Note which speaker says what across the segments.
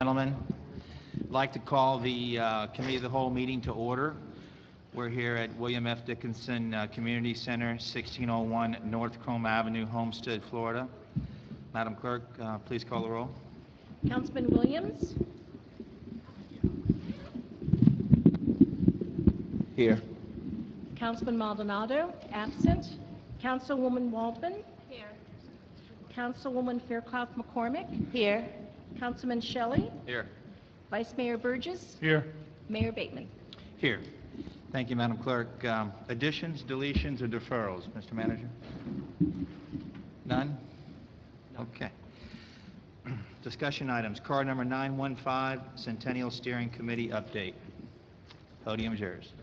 Speaker 1: Gentlemen, I'd like to call the Committee of the Whole meeting to order. We're here at William F. Dickinson Community Center, 1601 North Chrome Avenue, Homestead, Florida. Madam Clerk, please call the roll.
Speaker 2: Councilman Williams?
Speaker 1: Here.
Speaker 2: Councilman Maldonado? Absent. Councilwoman Waldman? Here. Councilwoman Fairclough McCormick? Here. Councilman Shelley?
Speaker 1: Here.
Speaker 2: Vice Mayor Burgess?
Speaker 3: Here.
Speaker 2: Mayor Bateman?
Speaker 1: Here. Thank you, Madam Clerk. Additions, deletions, or deferrals? Mr. Manager? None? Okay. Discussion items. Card number 915, Centennial Steering Committee update. Podium is yours.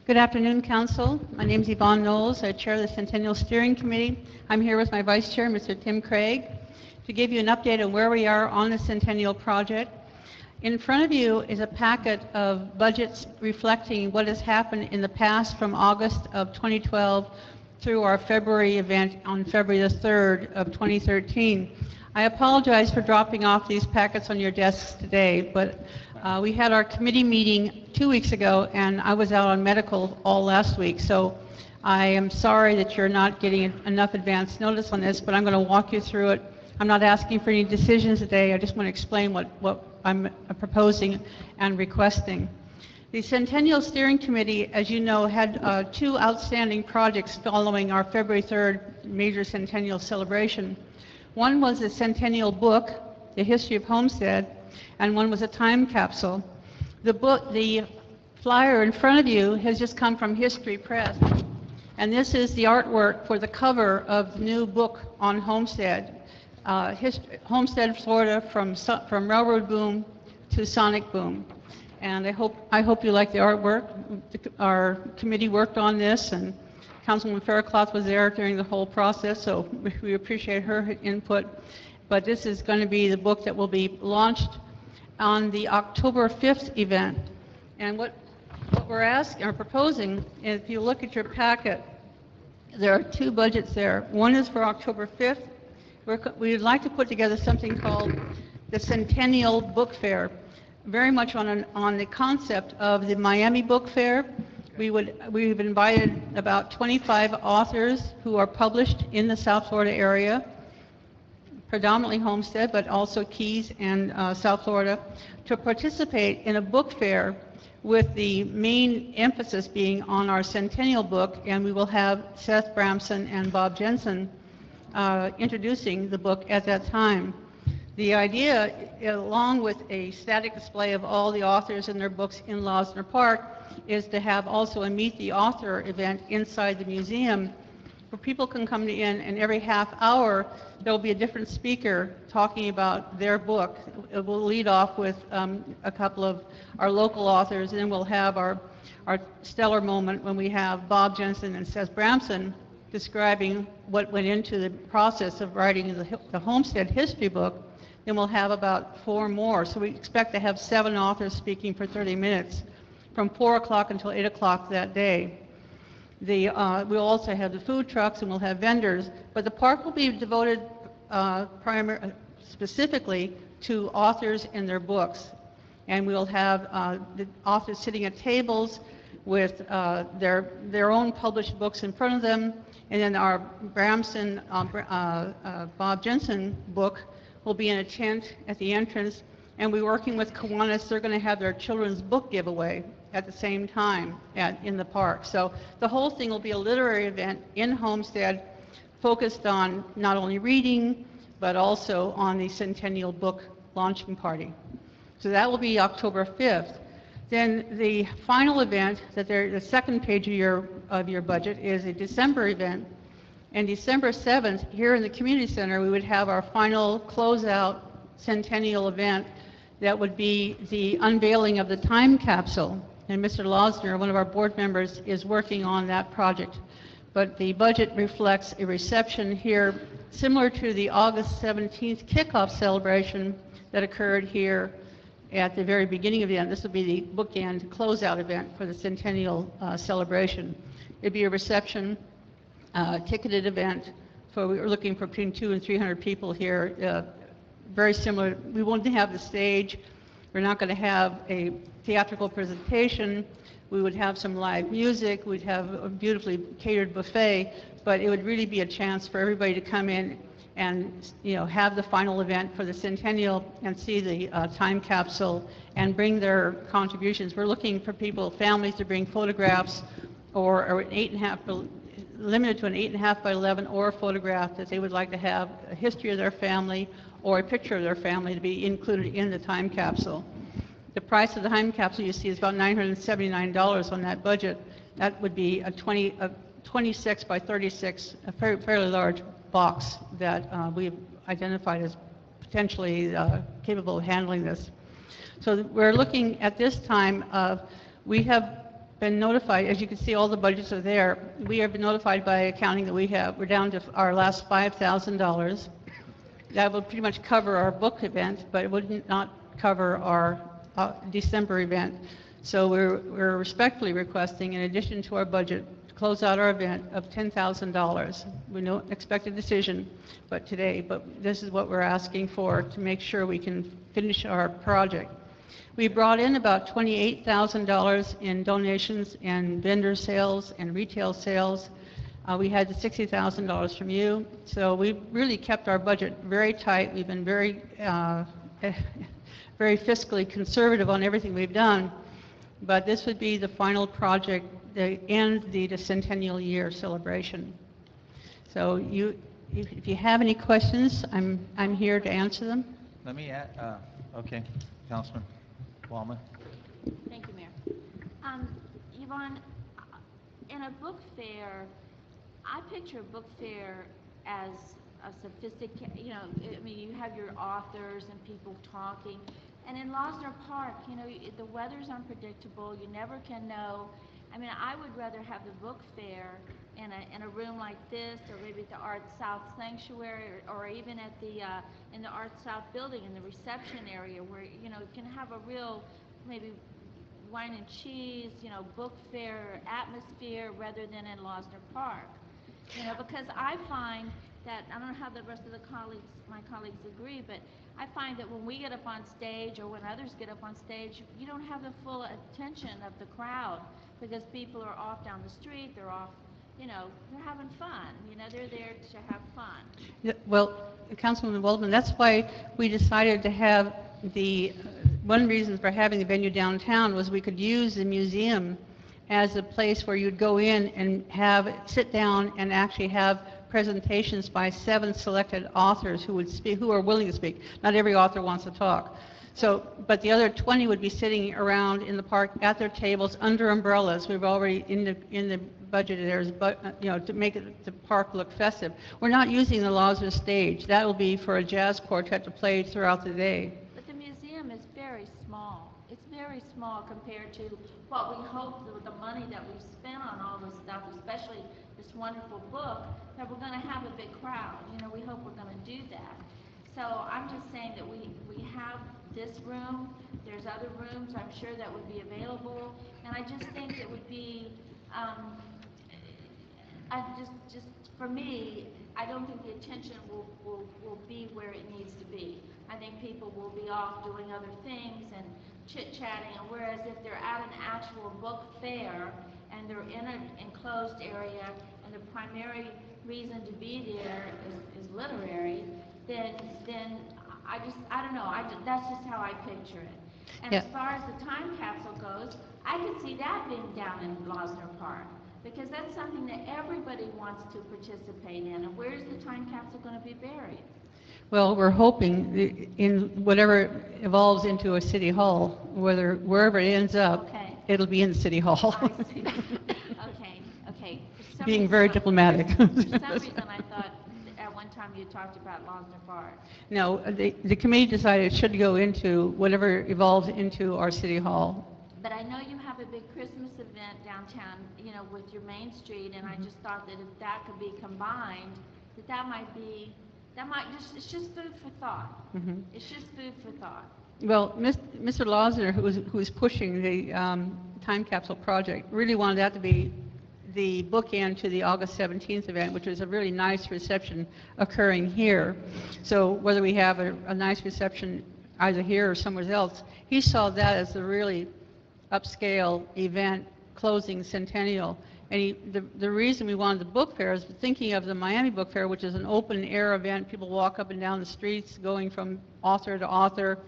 Speaker 4: Good afternoon, Council. My name is Yvonne Knowles. I chair the Centennial Steering Committee. I'm here with my Vice Chair, Mr. Tim Craig, to give you an update on where we are on the Centennial project. In front of you is a packet of budgets reflecting what has happened in the past from August of 2012 through our February event on February the 3rd of 2013. I apologize for dropping off these packets on your desks today, but we had our committee meeting 2 weeks ago, and I was out on medical all last week, so I am sorry that you're not getting enough advance notice on this, but I'm going to walk you through it. I'm not asking for any decisions today. I just want to explain what I'm proposing and requesting. The Centennial Steering Committee, as you know, had two outstanding projects following our February 3rd major Centennial celebration. One was the Centennial book, The History of Homestead, and one was a time capsule. The flyer in front of you has just come from History Press, and this is the artwork for the cover of the new book on Homestead, Homestead, Florida, from railroad boom to sonic boom. And I hope you like the artwork. Our committee worked on this, and Councilwoman Fairclough was there during the whole process, so we appreciate her input. But this is going to be the book that will be launched on the October 5th event. And what we're asking or proposing, if you look at your packet, there are two budgets there. One is for October 5th. We'd like to put together something called the Centennial Book Fair, very much on the concept of the Miami Book Fair. We've invited about 25 authors who are published in the South Florida area, predominantly Homestead, but also Keys and South Florida, to participate in a book fair with the main emphasis being on our Centennial book, and we will have Seth Bramson and Bob Jensen introducing the book at that time. The idea, along with a static display of all the authors and their books in Losner Park, is to have also a Meet the Author event inside the museum where people can come in, and every half hour there will be a different speaker talking about their book. It will lead off with a couple of our local authors, and then we'll have our stellar moment when we have Bob Jensen and Seth Bramson describing what went into the process of writing the Homestead history book. Then we'll have about 4 more. So we expect to have 7 authors speaking for 30 minutes from 4 o'clock until 8 o'clock that day. We'll also have the food trucks, and we'll have vendors, but the park will be devoted specifically to authors and their books. And we'll have the authors sitting at tables with their own published books in front of them, and then our Bramson, Bob Jensen book will be in a tent at the entrance, and we're working with Kiwanis. They're going to have their children's book giveaway at the same time in the park. So the whole thing will be a literary event in Homestead focused on not only reading, but also on the Centennial book launching party. So that will be October 5th. Then the final event, the second page of your budget, is a December event. And December 7th, here in the community center, we would have our final closeout Centennial event that would be the unveiling of the time capsule. And Mr. Losner, one of our board members, is working on that project. But the budget reflects a reception here similar to the August 17th kickoff celebration that occurred here at the very beginning of the event. This will be the bookend closeout event for the Centennial celebration. It'd be a reception, ticketed event, for we were looking for between 200 and 300 people here. Very similar. We won't have the stage. We're not going to have a theatrical presentation. We would have some live music. We'd have a beautifully catered buffet, but it would really be a chance for everybody to come in and, you know, have the final event for the centennial and see the time capsule and bring their contributions. We're looking for people, families, to bring photographs or an 8.5, limited to an 8.5 by 11, or a photograph that they would like to have a history of their family or a picture of their family to be included in the time capsule. The price of the time capsule you see is about $979 on that budget. That would be a 26 by 36, a fairly large box that we've identified as potentially capable of handling this. So we're looking at this time of, we have been notified, as you can see, all the budgets are there. We have been notified by accounting that we're down to our last $5,000. That will pretty much cover our book event, but it would not cover our December event. So we're respectfully requesting, in addition to our budget, to close out our event of $10,000. We don't expect a decision but this is what we're asking for to make sure we can finish our project. We brought in about $28,000 in donations and vendor sales and retail sales. We had the $60,000 from you, so we've really kept our budget very tight. We've been very, very fiscally conservative on everything we've done, but this would be the final project to end the centennial year celebration. So if you have any questions, I'm here to answer them.
Speaker 1: Let me add, okay, Councilman Wallman.
Speaker 3: Thank you, Mayor. Yvonne, in a book fair, I picture a book fair as a sophisticated, you know, I mean, you have your authors and people talking. And in Losner Park, you know, the weather's unpredictable. You never can know. I mean, I would rather have the book fair in a room like this, or maybe at the Art South Sanctuary, or even at the in the Art South building in the reception area, where, you know, you can have a real maybe wine and cheese, you know, book fair atmosphere, rather than in Losner Park. You know, because I find that, I don't know how the rest of my colleagues agree, but I find that when we get up on stage, or when others get up on stage, you don't have the full attention of the crowd, because people are off down the street, they're off, you know, they're having fun, you know, they're there to have fun.
Speaker 4: Yeah, well, Councilwoman Waldman, that's why we decided to have one reason for having the venue downtown was we could use the museum as a place where you'd go in and sit down and actually have presentations by 7 selected authors who would speak, who are willing to speak. Not every author wants to talk. So, but the other 20 would be sitting around in the park at their tables under umbrellas. We've already in the budget there's, you know, to make the park look festive. We're not using the Losner stage. That will be for a jazz quartet to play throughout the day.
Speaker 3: But the museum is very small. It's very small compared to what we hope, the money that we've spent on all this stuff, especially this wonderful book, that we're going to have a big crowd. You know, we hope we're going to do that. So I'm just saying that we have this room. There's other rooms I'm sure that would be available, and I just think it would be, just for me, I don't think the attention will be where it needs to be. I think people will be off doing other things and chit-chatting, and whereas if they're at an actual book fair and they're in an enclosed area and the primary reason to be there is literary, then I don't know, that's just how I picture it. And as far as the time capsule goes, I could see that being down in Losner Park, because that's something that everybody wants to participate in. And where's the time capsule going to be buried?
Speaker 4: Well, we're hoping in whatever evolves into a city hall, wherever it ends up, it'll be in the city hall.
Speaker 3: I see. Okay.
Speaker 4: Being very diplomatic.
Speaker 3: For some reason, I thought at one time you talked about Losner Park.
Speaker 4: No, the committee decided it should go into whatever evolves into our city hall.
Speaker 3: But I know you have a big Christmas event downtown, you know, with your Main Street, and I just thought that if that could be combined, it's just food for thought. It's just food for thought.
Speaker 4: Well, Mr. Losner, who was pushing the time capsule project, really wanted that to be the bookend to the August 17th event, which was a really nice reception occurring here. So whether we have a nice reception either here or somewhere else, he saw that as a really upscale event closing Centennial. And the reason we wanted the book fair is thinking of the Miami Book Fair, which is an open-air event. People walk up and down the streets going from author to author.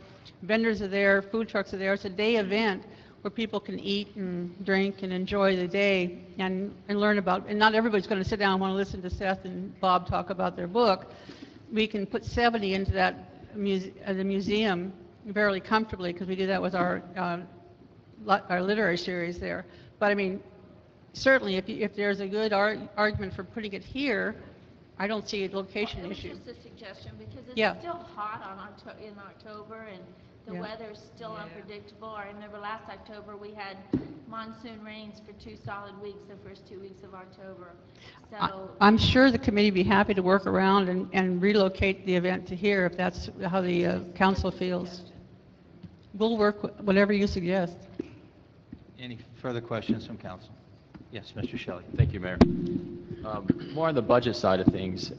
Speaker 4: Vendors are there, food trucks are there. It's a day event where people can eat and drink and enjoy the day and learn about, and not everybody's going to sit down and want to listen to Seth and Bob talk about their book. We can put 70 into that the museum fairly comfortably because we do that with our literary series there. But I mean, certainly if there's a good argument for putting it here, I don't see a location issue.
Speaker 3: It was just a suggestion because it's
Speaker 4: Yeah.
Speaker 3: still hot in October and the
Speaker 4: Yeah.
Speaker 3: weather's still unpredictable. I remember last October we had monsoon rains for 2 solid weeks, the first 2 weeks of October. So
Speaker 4: I'm sure the committee would be happy to work around and relocate the event to here if that's how the council feels. We'll work whatever you suggest.
Speaker 1: Any further questions from council? Yes, Mr. Shelley.
Speaker 5: Thank you, Mayor. More on the budget side of things.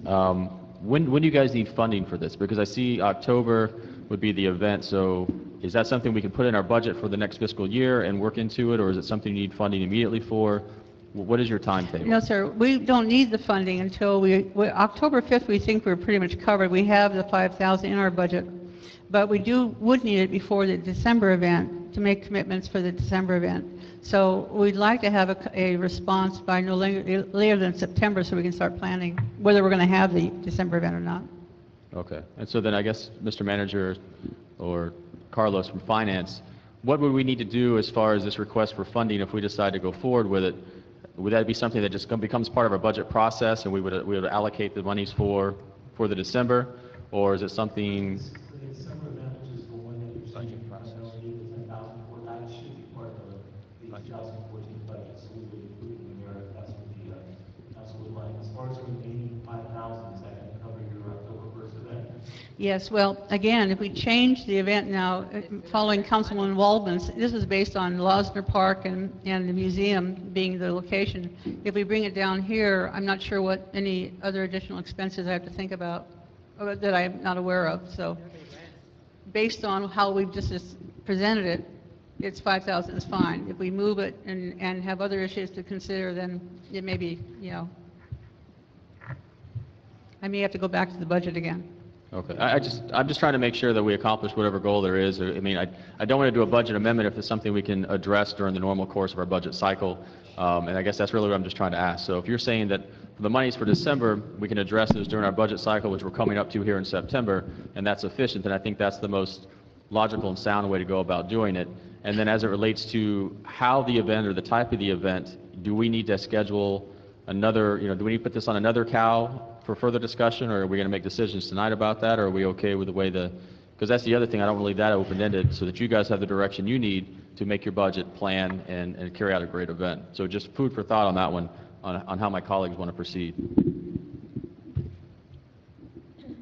Speaker 5: When do you guys need funding for this? Because I see October would be the event, so is that something we can put in our budget for the next fiscal year and work into it, or is it something you need funding immediately for? What is your timetable?
Speaker 4: No, sir, we don't need the funding until October 5th, we think we're pretty much covered. We have the 5,000 in our budget, but we would need it before the December event to make commitments for the December event. So we'd like to have a response by no later than September so we can start planning whether we're going to have the December event or not.
Speaker 5: Okay. And so then I guess, Mr. Manager or Carlos from Finance, what would we need to do as far as this request for funding if we decide to go forward with it? Would that be something that just becomes part of our budget process and we would allocate the monies for the December? Or is it something?
Speaker 6: The December event, which is the one that you're saying primarily is 10,000 for, that should be part of the 2014 budget, so we would include it in there if that's what the council would like. As far as the remaining 5,000, is that going to cover your October 1st event?
Speaker 4: Yes, well, again, if we change the event now, following Councilman Waldman's, this is based on Losner Park and the museum being the location. If we bring it down here, I'm not sure what any other additional expenses I have to think about that I'm not aware of. So based on how we've just presented it, it's 5,000 is fine. If we move it and have other issues to consider, then it may be, I may have to go back to the budget again.
Speaker 5: Okay. I'm just trying to make sure that we accomplish whatever goal there is. I mean, I don't want to do a budget amendment if it's something we can address during the normal course of our budget cycle. And I guess that's really what I'm just trying to ask. So if you're saying that for the monies for December, we can address those during our budget cycle, which we're coming up to here in September, and that's sufficient, then I think that's the most logical and sound way to go about doing it. And then as it relates to how the event or the type of the event, do we need to schedule another, do we need to put this on another cow for further discussion, or are we going to make decisions tonight about that, or are we okay with the way because that's the other thing, I don't want to leave that open-ended, so that you guys have the direction you need to make your budget plan and carry out a great event. So just food for thought on that one, on how my colleagues want to proceed.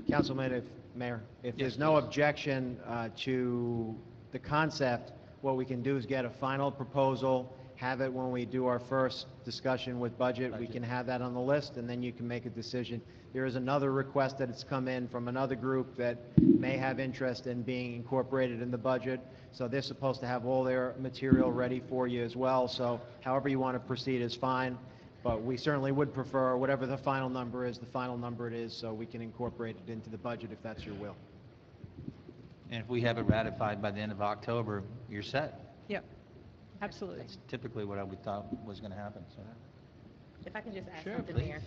Speaker 7: Councilman, Mayor, if there's no objection to the concept, what we can do is get a final proposal, have it when we do our first discussion with budget. We can have that on the list, and then you can make a decision. There is another request that has come in from another group that may have interest in being incorporated in the budget. So they're supposed to have all their material ready for you as well. So however you want to proceed is fine. But we certainly would prefer whatever the final number is, the final number it is, so we can incorporate it into the budget if that's your will.
Speaker 1: And if we have it ratified by the end of October, you're set.
Speaker 4: Yep, absolutely.
Speaker 1: That's typically what we thought was going to happen. So.
Speaker 8: If I can just add
Speaker 1: Sure,
Speaker 8: something,
Speaker 1: please.
Speaker 8: Mayor.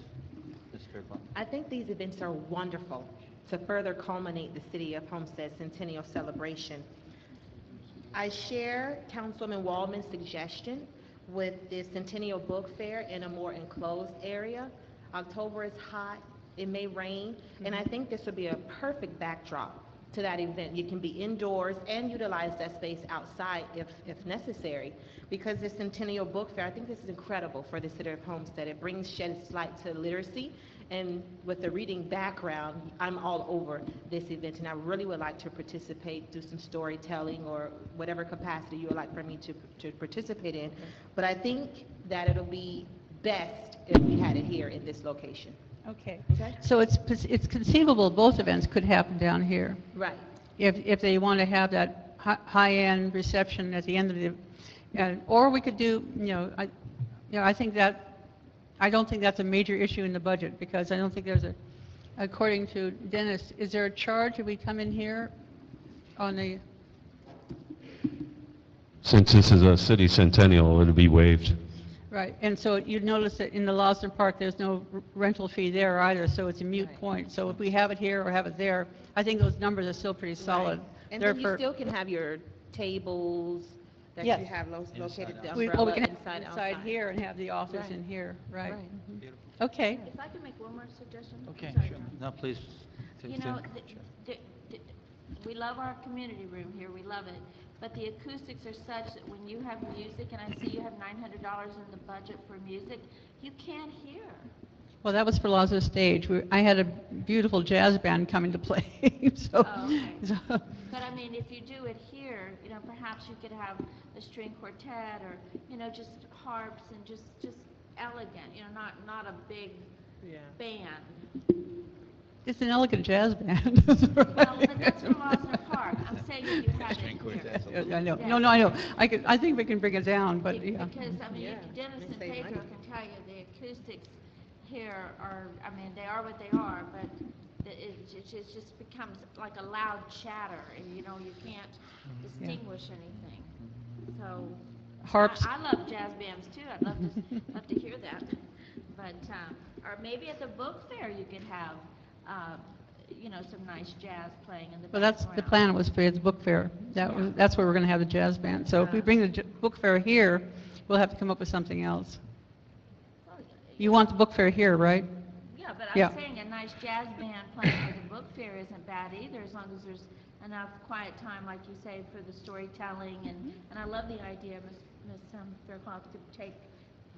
Speaker 1: Mr. Vaughn.
Speaker 8: I think these events are wonderful to further culminate the City of Homestead Centennial Celebration. I share Councilman Waldman's suggestion with the Centennial Book Fair in a more enclosed area. October is hot, it may rain, and I think this would be a perfect backdrop to that event. You can be indoors and utilize that space outside if necessary. Because the Centennial Book Fair, I think this is incredible for the City of Homestead. It sheds light to literacy, and with a reading background, I'm all over this event, and I really would like to participate, do some storytelling or whatever capacity you would like for me to participate in. But I think that it'll be best if we had it here in this location.
Speaker 4: Okay.
Speaker 8: Okay?
Speaker 4: So it's conceivable both events could happen down here,
Speaker 8: Right.
Speaker 4: if they want to have that high-end reception at the end of the, or we could do, I think that, I don't think that's a major issue in the budget, because I don't think there's according to Dennis, is there a charge if we come in here on the,
Speaker 9: Since this is a city centennial, it'll be waived.
Speaker 4: right, and so you'd notice that in the Lawson Park, there's no rental fee there either, so it's a moot
Speaker 8: Right.
Speaker 4: point. So if we have it here or have it there, I think those numbers are still pretty solid.
Speaker 8: Right. And
Speaker 4: They're
Speaker 8: then you
Speaker 4: for-
Speaker 8: still can have your tables that
Speaker 4: Yes.
Speaker 8: you have located, the
Speaker 4: we
Speaker 8: umbrella
Speaker 4: can have
Speaker 8: inside,
Speaker 4: it
Speaker 8: outside.
Speaker 4: inside here and have the authors
Speaker 8: Right.
Speaker 4: in here, right?
Speaker 8: Right.
Speaker 1: Beautiful.
Speaker 4: Okay.
Speaker 3: If I could make one more suggestion?
Speaker 1: Okay,
Speaker 3: Sorry,
Speaker 1: sure.
Speaker 3: John.
Speaker 1: No, please.
Speaker 3: You know, we love our community room here, we love it, but the acoustics are such that when you have music, and I see you have $900 in the budget for music, you can't hear.
Speaker 4: Well, that was for Lazo Stage. I had a beautiful jazz band coming to play, so.
Speaker 3: Oh, okay.
Speaker 4: so-
Speaker 3: But I mean, if you do it here, perhaps you could have a string quartet or, just harps and just elegant, not a big
Speaker 8: Yeah.
Speaker 3: band.
Speaker 4: It's an elegant jazz band.
Speaker 3: Well, but that's from Osner Park. I'm saying that you have it here.
Speaker 4: I know. No, I know. I think we can bring it down, but yeah.
Speaker 3: Because,
Speaker 8: Yeah.
Speaker 3: Dennis and
Speaker 8: They save
Speaker 3: Pedro
Speaker 8: money.
Speaker 3: can tell you the acoustics here are, they are what they are, but it just becomes like a loud chatter, and, you can't distinguish anything. So,
Speaker 4: Harps.
Speaker 3: I love jazz bands too. I'd love to hear that. But, or maybe at the book fair you could have, some nice jazz playing in the
Speaker 4: Well, that's, the
Speaker 3: background.
Speaker 4: plan was for the book fair. That's where we're going to have the jazz band. So if we bring the book fair here, we'll have to come up with something else.
Speaker 3: Well,
Speaker 4: You want the book fair here, right?
Speaker 3: yeah, but
Speaker 4: Yeah.
Speaker 3: I'm saying a nice jazz band playing at the book fair isn't bad either, as long as there's enough quiet time, like you say, for the storytelling. And I love the idea, Ms. Fairclough, to take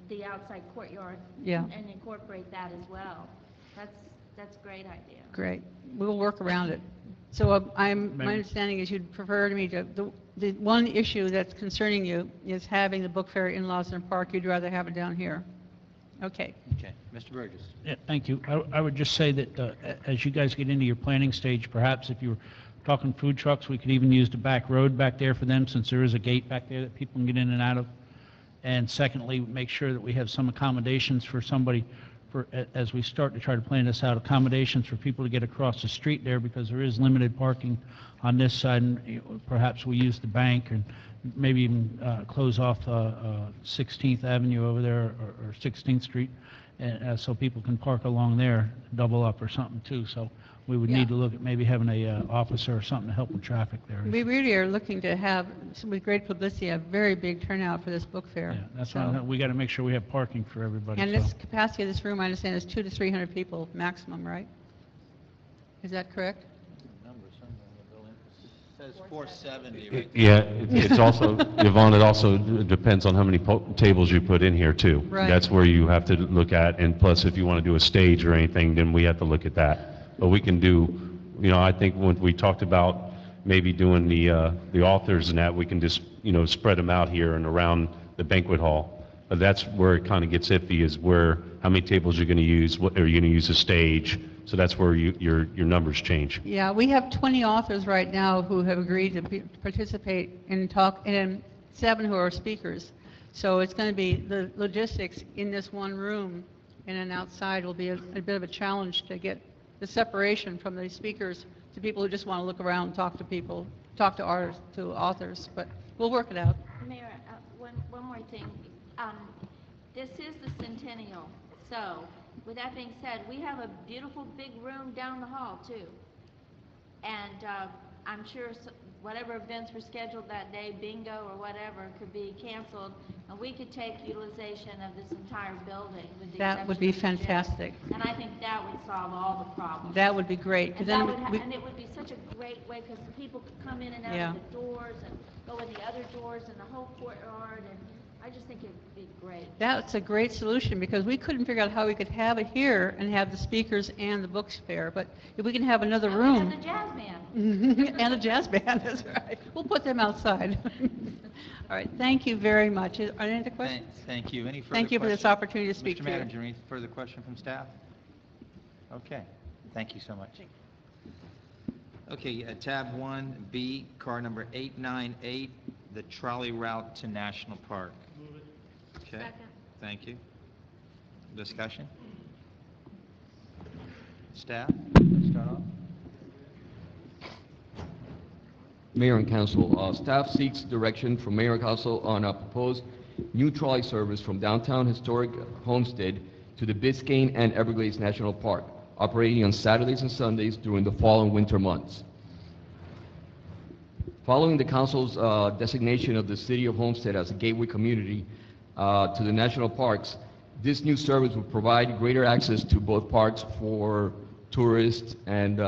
Speaker 3: the outside courtyard
Speaker 4: Yeah.
Speaker 3: and incorporate that as well. That's a great idea.
Speaker 4: Great. We'll work around it. So my understanding is you'd prefer me to, the one issue that's concerning you is having the book fair in Lawson Park. You'd rather have it down here. Okay.
Speaker 1: Okay, Mr. Burgess.
Speaker 10: Yeah, thank you. I would just say that as you guys get into your planning stage, perhaps if you were talking food trucks, we could even use the back road back there for them, since there is a gate back there that people can get in and out of. And secondly, make sure that we have some accommodations for somebody, as we start to try to plan this out, accommodations for people to get across the street there, because there is limited parking on this side, and perhaps we use the bank, and maybe even close off 16th Avenue over there, or 16th Street, and so people can park along there, double up or something too. So we would
Speaker 4: Yeah.
Speaker 10: need to look at maybe having a officer or something to help with traffic there.
Speaker 4: We really are looking to have, with great publicity, a very big turnout for this book fair.
Speaker 10: Yeah, that's
Speaker 4: So-
Speaker 10: why we got to make sure we have parking for everybody.
Speaker 4: And
Speaker 10: so.
Speaker 4: this capacity of this room, I understand, is 200 to 300 people maximum, right? Is that correct?
Speaker 1: Says 470 right
Speaker 9: Yeah, it's also, Yvonne, it also depends on how many tables you put in here, too.
Speaker 4: Right.
Speaker 9: That's where you have to look at, and plus, if you want to do a stage or anything, then we have to look at that. But we can do, I think when we talked about maybe doing the authors and that, we can just, spread them out here and around the banquet hall. But that's where it kind of gets iffy, is where, how many tables you're going to use, what, are you going to use a stage? So that's where your numbers change.
Speaker 4: Yeah, we have 20 authors right now who have agreed to participate in talk, and 7 who are speakers. So it's going to be, the logistics in this one room and then outside will be a bit of a challenge to get the separation from the speakers to people who just want to look around and talk to people, talk to artists, to authors, but we'll work it out.
Speaker 3: Mayor, one more thing. This is the centennial, so with that being said, we have a beautiful big room down the hall too. And I'm sure whatever events were scheduled that day, bingo or whatever, could be canceled, and we could take utilization of this entire building with the
Speaker 4: That would be
Speaker 3: exception of the gym.
Speaker 4: fantastic.
Speaker 3: And I think that would solve all the problems.
Speaker 4: That would be great. 'cause
Speaker 3: And
Speaker 4: then
Speaker 3: that would
Speaker 4: we-
Speaker 3: and it would be such a great way, because people could come in and out
Speaker 4: Yeah.
Speaker 3: of the doors and go in the other doors and the whole courtyard, and I just think it would be great.
Speaker 4: That's a great solution, because we couldn't figure out how we could have it here and have the speakers and the books fair, but if we can have another
Speaker 3: And
Speaker 4: room.
Speaker 3: the jazz band.
Speaker 4: And a jazz band, that's right. We'll put them outside. All right, thank you very much. Are there any other questions?
Speaker 1: Thank you. Any further
Speaker 4: Thank you for this
Speaker 1: questions?
Speaker 4: opportunity to speak
Speaker 1: Mr.
Speaker 4: to you.
Speaker 1: Manager, any further question from staff? Okay, thank you so much. Okay, tab 1B, car number 898, the trolley route to National Park. Move it. Okay, thank you. Discussion? Staff, let's start off.
Speaker 11: Mayor and Council, staff seeks direction from Mayor and Council on a proposed new trolley service from downtown historic Homestead to the Biscayne and Everglades National Park, operating on Saturdays and Sundays during the fall and winter months. Following the Council's designation of the City of Homestead as a gateway community to the national parks, this new service will provide greater access to both parks for tourists and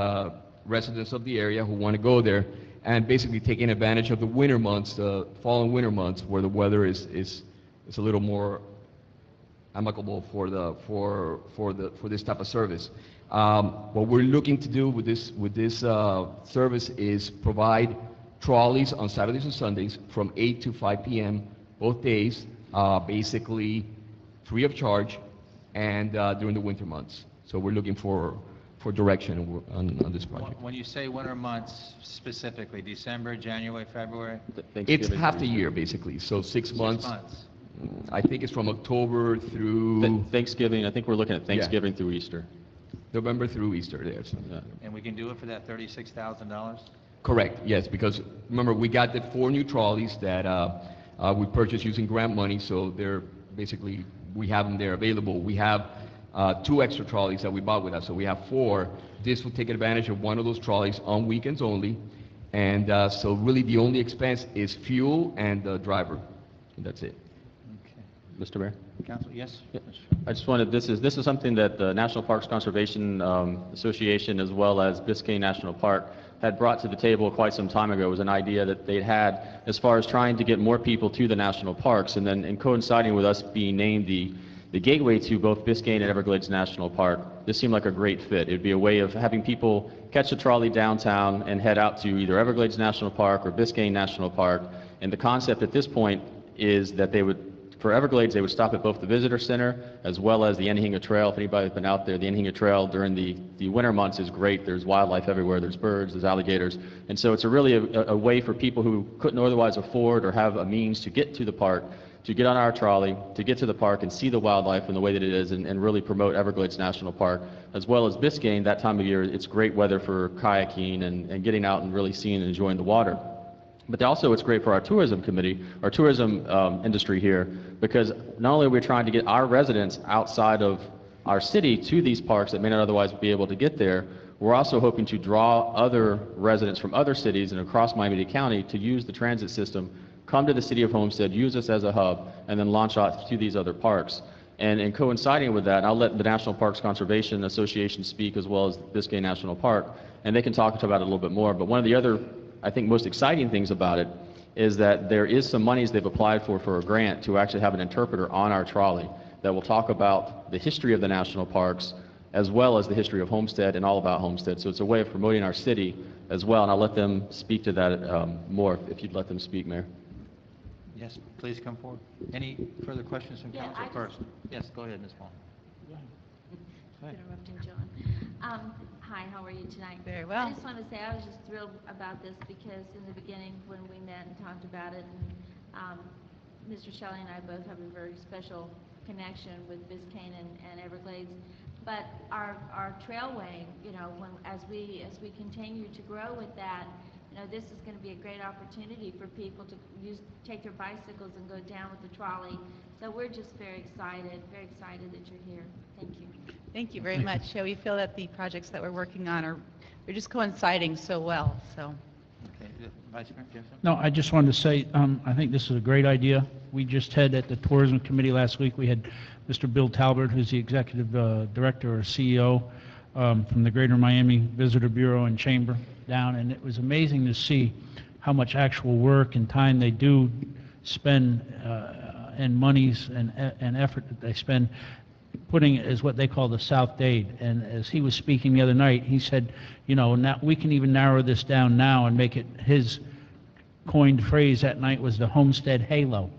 Speaker 11: residents of the area who want to go there, and basically taking advantage of the winter months, the fall and winter months, where the weather is a little more amicable for this type of service. What we're looking to do with this service is provide trolleys on Saturdays and Sundays from 8 to 5 p.m. both days, basically free of charge, and during the winter months. So we're looking for direction on this project.
Speaker 1: When you say winter months specifically, December, January, February?
Speaker 11: It's half the year, basically, so 6 months.
Speaker 1: 6 months.
Speaker 11: I think it's from October through
Speaker 5: Thanksgiving, I think we're looking at Thanksgiving through Easter.
Speaker 11: November through Easter there. So.
Speaker 1: And we can do it for that $36,000?
Speaker 11: Correct, yes, because remember, we got the 4 new trolleys that we purchased using grant money, so they're basically, we have them there available. We have 2 extra trolleys that we bought with us, so we have 4. This will take advantage of one of those trolleys on weekends only, and so really the only expense is fuel and the driver, and that's it.
Speaker 1: Okay.
Speaker 5: Mr. Mayor?
Speaker 1: Council, yes?
Speaker 5: I just wanted, this is something that the National Parks Conservation Association as well as Biscayne National Park had brought to the table quite some time ago. It was an idea that they'd had as far as trying to get more people to the national parks, and then coinciding with us being named the gateway to both Biscayne and Everglades National Park, this seemed like a great fit. It'd be a way of having people catch a trolley downtown and head out to either Everglades National Park or Biscayne National Park. And the concept at this point is that they would, for Everglades, they would stop at both the Visitor Center as well as the Anhinga Trail. If anybody's been out there, the Anhinga Trail during the winter months is great. There's wildlife everywhere. There's birds, there's alligators. And so it's really a way for people who couldn't otherwise afford or have a means to get to the park to get on our trolley, to get to the park and see the wildlife in the way that it is, and really promote Everglades National Park, as well as Biscayne. That time of year, it's great weather for kayaking and getting out and really seeing and enjoying the water. But also it's great for our tourism committee, our tourism industry here, because not only are we trying to get our residents outside of our city to these parks that may not otherwise be able to get there, we're also hoping to draw other residents from other cities and across Miami-Dade County to use the transit system, come to the city of Homestead, use us as a hub, and then launch out to these other parks. And coinciding with that, I'll let the National Parks Conservation Association speak as well as Biscayne National Park, and they can talk about it a little bit more. But one of the other, I think, most exciting things about it is that there is some monies they've applied for a grant to actually have an interpreter on our trolley that will talk about the history of the national parks as well as the history of Homestead and all about Homestead. So it's a way of promoting our city as well, and I'll let them speak to that more if you'd let them speak, Mayor.
Speaker 1: Yes, please come forward. Any further questions from council first? Yes, go ahead, Ms. Wong. Go ahead.
Speaker 3: Interrupting John. Hi, how are you tonight?
Speaker 4: Very well.
Speaker 3: I just want to say I was just thrilled about this because in the beginning when we met and talked about it, and Mr. Shelley and I both have a very special connection with Biscayne and Everglades. But our trailway, you know, as we continue to grow with that, you know, this is going to be a great opportunity for people to take their bicycles and go down with the trolley. So we're just very excited that you're here. Thank you.
Speaker 12: Thank you very much. Yeah, we feel that the projects that we're working on they're just coinciding so well, so.
Speaker 1: Okay, Vice Mayor Jefferson?
Speaker 10: No, I just wanted to say, I think this is a great idea. We just had at the Tourism Committee last week, we had Mr. Bill Talbert, who's the Executive Director or CEO from the Greater Miami Visitor Bureau and Chamber down, and it was amazing to see how much actual work and time they do spend and monies and effort that they spend putting it as what they call the South Dade. And as he was speaking the other night, he said, you know, now we can even narrow this down now and make it his coined phrase that night was the Homestead Halo.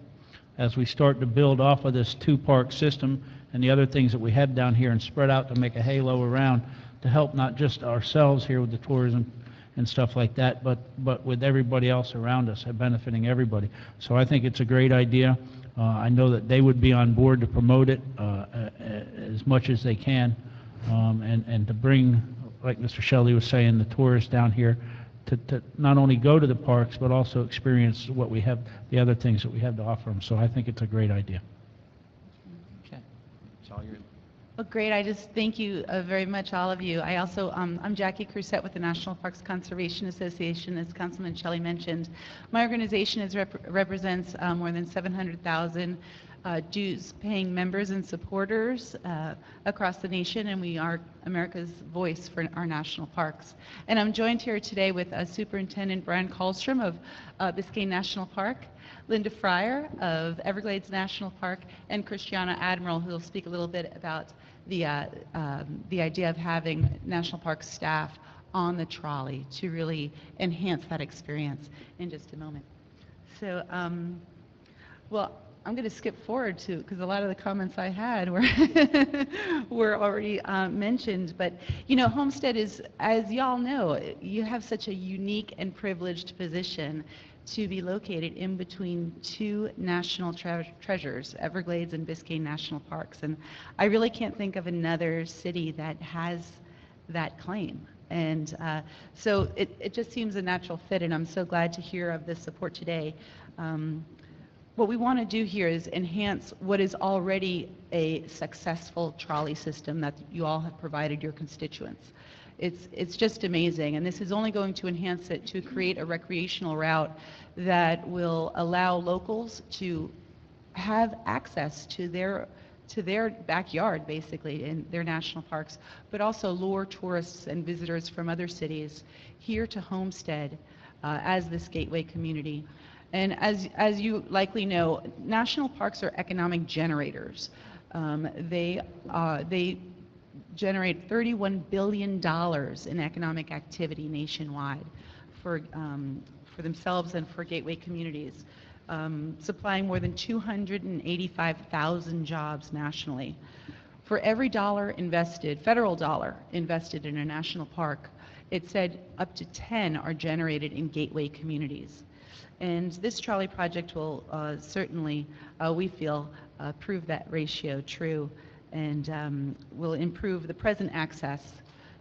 Speaker 10: As we start to build off of this two-park system and the other things that we have down here and spread out to make a halo around to help not just ourselves here with the tourism and stuff like that, but with everybody else around us, benefiting everybody. So I think it's a great idea. I know that they would be on board to promote it as much as they can, and to bring, like Mr. Shelley was saying, the tourists down here to not only go to the parks, but also experience what we have, the other things that we have to offer them. So I think it's a great idea.
Speaker 1: Okay. It's all yours.
Speaker 12: Well, great. I just thank you very much, all of you. I also, I'm Jackie Crusette with the National Parks Conservation Association, as Councilman Shelley mentioned. My organization represents more than 700,000 dues-paying members and supporters across the nation, and we are America's voice for our national parks. And I'm joined here today with Superintendent Brian Kallstrom of Biscayne National Park, Linda Fryer of Everglades National Park, and Christiana Admiral, who will speak a little bit about the idea of having National Park staff on the trolley to really enhance that experience in just a moment. So, well, I'm going to skip forward to, because a lot of the comments I had were were already mentioned. But you know, Homestead is, as y'all know, you have such a unique and privileged position to be located in between two national treasures, Everglades and Biscayne National Parks. And I really can't think of another city that has that claim. And so it just seems a natural fit, and I'm so glad to hear of this support today. What we want to do here is enhance what is already a successful trolley system that you all have provided your constituents. It's just amazing, and this is only going to enhance it to create a recreational route that will allow locals to have access to their backyard, basically, in their national parks, but also lure tourists and visitors from other cities here to Homestead as this gateway community. And as you likely know, national parks are economic generators. They generate $31 billion in economic activity nationwide for themselves and for gateway communities, supplying more than 285,000 jobs nationally. For every dollar invested, federal dollar invested in a national park, it said up to 10 are generated in gateway communities. And this trolley project will certainly, we feel, prove that ratio true, and will improve the present access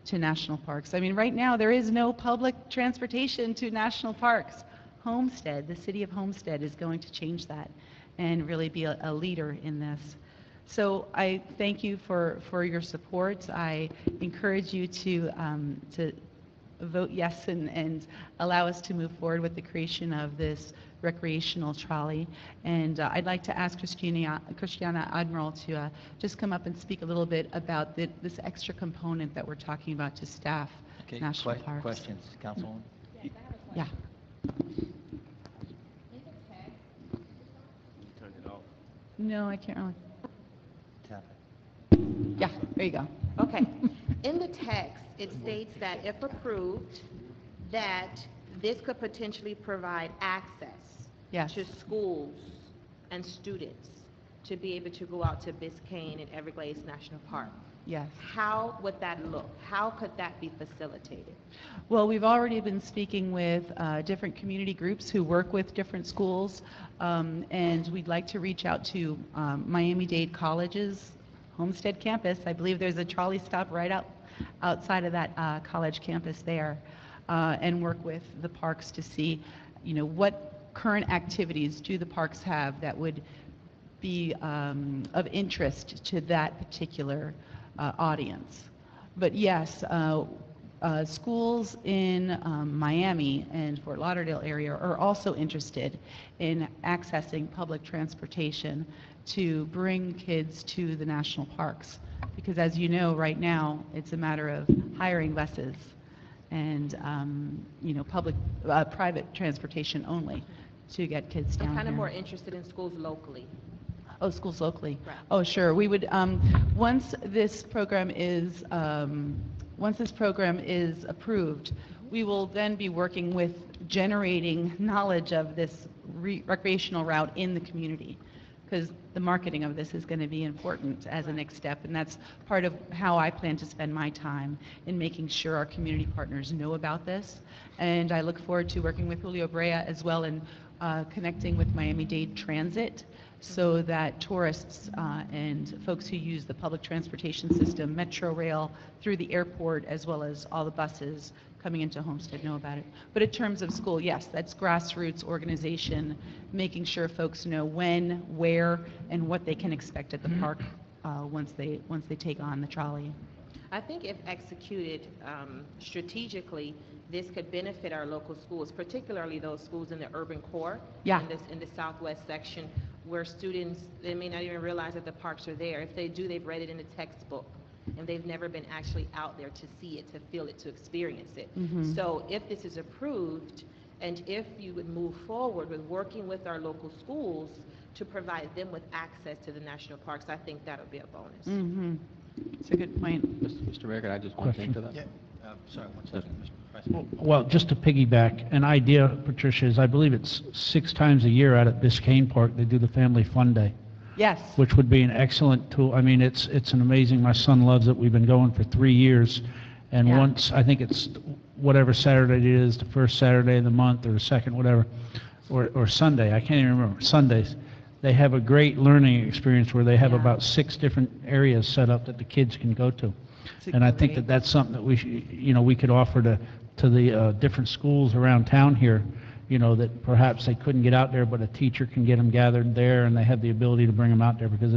Speaker 12: to national parks. I mean, right now there is no public transportation to national parks. Homestead, the city of Homestead, is going to change that and really be a leader in this. So I thank you for your support. I encourage you to vote yes and allow us to move forward with the creation of this recreational trolley. And I'd like to ask Christiana Admiral to just come up and speak a little bit about this extra component that we're talking about to staff national parks.
Speaker 1: Questions, Councilwoman?
Speaker 12: Yeah. No, I can't really.
Speaker 1: Tap it.
Speaker 12: Yeah, there you go.
Speaker 8: Okay. In the text, it states that if approved, that this could potentially provide access
Speaker 12: Yes.
Speaker 8: to schools and students to be able to go out to Biscayne and Everglades National Park.
Speaker 12: Yes.
Speaker 8: How would that look? How could that be facilitated?
Speaker 12: Well, we've already been speaking with different community groups who work with different schools, and we'd like to reach out to Miami-Dade College's Homestead campus. I believe there's a trolley stop right outside of that college campus there, and work with the parks to see, you know, what current activities do the parks have that would be of interest to that particular audience. But yes, schools in Miami and Fort Lauderdale area are also interested in accessing public transportation to bring kids to the national parks. Because as you know, right now, it's a matter of hiring buses and, you know, private transportation only to get kids down
Speaker 8: I'm kind of
Speaker 12: here.
Speaker 8: more interested in schools locally.
Speaker 12: Oh, schools locally.
Speaker 8: Right.
Speaker 12: Oh, sure. We would, once this program is approved, we will then be working with generating knowledge of this recreational route in the community, because the marketing of this is going to be important as a next step, and that's part of how I plan to spend my time in making sure our community partners know about this. And I look forward to working with Julio Brea as well and connecting with Miami-Dade Transit so that tourists and folks who use the public transportation system, Metro Rail, through the airport, as well as all the buses coming into Homestead know about it. But in terms of school, yes, that's grassroots organization, making sure folks know when, where, and what they can expect at the park once they take on the trolley.
Speaker 8: I think if executed strategically, this could benefit our local schools, particularly those schools in the urban core,
Speaker 12: Yeah.
Speaker 8: in the southwest section, where students, they may not even realize that the parks are there. If they do, they've read it in a textbook, and they've never been actually out there to see it, to feel it, to experience it. So if this is approved, and if you would move forward with working with our local schools to provide them with access to the national parks, I think that would be a bonus.
Speaker 12: It's a good point.
Speaker 5: Mr. Mayor, can I just one thing to that?
Speaker 1: Sorry, one second, Mr. President.
Speaker 10: Well, just to piggyback, an idea, Patricia, is I believe it's 6 times a year out at Biscayne Park, they do the Family Fun Day,
Speaker 12: Yes.
Speaker 10: which would be an excellent tool. I mean, it's an amazing, my son loves it. We've been going for 3 years. And
Speaker 12: Yeah.
Speaker 10: once, I think it's whatever Saturday it is, the first Saturday of the month or the second, whatever, or Sunday, I can't even remember, Sundays, they have a great learning experience where they have
Speaker 12: Yeah.
Speaker 10: about 6 different areas set up that the kids can go to. And I think that that's something that we should, we could offer to the different schools around town here, that perhaps they couldn't get out there, but a teacher can get them gathered there, and they have the ability to bring them out there, because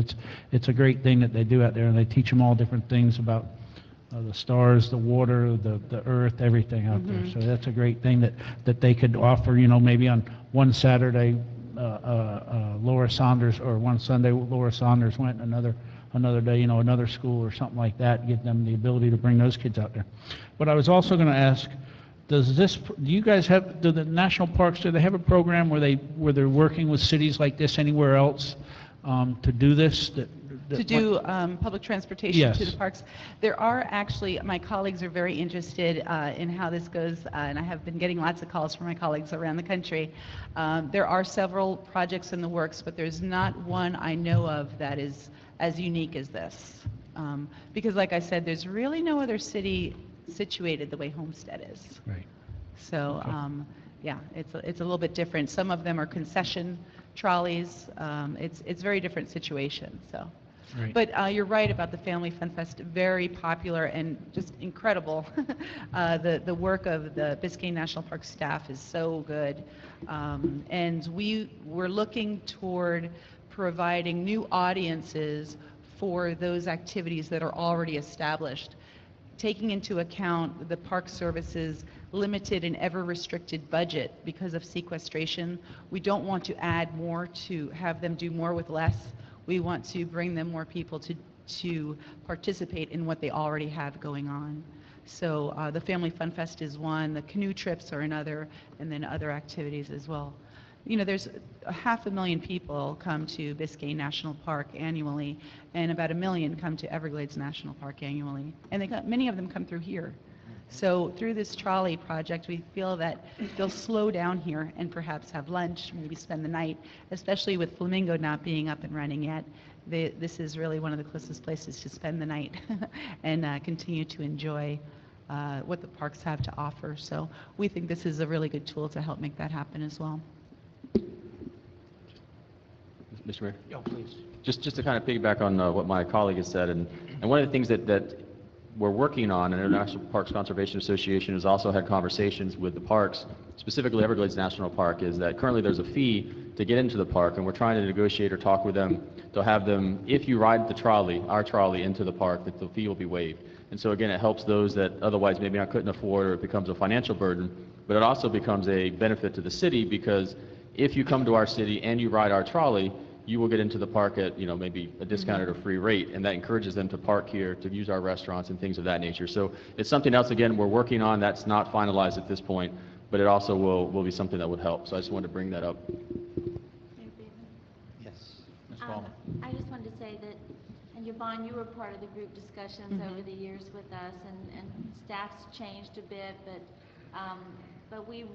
Speaker 10: it's a great thing that they do out there, and they teach them all different things about the stars, the water, the earth, everything out there. So that's a great thing that they could offer, maybe on one Saturday, Laura Saunders, or one Sunday, Laura Saunders went, another day, another school or something like that, give them the ability to bring those kids out there. But I was also going to ask, do the national parks, do they have a program where they're working with cities like this anywhere else to do this?
Speaker 12: To do public transportation
Speaker 10: Yes.
Speaker 12: to the parks. There are actually, my colleagues are very interested in how this goes, and I have been getting lots of calls from my colleagues around the country. There are several projects in the works, but there's not one I know of that is as unique as this. Because like I said, there's really no other city situated the way Homestead is.
Speaker 10: Right.
Speaker 12: So, yeah, it's a little bit different. Some of them are concession trolleys. It's very different situation, so.
Speaker 10: Right.
Speaker 12: But you're right about the Family Fun Fest, very popular and just incredible. The work of the Biscayne National Park staff is so good. And we're looking toward providing new audiences for those activities that are already established, taking into account the Park Service's limited and ever-restricted budget because of sequestration. We don't want to add more to have them do more with less. We want to bring them more people to participate in what they already have going on. So the Family Fun Fest is one, the canoe trips are another, and then other activities as well. There's 500,000 people come to Biscayne National Park annually, and about 1 million come to Everglades National Park annually. And many of them come through here. So through this trolley project, we feel that they'll slow down here and perhaps have lunch, maybe spend the night, especially with Flamingo not being up and running yet. This is really one of the closest places to spend the night and continue to enjoy what the parks have to offer. So we think this is a really good tool to help make that happen as well.
Speaker 5: Mr. Mayor?
Speaker 1: Yeah, please.
Speaker 5: Just to kind of piggyback on what my colleague has said, and one of the things that we're working on, and the National Parks Conservation Association has also had conversations with the parks, specifically Everglades National Park, is that currently there's a fee to get into the park, and we're trying to negotiate or talk with them to have them, if you ride the trolley, our trolley, into the park, that the fee will be waived. And so again, it helps those that otherwise maybe not couldn't afford, or it becomes a financial burden, but it also becomes a benefit to the city, because if you come to our city and you ride our trolley, you will get into the park at, maybe a discounted or free rate, and that encourages them to park here, to use our restaurants and things of that nature. So it's something else, again, we're working on. That's not finalized at this point, but it also will be something that would help. So I just wanted to bring that up.
Speaker 1: Yes. Ms. Ballmer.
Speaker 3: I just wanted to say that, and Yvonne, you were part of the group discussions over the years with us, and staff's changed a bit, but but we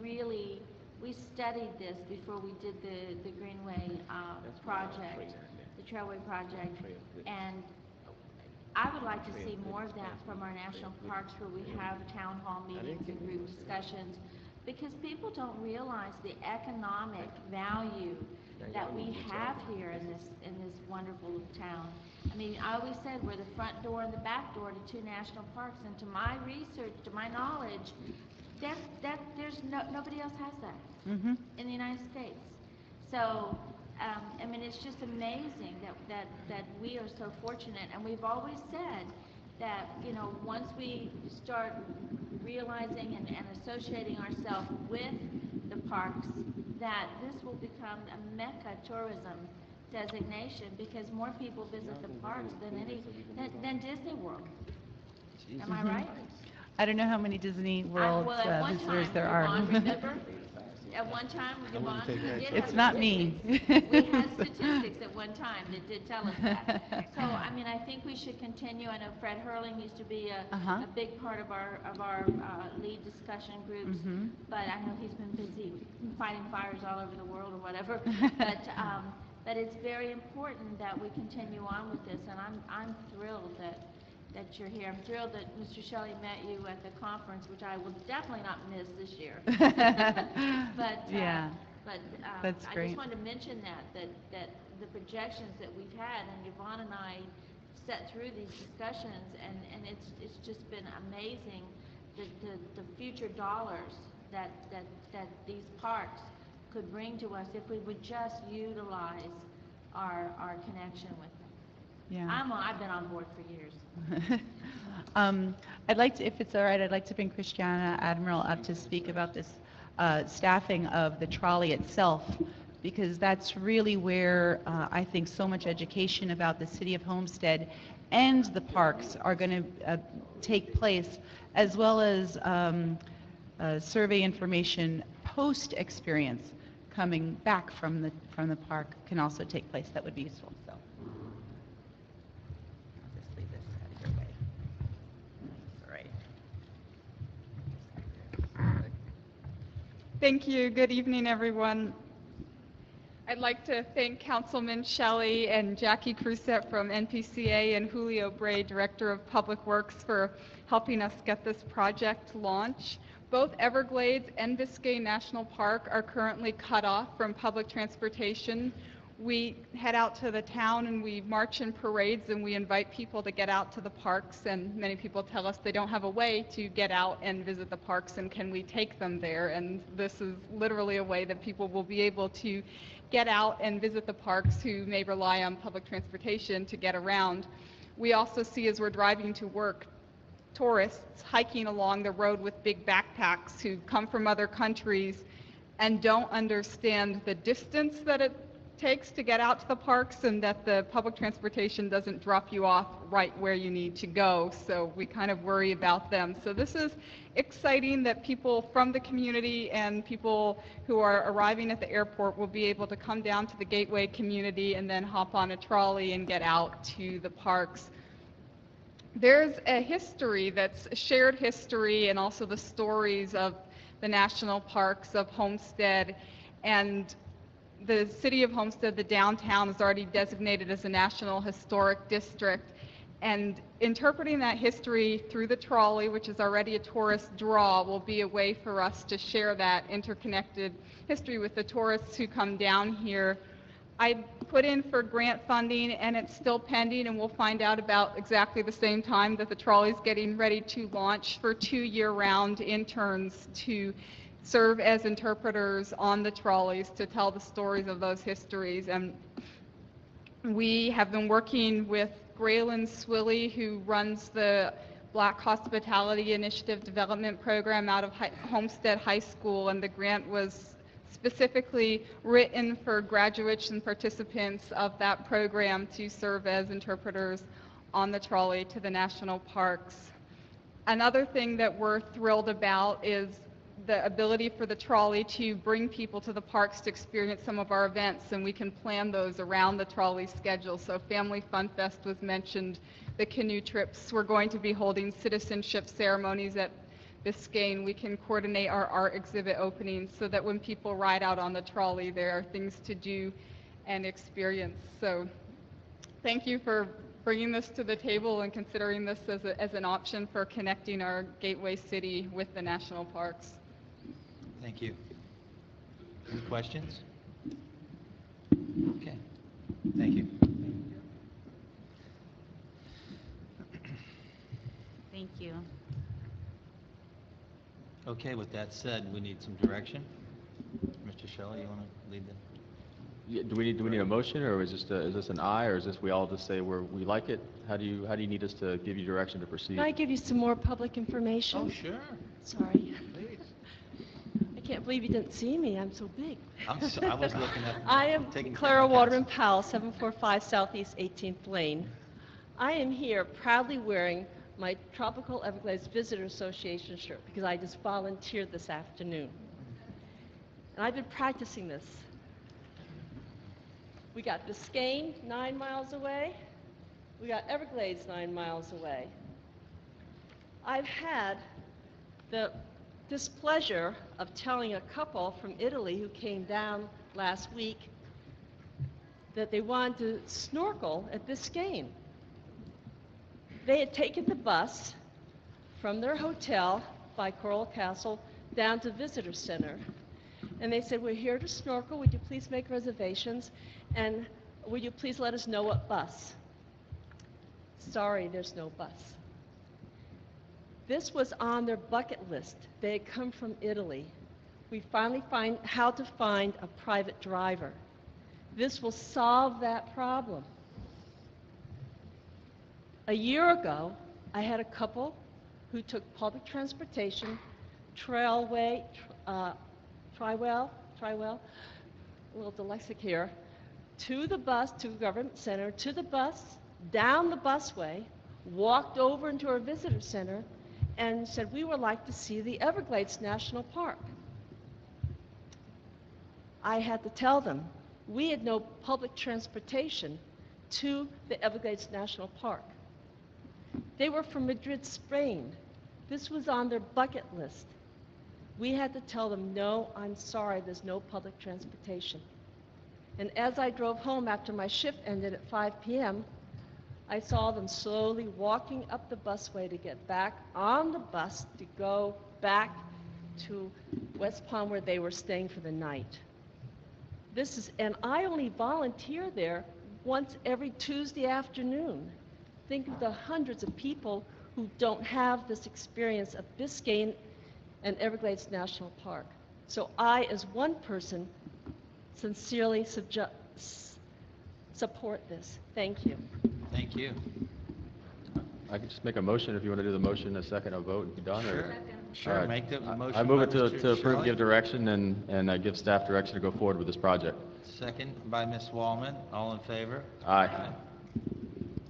Speaker 3: studied this before we did the Greenway project, the Trailway project, and I would like to see more of that from our national parks where we have town hall meetings and group discussions, because people don't realize the economic value that we have here in this wonderful town. I mean, I always said we're the front door and the back door to two national parks, and to my research, to my knowledge, there's nobody else has that in the United States. So, I mean, it's just amazing that we are so fortunate, and we've always said that, you know, once we start realizing and associating ourselves with the parks, that this will become a Mecca tourism designation, because more people visit the parks than Disney World. Am I right?
Speaker 12: I don't know how many Disney World
Speaker 3: Well, at one
Speaker 12: visitors
Speaker 3: time,
Speaker 12: there are.
Speaker 3: Yvonne, remember? At one time, Yvonne, we did have
Speaker 12: It's not me.
Speaker 3: statistics. We had statistics at one time that did tell us that. So, I mean, I think we should continue. I know Fred Hurling used to be a big part of our lead discussion groups, but I know he's been busy fighting fires all over the world or whatever. But it's very important that we continue on with this, and I'm thrilled that you're here. I'm thrilled that Mr. Shelley met you at the conference, which I will definitely not miss this year. But
Speaker 12: Yeah,
Speaker 3: but
Speaker 12: that's
Speaker 3: I
Speaker 12: great.
Speaker 3: just wanted to mention that the projections that we've had, and Yvonne and I sat through these discussions, and it's just been amazing the future dollars that these parks could bring to us if we would just utilize our connection with them.
Speaker 12: Yeah.
Speaker 3: I've been on board for years.
Speaker 12: I'd like to, if it's all right, I'd like to bring Christiana Admiral up to speak about this staffing of the trolley itself, because that's really where I think so much education about the city of Homestead and the parks are going to take place, as well as survey information post-experience coming back from the park can also take place. That would be useful. So.
Speaker 13: Thank you. Good evening, everyone. I'd like to thank Councilman Shelley and Jackie Crusett from NPCA and Julio Bray, Director of Public Works, for helping us get this project launched. Both Everglades and Biscayne National Park are currently cut off from public transportation. We head out to the town and we march in parades and we invite people to get out to the parks, and many people tell us they don't have a way to get out and visit the parks, and can we take them there? And this is literally a way that people will be able to get out and visit the parks who may rely on public transportation to get around. We also see, as we're driving to work, tourists hiking along the road with big backpacks who come from other countries and don't understand the distance that it takes to get out to the parks, and that the public transportation doesn't drop you off right where you need to go. So we kind of worry about them. So this is exciting that people from the community and people who are arriving at the airport will be able to come down to the Gateway community and then hop on a trolley and get out to the parks. There's a history that's a shared history, and also the stories of the national parks of Homestead, and the city of Homestead, the downtown, is already designated as a National Historic District, and interpreting that history through the trolley, which is already a tourist draw, will be a way for us to share that interconnected history with the tourists who come down here. I put in for grant funding, and it's still pending, and we'll find out about exactly the same time that the trolley's getting ready to launch, for 2 year-round interns to serve as interpreters on the trolleys to tell the stories of those histories. And we have been working with Graylin Swilly, who runs the Black Hospitality Initiative Development Program out of Homestead High School, and the grant was specifically written for graduates and participants of that program to serve as interpreters on the trolley to the national parks. Another thing that we're thrilled about is the ability for the trolley to bring people to the parks to experience some of our events, and we can plan those around the trolley schedule. So Family Fun Fest was mentioned, the canoe trips. We're going to be holding citizenship ceremonies at Biscayne, we can coordinate our art exhibit openings so that when people ride out on the trolley, there are things to do and experience. So thank you for bringing this to the table and considering this as an option for connecting our gateway city with the national parks.
Speaker 1: Thank you. Any questions? Okay, thank you.
Speaker 12: Thank you.
Speaker 1: Okay, with that said, we need some direction. Mr. Shelley, you want to lead the?
Speaker 5: Yeah, do we need a motion, or is this an aye, or is this we all just say we like it? How do you need us to give you direction to proceed?
Speaker 14: Can I give you some more public information?
Speaker 1: Oh, sure.
Speaker 14: Sorry.
Speaker 1: Please.
Speaker 14: I can't believe you didn't see me. I'm so big.
Speaker 1: I was looking at.
Speaker 14: I am
Speaker 1: taking
Speaker 14: Clara
Speaker 1: down
Speaker 14: Waterman
Speaker 1: notes.
Speaker 14: Powell, 745 Southeast 18th Lane. I am here proudly wearing my Tropical Everglades Visitor Association shirt because I just volunteered this afternoon. And I've been practicing this. We got Biscayne 9 miles away. We got Everglades 9 miles away. I've had the displeasure of telling a couple from Italy who came down last week that they wanted to snorkel at Biscayne. They had taken the bus from their hotel by Coral Castle down to Visitor Center. And they said, we're here to snorkel. Would you please make reservations? And would you please let us know what bus? Sorry, there's no bus. This was on their bucket list. They had come from Italy. We finally find how to find a private driver. This will solve that problem. A year ago, I had a couple who took public transportation, Triwell, a little dyslexic here, to the bus, to Government Center, to the bus, down the busway, walked over into our visitor center, and said, we would like to see the Everglades National Park. I had to tell them, we had no public transportation to the Everglades National Park. They were from Madrid, Spain. This was on their bucket list. We had to tell them, no, I'm sorry, there's no public transportation. And as I drove home after my shift ended at 5 p.m., I saw them slowly walking up the busway to get back on the bus to go back to West Palm where they were staying for the night. And I only volunteer there once every Tuesday afternoon. Think of the hundreds of people who don't have this experience of Biscayne and Everglades National Park. So I, as one person, sincerely support this. Thank you.
Speaker 1: Thank you.
Speaker 5: I could just make a motion if you want to do the motion, a second, a vote, and be done, or?
Speaker 1: Sure,
Speaker 5: All right.
Speaker 1: make the motion.
Speaker 5: I move
Speaker 1: by
Speaker 5: it
Speaker 1: Mr.
Speaker 5: to approve,
Speaker 1: Shelley.
Speaker 5: give direction, and give staff direction to go forward with this project.
Speaker 1: Second by Ms. Wallman. All in favor?
Speaker 5: Aye.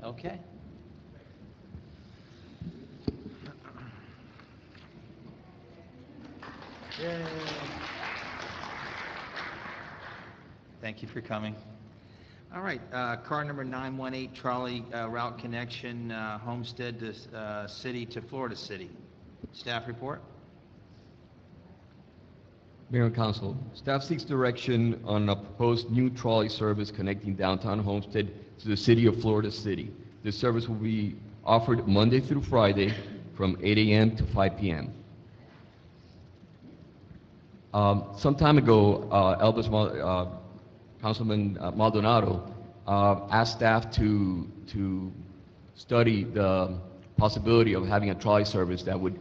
Speaker 1: Okay. Yay. Thank you for coming. All right, car number 918, trolley route connection, Homestead to City to Florida City. Staff report?
Speaker 11: Mayor and Council, staff seeks direction on a proposed new trolley service connecting downtown Homestead to the city of Florida City. This service will be offered Monday through Friday from 8 a.m. to 5 p.m. Some time ago, Councilman Maldonado asked staff to study the possibility of having a trolley service that would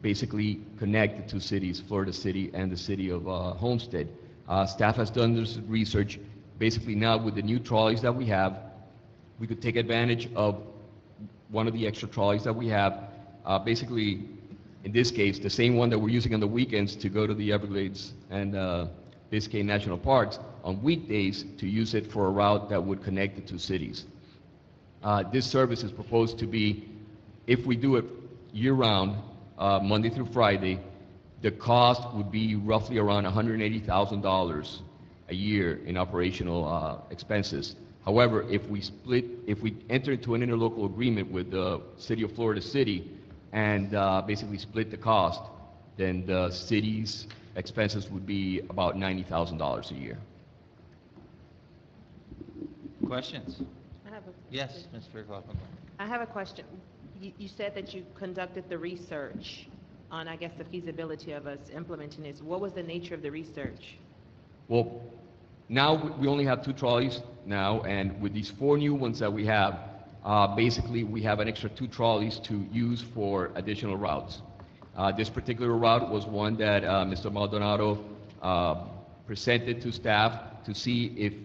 Speaker 11: basically connect the two cities, Florida City and the city of Homestead. Staff has done this research. Basically now with the new trolleys that we have, we could take advantage of one of the extra trolleys that we have. Basically, in this case, the same one that we're using on the weekends to go to the Everglades and Biscayne National Parks, on weekdays to use it for a route that would connect the two cities. This service is proposed to be, if we do it year-round, Monday through Friday, the cost would be roughly around $180,000 a year in operational expenses. However, if we enter into an interlocal agreement with the city of Florida City, and basically split the cost, then the city's expenses would be about $90,000 a year.
Speaker 1: Questions?
Speaker 8: I have a-
Speaker 1: Yes, Ms. Fairclough.
Speaker 8: I have a question. You said that you conducted the research on, I guess, the feasibility of us implementing this. What was the nature of the research?
Speaker 11: Well, now we only have 2 trolleys now, and with these 4 new ones that we have, basically we have an extra 2 trolleys to use for additional routes. This particular route was one that Mr. Maldonado presented to staff to see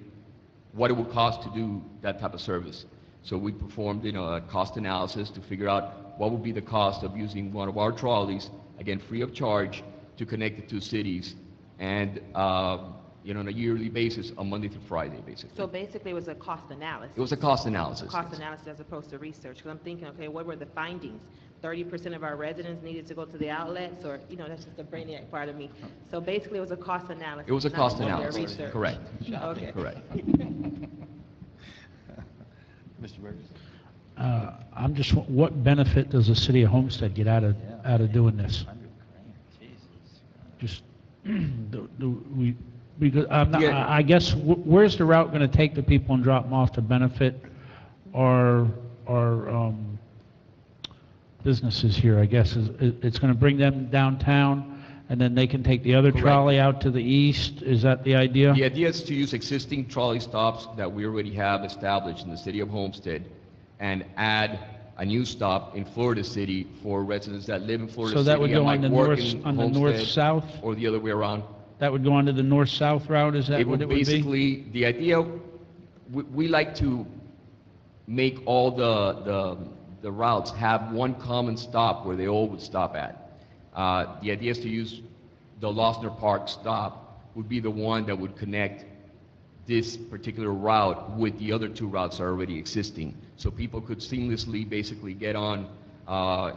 Speaker 11: what it would cost to do that type of service. So we performed, a cost analysis to figure out what would be the cost of using one of our trolleys, again, free of charge, to connect the 2 cities, and on a yearly basis, on Monday through Friday, basically.
Speaker 8: So basically, it was a cost analysis.
Speaker 11: It was a cost analysis.
Speaker 8: Cost
Speaker 11: yes.
Speaker 8: analysis as opposed to research, because I'm thinking, okay, what were the findings? 30% of our residents needed to go to the outlets, or, that's just the brainiac part of me. So basically, it was a cost analysis.
Speaker 11: It was a
Speaker 8: not
Speaker 11: cost
Speaker 8: their
Speaker 11: analysis,
Speaker 8: research.
Speaker 11: correct.
Speaker 8: Okay.
Speaker 11: Correct.
Speaker 1: Mr. Burgess?
Speaker 10: What benefit does the city of Homestead get out of doing this? Just, because,
Speaker 11: Yeah.
Speaker 10: I guess, where's the route going to take the people and drop them off to benefit our businesses here, I guess? It's going to bring them downtown, and then they can take the other
Speaker 11: Correct.
Speaker 10: trolley out to the east? Is that the idea?
Speaker 11: The idea is to use existing trolley stops that we already have established in the city of Homestead and add a new stop in Florida City for residents that live in Florida
Speaker 10: So
Speaker 11: City
Speaker 10: that would
Speaker 11: and
Speaker 10: go
Speaker 11: might
Speaker 10: on the
Speaker 11: work
Speaker 10: north,
Speaker 11: in
Speaker 10: on the
Speaker 11: Homestead,
Speaker 10: north-south?
Speaker 11: or the other way around.
Speaker 10: That would go onto the north-south route, is that
Speaker 11: It
Speaker 10: what
Speaker 11: would
Speaker 10: it would be?
Speaker 11: basically, the idea, we like to make all the routes have one common stop where they all would stop at. The idea is to use the Losner Park stop would be the one that would connect this particular route with the other 2 routes that are already existing. So people could seamlessly basically get on,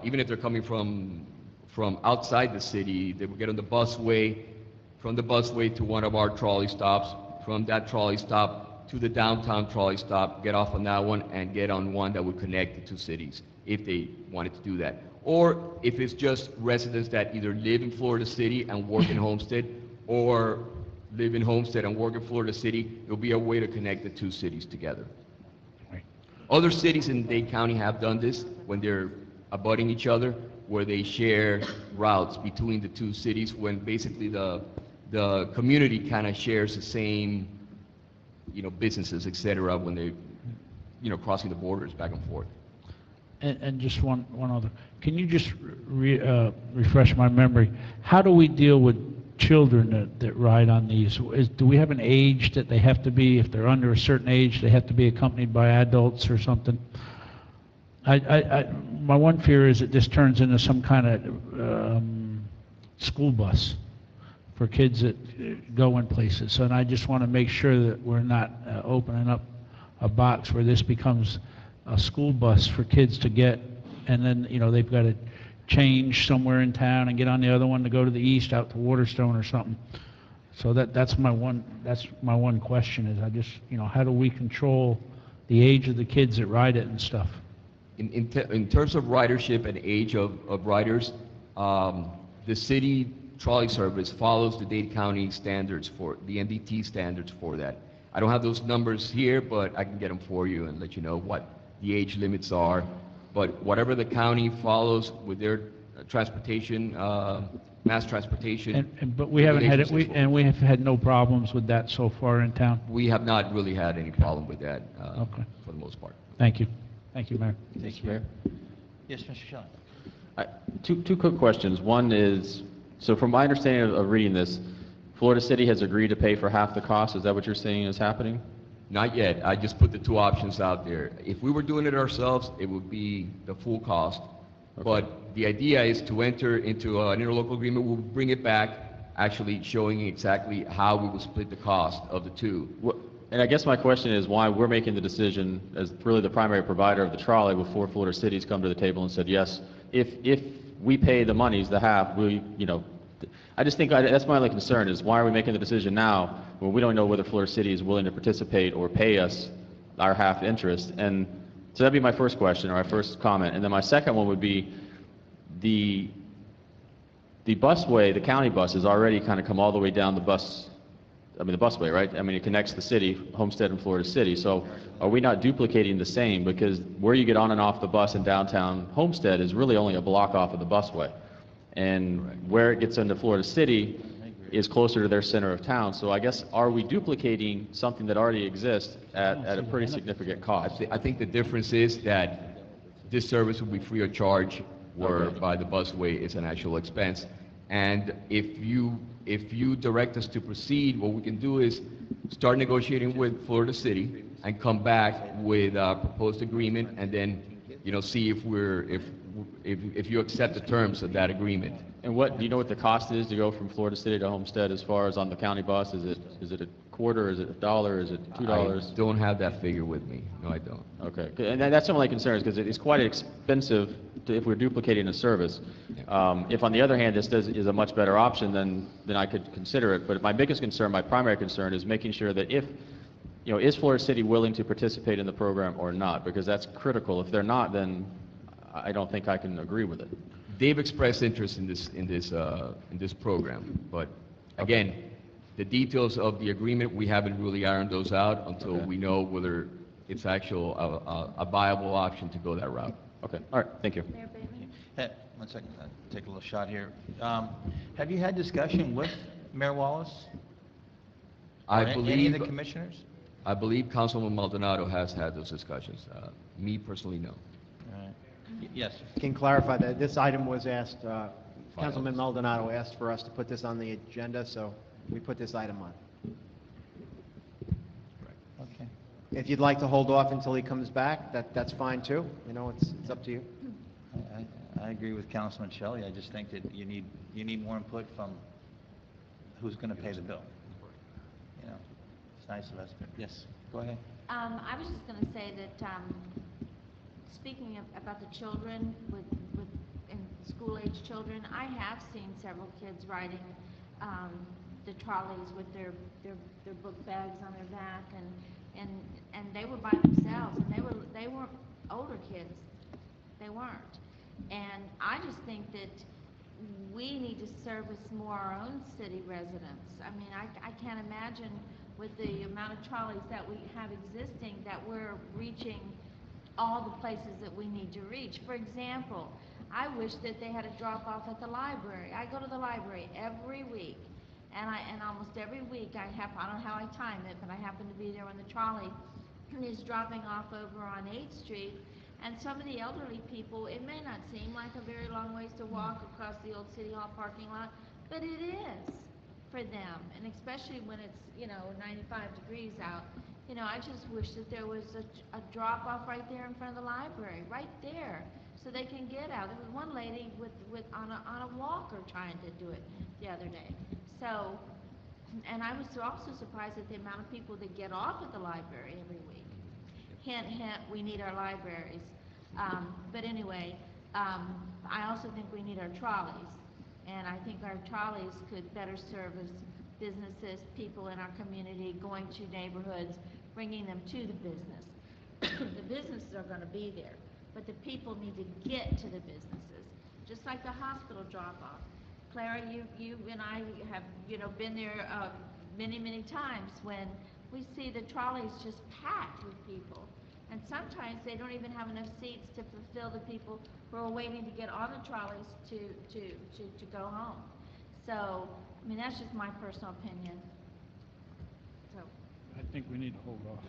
Speaker 11: even if they're coming from outside the city, they would get on the busway, from the busway to one of our trolley stops, from that trolley stop to the downtown trolley stop, get off on that one, and get on one that would connect the 2 cities, if they wanted to do that. Or if it's just residents that either live in Florida City and work in Homestead, or live in Homestead and work in Florida City, it'll be a way to connect the 2 cities together.
Speaker 10: Right.
Speaker 11: Other cities in Dade County have done this when they're abutting each other, where they share routes between the 2 cities, when basically the community kind of shares the same, businesses, et cetera, when they, crossing the borders back and forth.
Speaker 10: And just one other. Can you just refresh my memory? How do we deal with children that ride on these? Do we have an age that they have to be, if they're under a certain age, they have to be accompanied by adults or something? My one fear is that this turns into some kind of school bus for kids that go in places. And I just want to make sure that we're not opening up a box where this becomes a school bus for kids to get, and then, they've got to change somewhere in town and get on the other one to go to the east out to Waterstone or something. So that's my one question is I just, how do we control the age of the kids that ride it and stuff?
Speaker 11: In terms of ridership and age of riders, the city trolley service follows the Dade County standards for the MDT standards for that. I don't have those numbers here, but I can get them for you and let you know what the age limits are. But whatever the county follows with their transportation, mass transportation.
Speaker 10: But we haven't had it, we have had no problems with that so far in town?
Speaker 11: We have not really had any problem with that,
Speaker 10: Okay.
Speaker 11: for the most part.
Speaker 10: Thank you. Thank you, Mayor.
Speaker 1: Thank you, Mayor. Yes, Mr. Shelley?
Speaker 5: Two quick questions. One is, so from my understanding of reading this, Florida City has agreed to pay for half the cost. Is that what you're saying is happening?
Speaker 11: Not yet. I just put the 2 options out there. If we were doing it ourselves, it would be the full cost.
Speaker 5: Okay.
Speaker 11: But the idea is to enter into an interlocal agreement. We'll bring it back, actually showing exactly how we will split the cost of the 2.
Speaker 5: And I guess my question is why we're making the decision as really the primary provider of the trolley before Florida City's come to the table and said, yes, if we pay the monies, the half, I just think that's my only concern is why are we making the decision now when we don't know whether Florida City is willing to participate or pay us our half interest? And so that'd be my first question or my first comment. And then my second one would be, the busway, the county bus, has already kind of come all the way down the busway, right? I mean, it connects the city, Homestead and Florida City. So are we not duplicating the same? Because where you get on and off the bus in downtown Homestead is really only a block off of the busway. And where it gets into Florida City is closer to their center of town. So I guess, are we duplicating something that already exists at a pretty significant cost?
Speaker 11: I think the difference is that this service will be free of charge, whereby the busway is an actual expense. And if you direct us to proceed, what we can do is start negotiating with Florida City and come back with a proposed agreement, and then, see if you accept the terms of that agreement.
Speaker 5: And do you know what the cost is to go from Florida City to Homestead as far as on the county bus? Is it a quarter, is it $1, is it $2?
Speaker 11: I don't have that figure with me. No, I don't.
Speaker 5: Okay, and that's some of my concerns, because it's quite expensive if we're duplicating a service. If on the other hand, this is a much better option, then I could consider it. But my biggest concern, my primary concern, is making sure that is Florida City willing to participate in the program or not? Because that's critical. If they're not, then I don't think I can agree with it.
Speaker 11: They've expressed interest in this program, but again, the details of the agreement, we haven't really ironed those out until we know whether it's a viable option to go that route.
Speaker 5: Okay, all right, thank you.
Speaker 3: Mayor Bateman?
Speaker 1: Hey, 1 second, take a little shot here. Have you had discussion with Mayor Wallace?
Speaker 11: I
Speaker 1: Or any of
Speaker 11: believe
Speaker 1: the commissioners?
Speaker 11: I believe Councilman Maldonado has had those discussions. Me personally, no.
Speaker 1: All right. Yes.
Speaker 7: Can clarify that this item was asked, Councilman Maldonado asked for us to put this on the agenda, so we put this item on.
Speaker 1: Okay.
Speaker 7: If you'd like to hold off until he comes back, that's fine too. It's up to you.
Speaker 1: I agree with Councilman Shelley. I just think that you need more input from who's going to pay the bill. It's nice of us, but yes, go ahead.
Speaker 3: I was just going to say that, speaking about the children and school-age children, I have seen several kids riding the trolleys with their book bags on their back, and they were by themselves, and they weren't older kids. They weren't. And I just think that we need to service more our own city residents. I mean, I can't imagine with the amount of trolleys that we have existing that we're reaching all the places that we need to reach. For example, I wish that they had a drop-off at the library. I go to the library every week, and almost every week I don't know how I time it, but I happen to be there when the trolley is dropping off over on 8th Street. And some of the elderly people, it may not seem like a very long ways to walk across the old City Hall parking lot, but it is for them, and especially when it's, 95 degrees out. I just wish that there was a drop-off right there in front of the library, right there, so they can get out. There was one lady on a walker trying to do it the other day. So, and I was also surprised at the amount of people that get off at the library every week. Hint, hint, we need our libraries. But anyway, I also think we need our trolleys. And I think our trolleys could better service businesses, people in our community, going to neighborhoods, bringing them to the business. The businesses are going to be there, but the people need to get to the businesses, just like the hospital drop-off. Clara, you and I have, been there many, many times when we see the trolleys just packed with people. And sometimes they don't even have enough seats to fulfill the people who are waiting to get on the trolleys to go home. So, I mean, that's just my personal opinion. So.
Speaker 10: I think we need to hold off.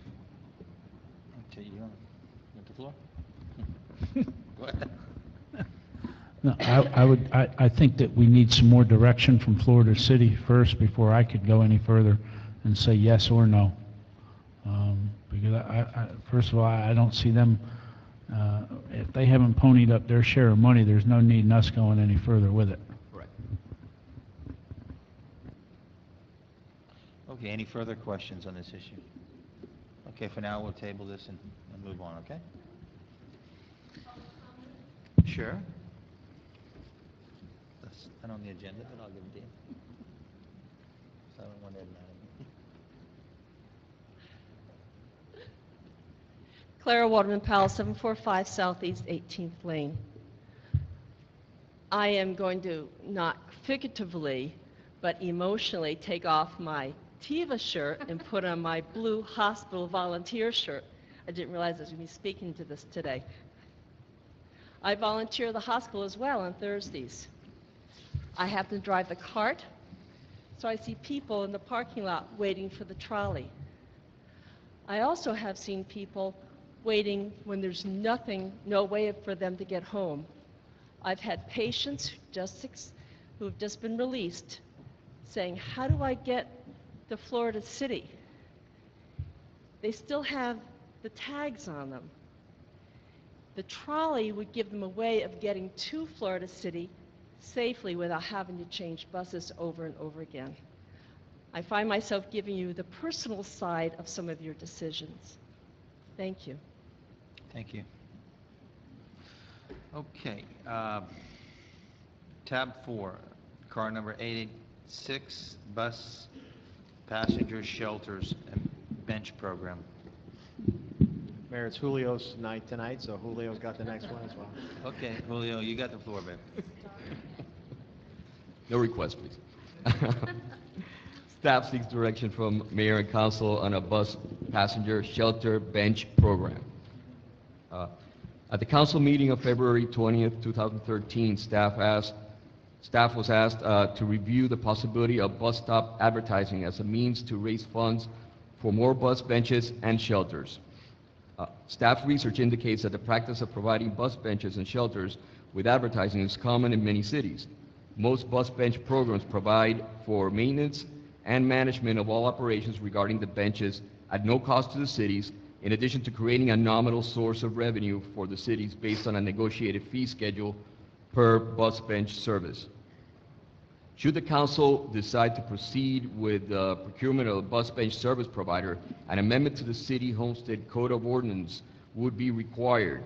Speaker 1: Okay, you want the floor? Go ahead.
Speaker 10: No, I think that we need some more direction from Florida City first before I could go any further and say yes or no. Because first of all, I don't see them, if they haven't ponied up their share of money, there's no need in us going any further with it.
Speaker 11: Correct.
Speaker 1: Okay, any further questions on this issue? Okay, for now, we'll table this and move on, okay? Sure. That's not on the agenda, but I'll give it to you. So I don't want to add that.
Speaker 14: Clara Waterman Powell, 745 Southeast 18th Lane. I am going to, not figuratively, but emotionally, take off my TIVA shirt and put on my blue hospital volunteer shirt. I didn't realize I was going to be speaking to this today. I volunteer at the hospital as well on Thursdays. I happen to drive the cart, so I see people in the parking lot waiting for the trolley. I also have seen people waiting when there's nothing, no way for them to get home. I've had patients who have just been released saying, how do I get to Florida City? They still have the tags on them. The trolley would give them a way of getting to Florida City safely without having to change buses over and over again. I find myself giving you the personal side of some of your decisions. Thank you.
Speaker 1: Thank you. Okay. Tab 4, car number 886, bus passenger shelters and bench program.
Speaker 7: Mayor, it's Julio's night tonight, so Julio's got the next one as well.
Speaker 1: Okay, Julio, you got the floor, babe.
Speaker 11: No request, please. Staff seeks direction from Mayor and Council on a bus passenger shelter bench program. At the council meeting of February 20th, 2013, staff was asked to review the possibility of bus stop advertising as a means to raise funds for more bus benches and shelters. Staff research indicates that the practice of providing bus benches and shelters with advertising is common in many cities. Most bus bench programs provide for maintenance and management of all operations regarding the benches at no cost to the cities, in addition to creating a nominal source of revenue for the cities based on a negotiated fee schedule per bus bench service. Should the council decide to proceed with the procurement of a bus bench service provider, an amendment to the City Homestead Code of Ordinance would be required.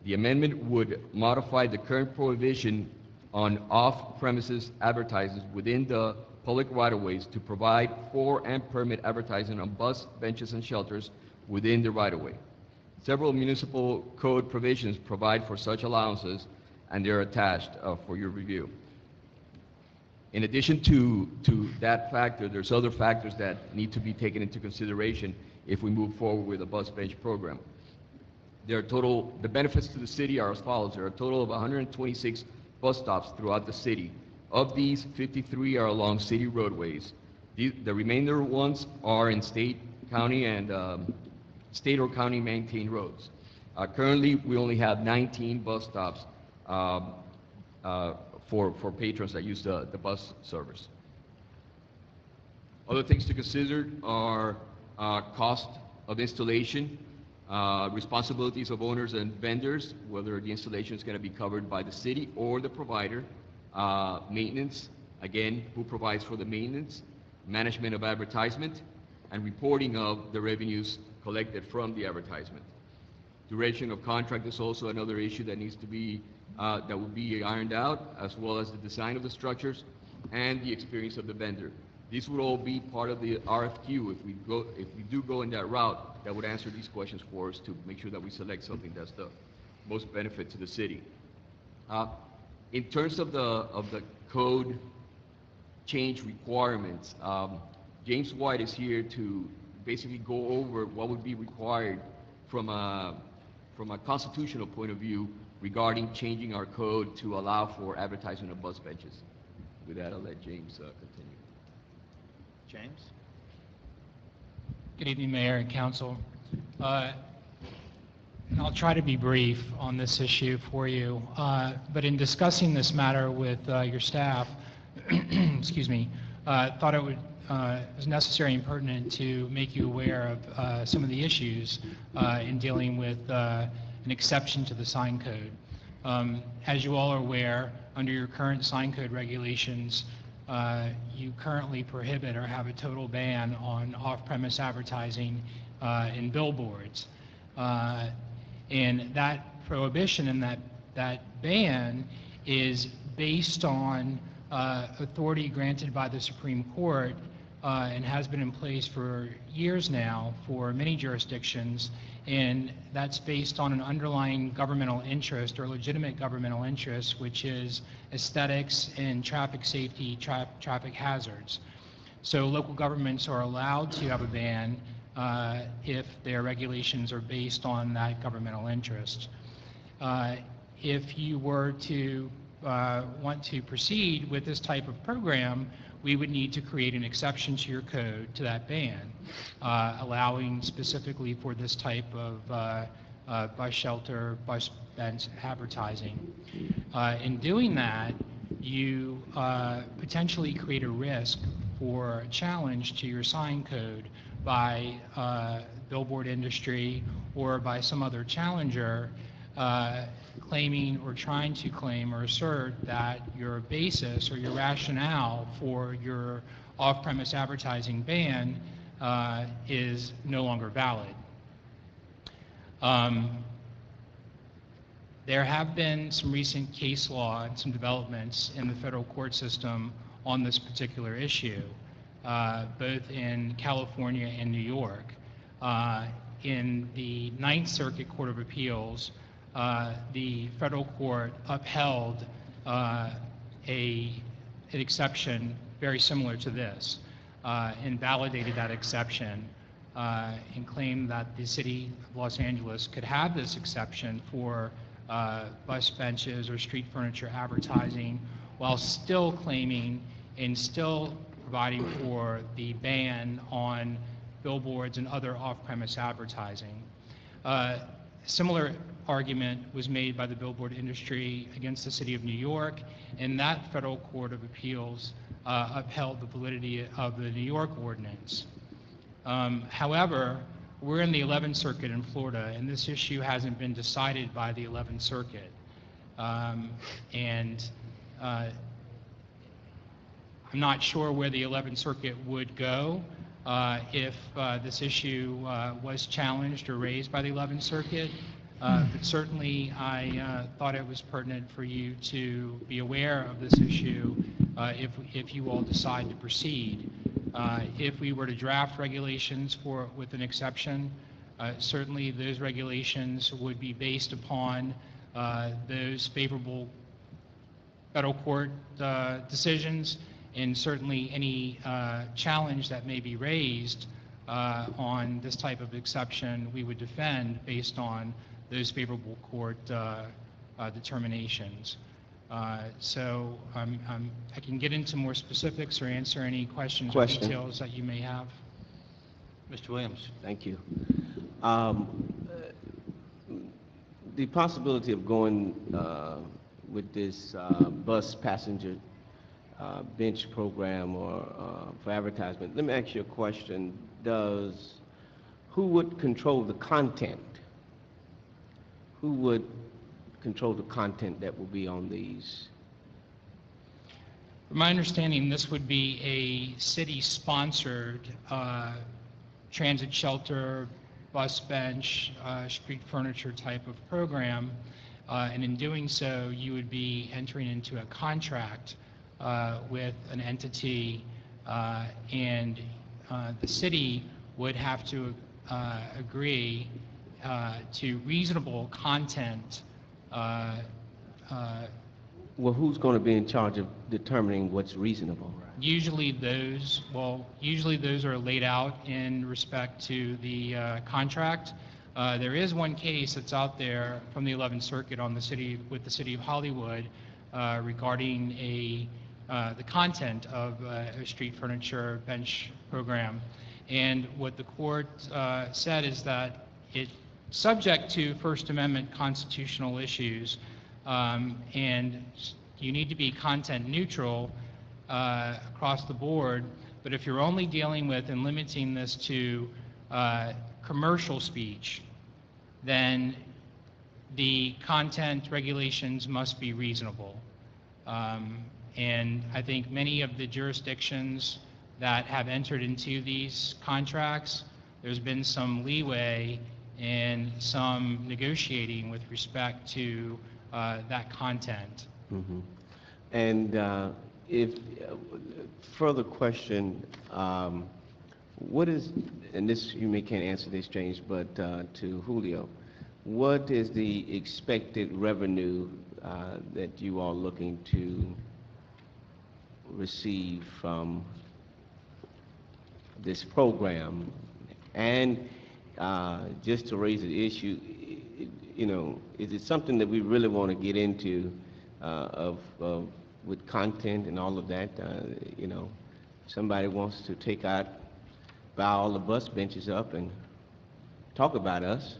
Speaker 11: The amendment would modify the current prohibition on off-premises advertising within the public right-of-ways to provide for and permit advertising on bus benches and shelters within the right-of-way. Several municipal code provisions provide for such allowances, and they're attached for your review. In addition to that factor, there's other factors that need to be taken into consideration if we move forward with a bus bench program. The benefits to the city are as follows. There are a total of 126 bus stops throughout the city. Of these, 53 are along city roadways. The remainder ones are in state, county, and state or county maintained roads. Currently, we only have 19 bus stops for patrons that use the bus service. Other things to consider are cost of installation, responsibilities of owners and vendors, whether the installation is going to be covered by the city or the provider, maintenance, again, who provides for the maintenance, management of advertisement, and reporting of the revenues collected from the advertisement. Duration of contract is also another issue that needs to be that will be ironed out, as well as the design of the structures and the experience of the vendor. These would all be part of the RFQ if we do go in that route that would answer these questions for us to make sure that we select something that's the most benefit to the city. In terms of the code change requirements, James White is here to basically go over what would be required from a constitutional point of view regarding changing our code to allow for advertising of bus benches. With that, I'll let James continue.
Speaker 1: James?
Speaker 15: Good evening, Mayor and Council. And I'll try to be brief on this issue for you, but in discussing this matter with your staff, excuse me, thought it was necessary and pertinent to make you aware of some of the issues in dealing with an exception to the sign code. As you all are aware, under your current sign code regulations, you currently prohibit or have a total ban on off-premise advertising in billboards. And that prohibition and that ban is based on authority granted by the Supreme Court and has been in place for years now for many jurisdictions and that's based on an underlying governmental interest or legitimate governmental interest, which is aesthetics and traffic safety, traffic hazards. So local governments are allowed to have a ban if their regulations are based on that governmental interest. If you were to want to proceed with this type of program, we would need to create an exception to your code to that ban, allowing specifically for this type of bus shelter, bus bench advertising. In doing that, you potentially create a risk for a challenge to your sign code by billboard industry or by some other challenger claiming or trying to claim or assert that your basis or your rationale for your off-premise advertising ban is no longer valid. There have been some recent case law and some developments in the federal court system on this particular issue, both in California and New York. In the Ninth Circuit Court of Appeals, the federal court upheld an exception very similar to this and validated that exception and claimed that the city of Los Angeles could have this exception for bus benches or street furniture advertising while still claiming and still providing for the ban on billboards and other off-premise advertising. Similar argument was made by the billboard industry against the city of New York, and that federal court of appeals upheld the validity of the New York ordinance. However, we're in the 11th Circuit in Florida, and this issue hasn't been decided by the 11th Circuit. I'm not sure where the 11th Circuit would go if this issue was challenged or raised by the 11th Circuit. But certainly I thought it was pertinent for you to be aware of this issue if you all decide to proceed. If we were to draft regulations with an exception, certainly those regulations would be based upon those favorable federal court decisions, and certainly any challenge that may be raised on this type of exception we would defend based on those favorable court determinations. So I can get into more specifics or answer any questions or details that you may have.
Speaker 1: Mr. Williams.
Speaker 16: Thank you. The possibility of going with this bus passenger bench program or for advertisement, let me ask you a question. Who would control the content? Who would control the content that will be on these?
Speaker 15: From my understanding, this would be a city-sponsored transit shelter, bus bench, street furniture type of program, and in doing so, you would be entering into a contract with an entity, and the city would have to agree to reasonable content.
Speaker 16: Well, who's going to be in charge of determining what's reasonable?
Speaker 15: Usually those are laid out in respect to the contract. There is one case that's out there from the 11th Circuit on with the City of Hollywood regarding the content of a street furniture bench program. And what the court said is that it's subject to First Amendment constitutional issues, and you need to be content neutral across the board. But if you're only dealing with and limiting this to commercial speech, then the content regulations must be reasonable. And I think many of the jurisdictions that have entered into these contracts, there's been some leeway and some negotiating with respect to that content.
Speaker 16: Mm-hmm. And if further question, what is, and this, you may can't answer this, James, but to Julio, what is the expected revenue that you are looking to receive from this program? And just to raise the issue, you know, is it something that we really want to get into with content and all of that? You know, somebody wants to take out, buy all the bus benches up and talk about us.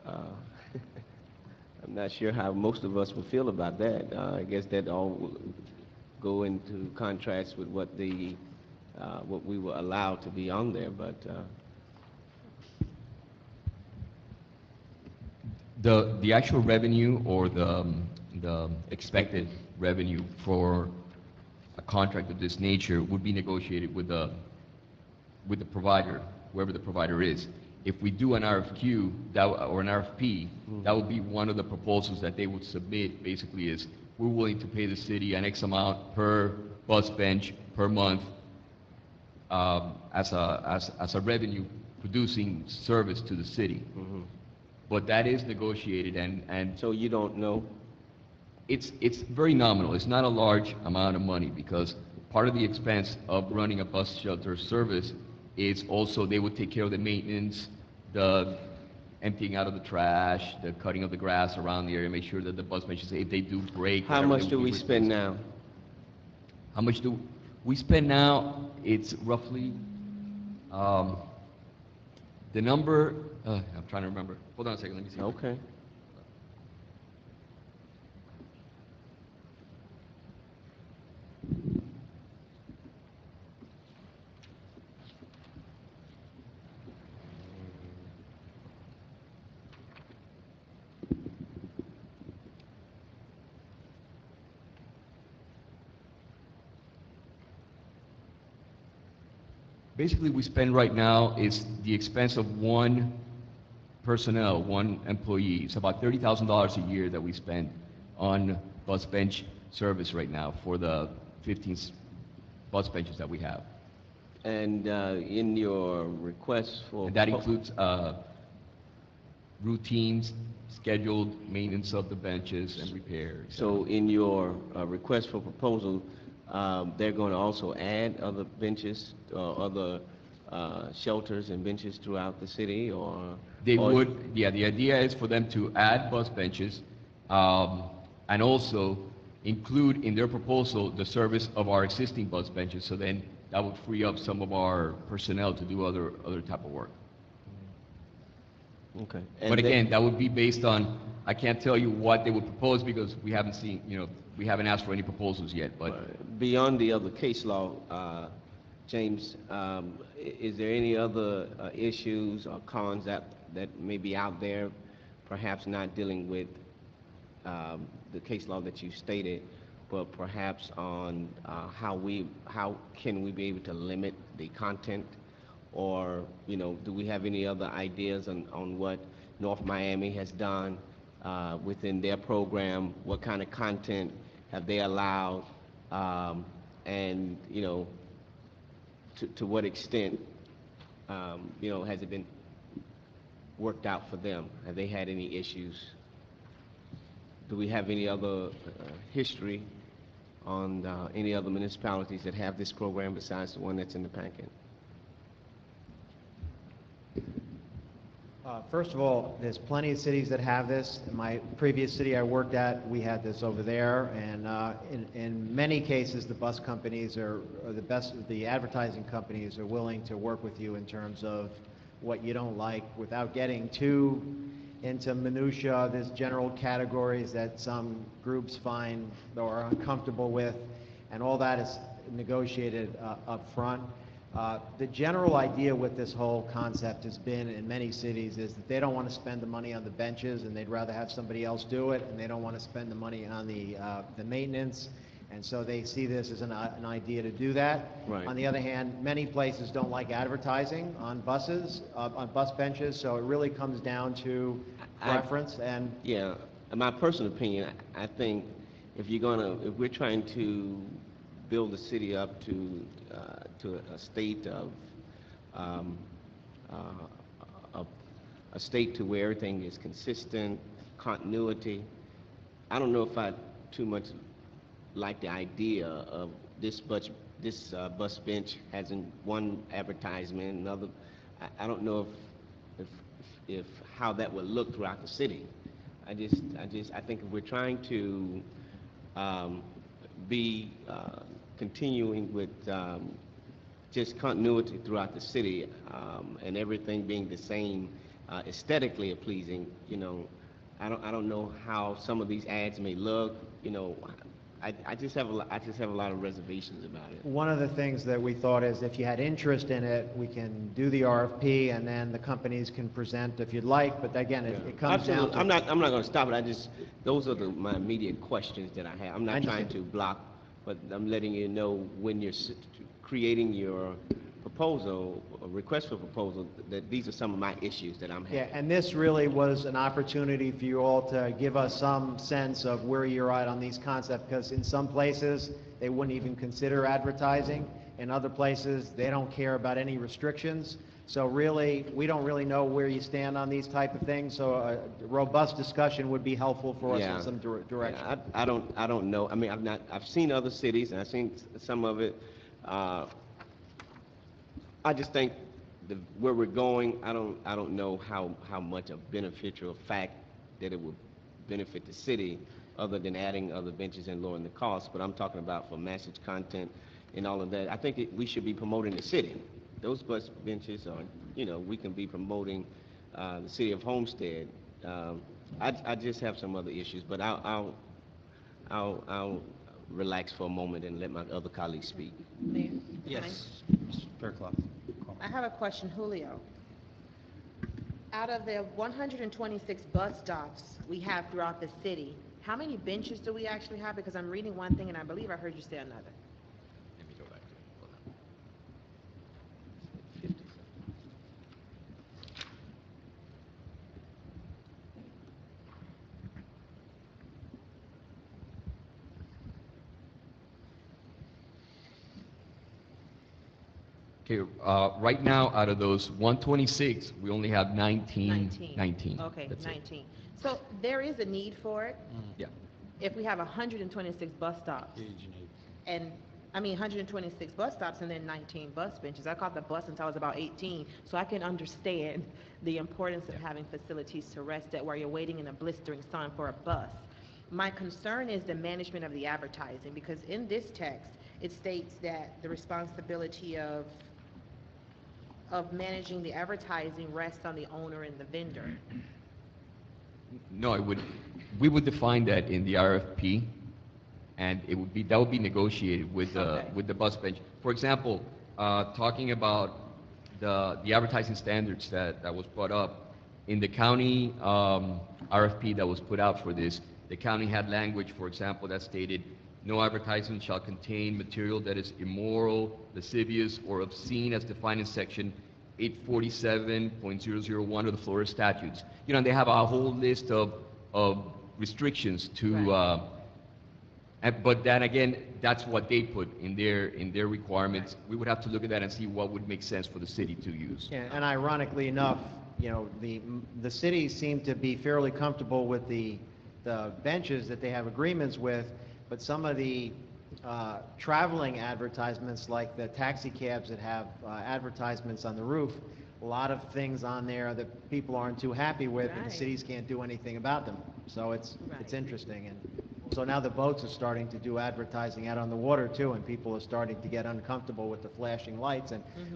Speaker 16: I'm not sure how most of us would feel about that. I guess that all will go into contrast with what the what we were allowed to be on there, but
Speaker 11: The actual revenue or the expected revenue for a contract of this nature would be negotiated with the provider, whoever the provider is. If we do an RFQ or an RFP, that would be one of the proposals that they would submit. Basically, is we're willing to pay the city an X amount per bus bench per month as a revenue producing service to the city. But that is negotiated, and
Speaker 16: so you don't know?
Speaker 11: It's very nominal. It's not a large amount of money, because part of the expense of running a bus shelter service is also they would take care of the maintenance, the emptying out of the trash, the cutting of the grass around the area, make sure that the bus benches, if they do break.
Speaker 16: How much do we spend now?
Speaker 11: How much do we spend now? It's roughly, the number, I'm trying to remember. Hold on a second, let me see.
Speaker 16: Okay.
Speaker 11: Basically, we spend right now is the expense of one personnel, one employee. It's about $30,000 a year that we spend on bus bench service right now for the 15 bus benches that we have.
Speaker 16: And in your request for...
Speaker 11: And that includes routines, scheduled maintenance of the benches and repairs.
Speaker 16: So in your request for proposal, they're going to also add other benches, other shelters and benches throughout the city, or?
Speaker 11: They would, yeah, the idea is for them to add bus benches, and also include in their proposal the service of our existing bus benches, so then that would free up some of our personnel to do other type of work.
Speaker 16: Okay.
Speaker 11: But again, that would be based on, I can't tell you what they would propose because we haven't seen, you know, we haven't asked for any proposals yet, but.
Speaker 16: Beyond the other case law, James, is there any other issues or cons that may be out there, perhaps not dealing with the case law that you stated, but perhaps on how can we be able to limit the content, or, you know, do we have any other ideas on what North Miami has done within their program? What kind of content have they allowed, and, you know, to what extent, you know, has it been worked out for them? Have they had any issues? Do we have any other history on any other municipalities that have this program besides the one that's in the packet?
Speaker 7: First of all, there's plenty of cities that have this. In my previous city I worked at, we had this over there, and in many cases, the bus companies or the advertising companies are willing to work with you in terms of what you don't like without getting too into minutia. There's general categories that some groups find or are uncomfortable with, and all that is negotiated up front. The general idea with this whole concept has been in many cities is that they don't want to spend the money on the benches, and they'd rather have somebody else do it, and they don't want to spend the money on the maintenance, and so they see this as an idea to do that.
Speaker 16: Right.
Speaker 7: On the other hand, many places don't like advertising on buses, on bus benches, so it really comes down to preference. And
Speaker 16: yeah, in my personal opinion, I think if we're trying to build the city up to a state of um, uh, a, a state to where everything is consistent, continuity. I don't know if I too much like the idea of this bus bench having one advertisement, another. I don't know if how that would look throughout the city. I think if we're trying to be continuing with just continuity throughout the city and everything being the same, aesthetically pleasing, you know, I don't know how some of these ads may look, you know. I just have a lot of reservations about it.
Speaker 7: One of the things that we thought is if you had interest in it, we can do the RFP and then the companies can present if you'd like, but again, it comes down to...
Speaker 16: I'm not going to stop it. Those are my immediate questions that I have. I'm not trying to block, but I'm letting you know when you're creating your proposal, or request for proposal, that these are some of my issues that I'm having.
Speaker 7: Yeah, and this really was an opportunity for you all to give us some sense of where you're at on these concepts, because in some places, they wouldn't even consider advertising. In other places, they don't care about any restrictions. So really, we don't really know where you stand on these type of things, so a robust discussion would be helpful for us in some direction.
Speaker 16: Yeah, I don't know. I mean, I've seen other cities, and I've seen some of it. I just think where we're going, I don't know how much a beneficial fact that it would benefit the city, other than adding other benches and lowering the cost. But I'm talking about for message content and all of that. I think we should be promoting the city. Those bus benches are, you know, we can be promoting the city of Homestead. I just have some other issues, but I'll relax for a moment and let my other colleagues speak.
Speaker 8: Mayor?
Speaker 1: Yes, Mr. Fairclough.
Speaker 8: I have a question, Julio. Out of the 126 bus stops we have throughout the city, how many benches do we actually have? Because I'm reading one thing and I believe I heard you say another.
Speaker 5: Let me go back to it. Hold on. Okay, right now, out of those 126, we only have 19.
Speaker 8: Okay,
Speaker 5: That's it.
Speaker 8: 19. So there is a need for it.
Speaker 5: Yeah.
Speaker 8: If we have 126 bus stops, and, 126 bus stops and then 19 bus benches. I caught the bus until I was about 18, so I can understand the importance of having facilities to rest at where you're waiting in a blistering sun for a bus. My concern is the management of the advertising, because in this text, it states that the responsibility of managing the advertising rests on the owner and the vendor.
Speaker 11: No, we would define that in the RFP, and that would be negotiated with the bus bench. For example, talking about the advertising standards that was brought up, in the county RFP that was put out for this, the county had language, for example, that stated, no advertisement shall contain material that is immoral, lascivious, or obscene as defined in section 847.001 of the Florida statutes. You know, they have a whole list of restrictions to, but then again, that's what they put in their requirements. We would have to look at that and see what would make sense for the city to use.
Speaker 7: Yeah, and ironically enough, you know, the cities seem to be fairly comfortable with the benches that they have agreements with, but some of the traveling advertisements, like the taxi cabs that have advertisements on the roof, a lot of things on there that people aren't too happy with, and the cities can't do anything about them. So it's interesting. And so now the boats are starting to do advertising out on the water too, and people are starting to get uncomfortable with the flashing lights.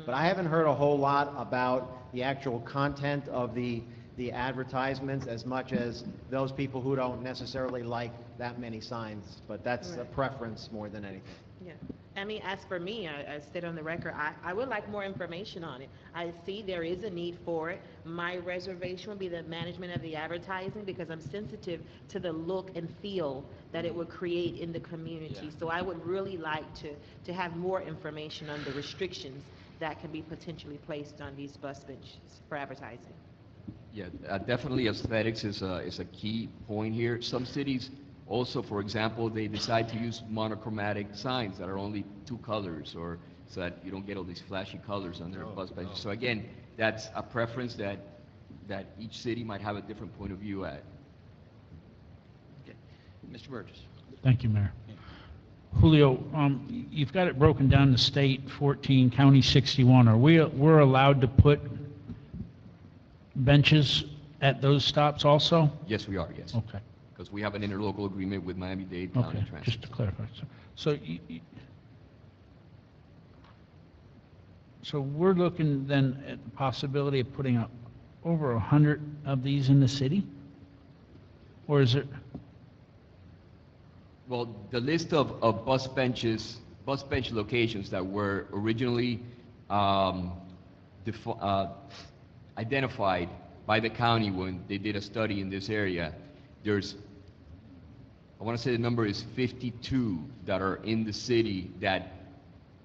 Speaker 7: But I haven't heard a whole lot about the actual content of the advertisements as much as those people who don't necessarily like that many signs, but that's a preference more than anything.
Speaker 8: Yeah. I mean, as for me, I said on the record, I would like more information on it. I see there is a need for it. My reservation would be the management of the advertising, because I'm sensitive to the look and feel that it would create in the community. So I would really like to have more information on the restrictions that can be potentially placed on these bus benches for advertising.
Speaker 11: Yeah, definitely aesthetics is a key point here. Some cities also, for example, they decide to use monochromatic signs that are only two colors, or so that you don't get all these flashy colors on their bus benches. So again, that's a preference that each city might have a different point of view at.
Speaker 1: Mr. Burgess.
Speaker 10: Thank you, Mayor. Julio, you've got it broken down to state 14, county 61. We're allowed to put benches at those stops also?
Speaker 11: Yes, we are, yes.
Speaker 10: Okay.
Speaker 11: Because we have an interlocal agreement with Miami-Dade County
Speaker 10: Okay,
Speaker 11: Transit.
Speaker 10: just to clarify. So, so we're looking then at the possibility of putting up over 100 of these in the city? Or is it?
Speaker 11: Well, the list of bus bench locations that were originally identified by the county when they did a study in this area, I want to say the number is 52 that are in the city that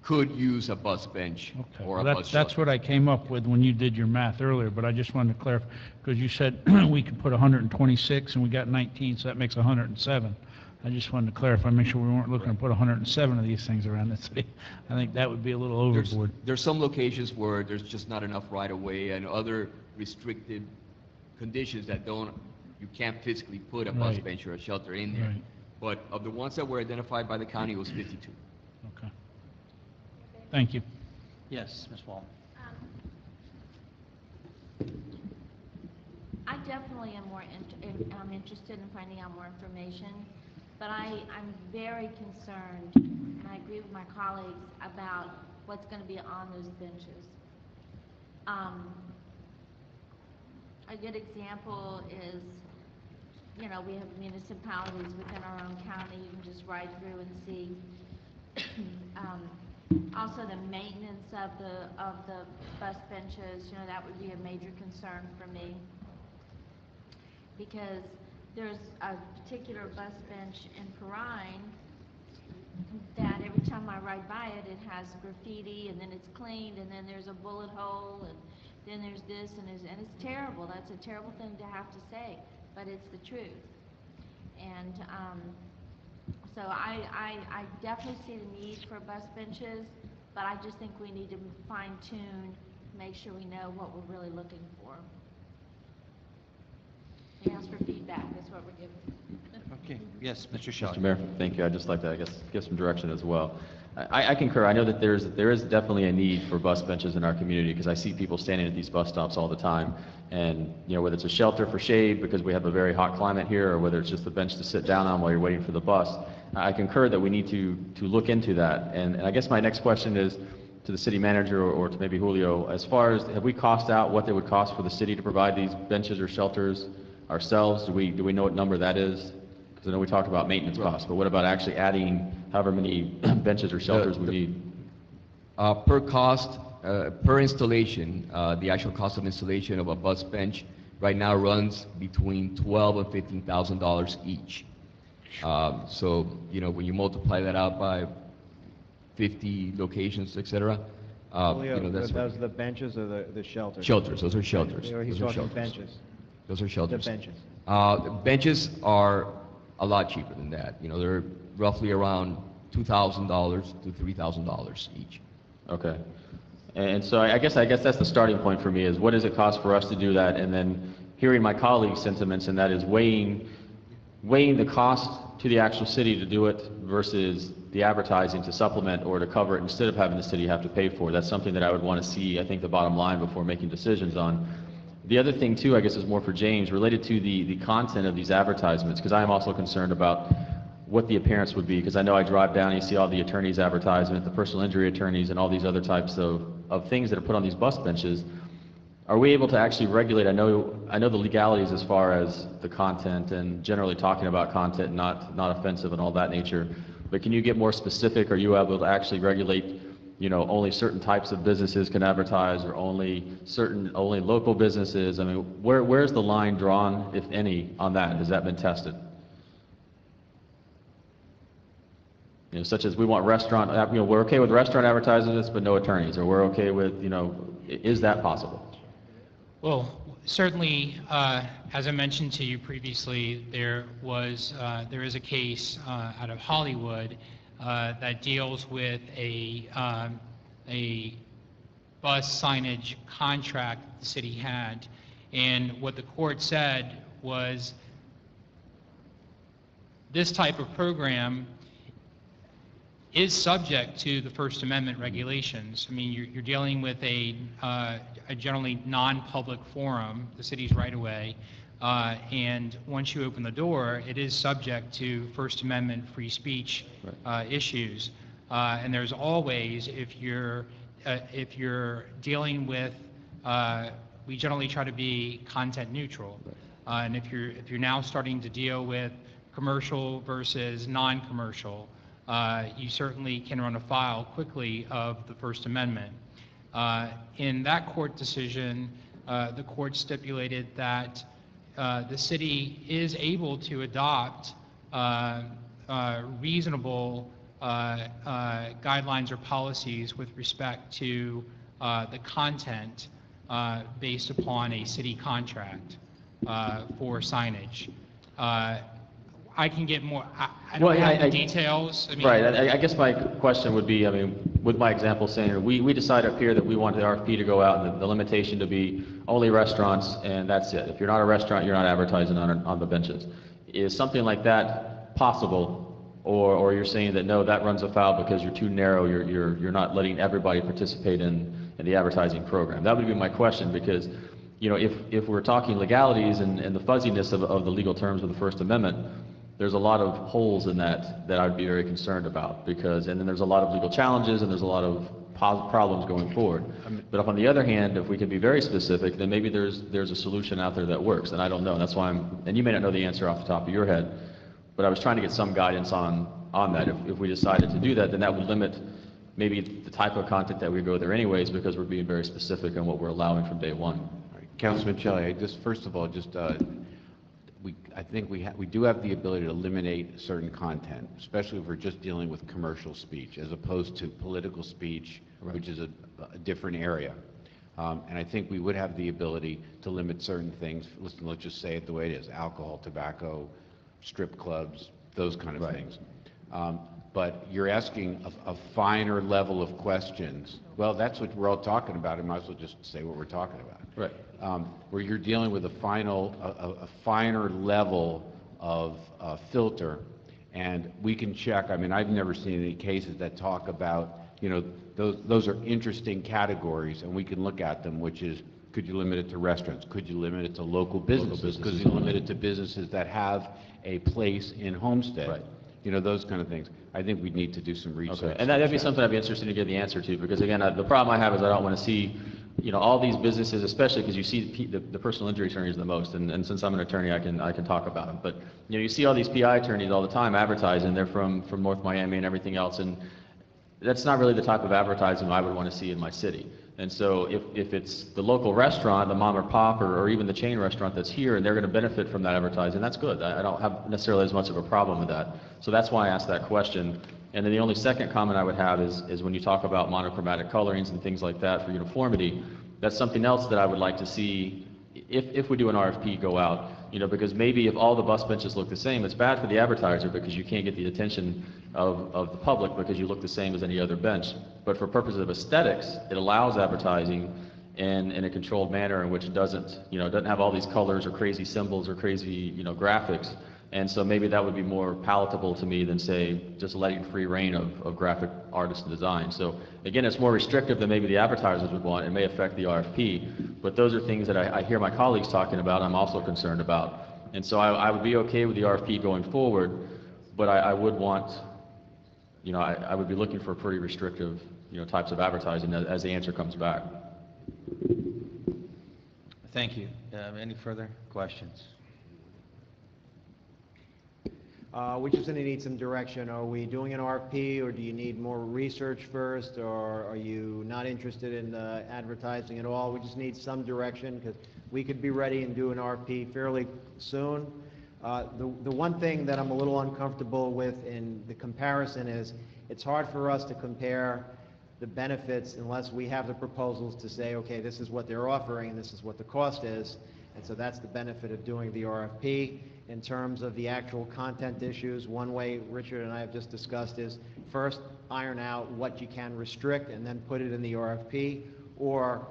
Speaker 11: could use a bus bench or a
Speaker 10: Well,
Speaker 11: bus
Speaker 10: that's
Speaker 11: shelter.
Speaker 10: what I came up with when you did your math earlier, but I just wanted to clarify, because you said we could put 126 and we got 19, so that makes 107. I just wanted to clarify, make sure we weren't looking to put 107 of these things around the city. I think that would be a little overboard.
Speaker 11: There's some locations where there's just not enough right of way and other restricted conditions that you can't physically put a bus
Speaker 10: Right.
Speaker 11: bench or a shelter in there.
Speaker 10: Right.
Speaker 11: But of the ones that were identified by the county, it was 52.
Speaker 10: Okay. Thank you.
Speaker 1: Yes, Ms. Walton.
Speaker 3: I definitely am I'm interested in finding out more information, but I'm very concerned, and I agree with my colleagues, about what's going to be on those benches. A good example is, we have municipalities within our own county. You can just ride through and see. Also, the maintenance of the bus benches, that would be a major concern for me, because there's a particular bus bench in Perrine that every time I ride by it, it has graffiti, and then it's cleaned, and then there's a bullet hole, and then there's this, and it's terrible. That's a terrible thing to have to say, but it's the truth. And so I definitely see the need for bus benches, but I just think we need to fine-tune, make sure we know what we're really looking for. We ask for feedback, that's what we're giving.
Speaker 1: Okay, yes, Mr. Shelley.
Speaker 5: Mr. Mayor, thank you. I'd just like to, give some direction as well. I concur. I know that there is definitely a need for bus benches in our community, because I see people standing at these bus stops all the time. And, whether it's a shelter for shade because we have a very hot climate here, or whether it's just a bench to sit down on while you're waiting for the bus, I concur that we need to look into that. And I guess my next question is to the city manager or to maybe Julio, as far as, have we cost out what it would cost for the city to provide these benches or shelters ourselves? Do we know what number that is? Because I know we talked about maintenance costs, but what about actually adding however many benches or shelters we need?
Speaker 11: Per installation, the actual cost of installation of a bus bench right now runs between $12,000 and $15,000 each. So, when you multiply that out by 50 locations, et cetera,
Speaker 7: Julio,
Speaker 11: that's
Speaker 7: those are the benches or the shelters?
Speaker 11: Shelters, those are shelters.
Speaker 7: He's
Speaker 11: Those are
Speaker 7: talking
Speaker 11: shelters.
Speaker 7: benches.
Speaker 11: Those are shelters.
Speaker 7: The benches.
Speaker 11: Benches are a lot cheaper than that. They're roughly around $2,000 to $3,000 each.
Speaker 5: Okay. And so I guess that's the starting point for me, is what does it cost for us to do that? And then hearing my colleagues' sentiments, and that is weighing the cost to the actual city to do it versus the advertising to supplement or to cover it instead of having the city have to pay for it. That's something that I would want to see, I think, the bottom line before making decisions on. The other thing, too, I guess is more for James, related to the content of these advertisements, because I am also concerned about what the appearance would be, because I know I drive down and you see all the attorneys' advertisement, the personal injury attorneys, and all these other types of things that are put on these bus benches. Are we able to actually regulate? I know the legalities as far as the content and generally talking about content, not offensive and all that nature, but can you get more specific? Are you able to actually regulate, only certain types of businesses can advertise, or only local businesses? I mean, where's the line drawn, if any, on that? Has that been tested? Such as we want restaurant, we're okay with restaurant advertisements, but no attorneys, or we're okay with, is that possible?
Speaker 15: Well, certainly, as I mentioned to you previously, there is a case out of Hollywood that deals with a a bus signage contract the city had. And what the court said was this type of program is subject to the First Amendment regulations. I mean, you're dealing with a generally non-public forum, the city's right-of-way, and once you open the door, it is subject to First Amendment free speech issues. And there's always, if you're dealing with, we generally try to be content neutral. And if you're now starting to deal with commercial versus non-commercial, you certainly can run afoul quickly of the First Amendment. In that court decision, the court stipulated that the city is able to adopt reasonable guidelines or policies with respect to the content based upon a city contract for signage. I can get more, I don't have the details. I mean,
Speaker 5: right, I guess my question would be, I mean, with my example saying, we decide up here that we want the RFP to go out and the limitation to be only restaurants and that's it. If you're not a restaurant, you're not advertising on the benches. Is something like that possible, or you're saying that no, that runs afoul because you're too narrow, you're not letting everybody participate in the advertising program? That would be my question, because you know, if we're talking legalities and the fuzziness of the legal terms of the First Amendment, there's a lot of holes in that I would be very concerned about, because, and then there's a lot of legal challenges and there's a lot of problems going forward. But if on the other hand, if we can be very specific, then maybe there's a solution out there that works, and I don't know. That's why and you may not know the answer off the top of your head, but I was trying to get some guidance on that. If we decided to do that, then that would limit maybe the type of content that we go there anyways, because we're being very specific on what we're allowing from day one.
Speaker 17: Councilman Shelley, just first of all, I think we do have the ability to eliminate certain content, especially if we're just dealing with commercial speech, as opposed to political speech, which is a different area. And I think we would have the ability to limit certain things. Listen, let's just say it the way it is: alcohol, tobacco, strip clubs, those kind of things. But you're asking a finer level of questions. Well, that's what we're all talking about. I might as well just say what we're talking about.
Speaker 5: Right.
Speaker 17: Where you're dealing with a finer level of filter, and we can check. I mean, I've never seen any cases that talk about, you know, those are interesting categories, and we can look at them, which is, could you limit it to restaurants? Could you limit it to local businesses? Could you limit it to businesses that have a place in Homestead?
Speaker 5: Right.
Speaker 17: You know, those kind of things. I think we need to do some research.
Speaker 5: Okay. And that'd be something I'd be interested to get the answer to, because again, the problem I have is I don't want to see, you know, all these businesses, especially because you see the personal injury attorneys the most, and since I'm an attorney, I can talk about them. But you know, you see all these PI attorneys all the time advertising. They're from North Miami and everything else, and that's not really the type of advertising I would want to see in my city. And so if it's the local restaurant, the mom or pop, or even the chain restaurant that's here, and they're going to benefit from that advertising, that's good. I don't have necessarily as much of a problem with that. So that's why I asked that question. And then the only second comment I would have is when you talk about monochromatic colorings and things like that for uniformity, that's something else that I would like to see if we do an RFP go out, you know, because maybe if all the bus benches look the same, it's bad for the advertiser because you can't get the attention of the public because you look the same as any other bench. But for purposes of aesthetics, it allows advertising in a controlled manner in which it doesn't have all these colors or crazy symbols or crazy, you know, graphics. And so maybe that would be more palatable to me than, say, just letting free reign of graphic artists and design. So again, it's more restrictive than maybe the advertisers would want. It may affect the RFP, but those are things that I hear my colleagues talking about, I'm also concerned about. And so I would be okay with the RFP going forward, but I would want, you know, I would be looking for pretty restrictive, you know, types of advertising as the answer comes back.
Speaker 1: Thank you. Any further questions?
Speaker 7: We just going to need some direction. Are we doing an RFP, or do you need more research first, or are you not interested in advertising at all? We just need some direction, because we could be ready and do an RFP fairly soon. The one thing that I'm a little uncomfortable with in the comparison is it's hard for us to compare the benefits unless we have the proposals to say, okay, this is what they're offering and this is what the cost is. And so that's the benefit of doing the RFP. In terms of the actual content issues, one way Richard and I have just discussed is, first, iron out what you can restrict and then put it in the RFP, or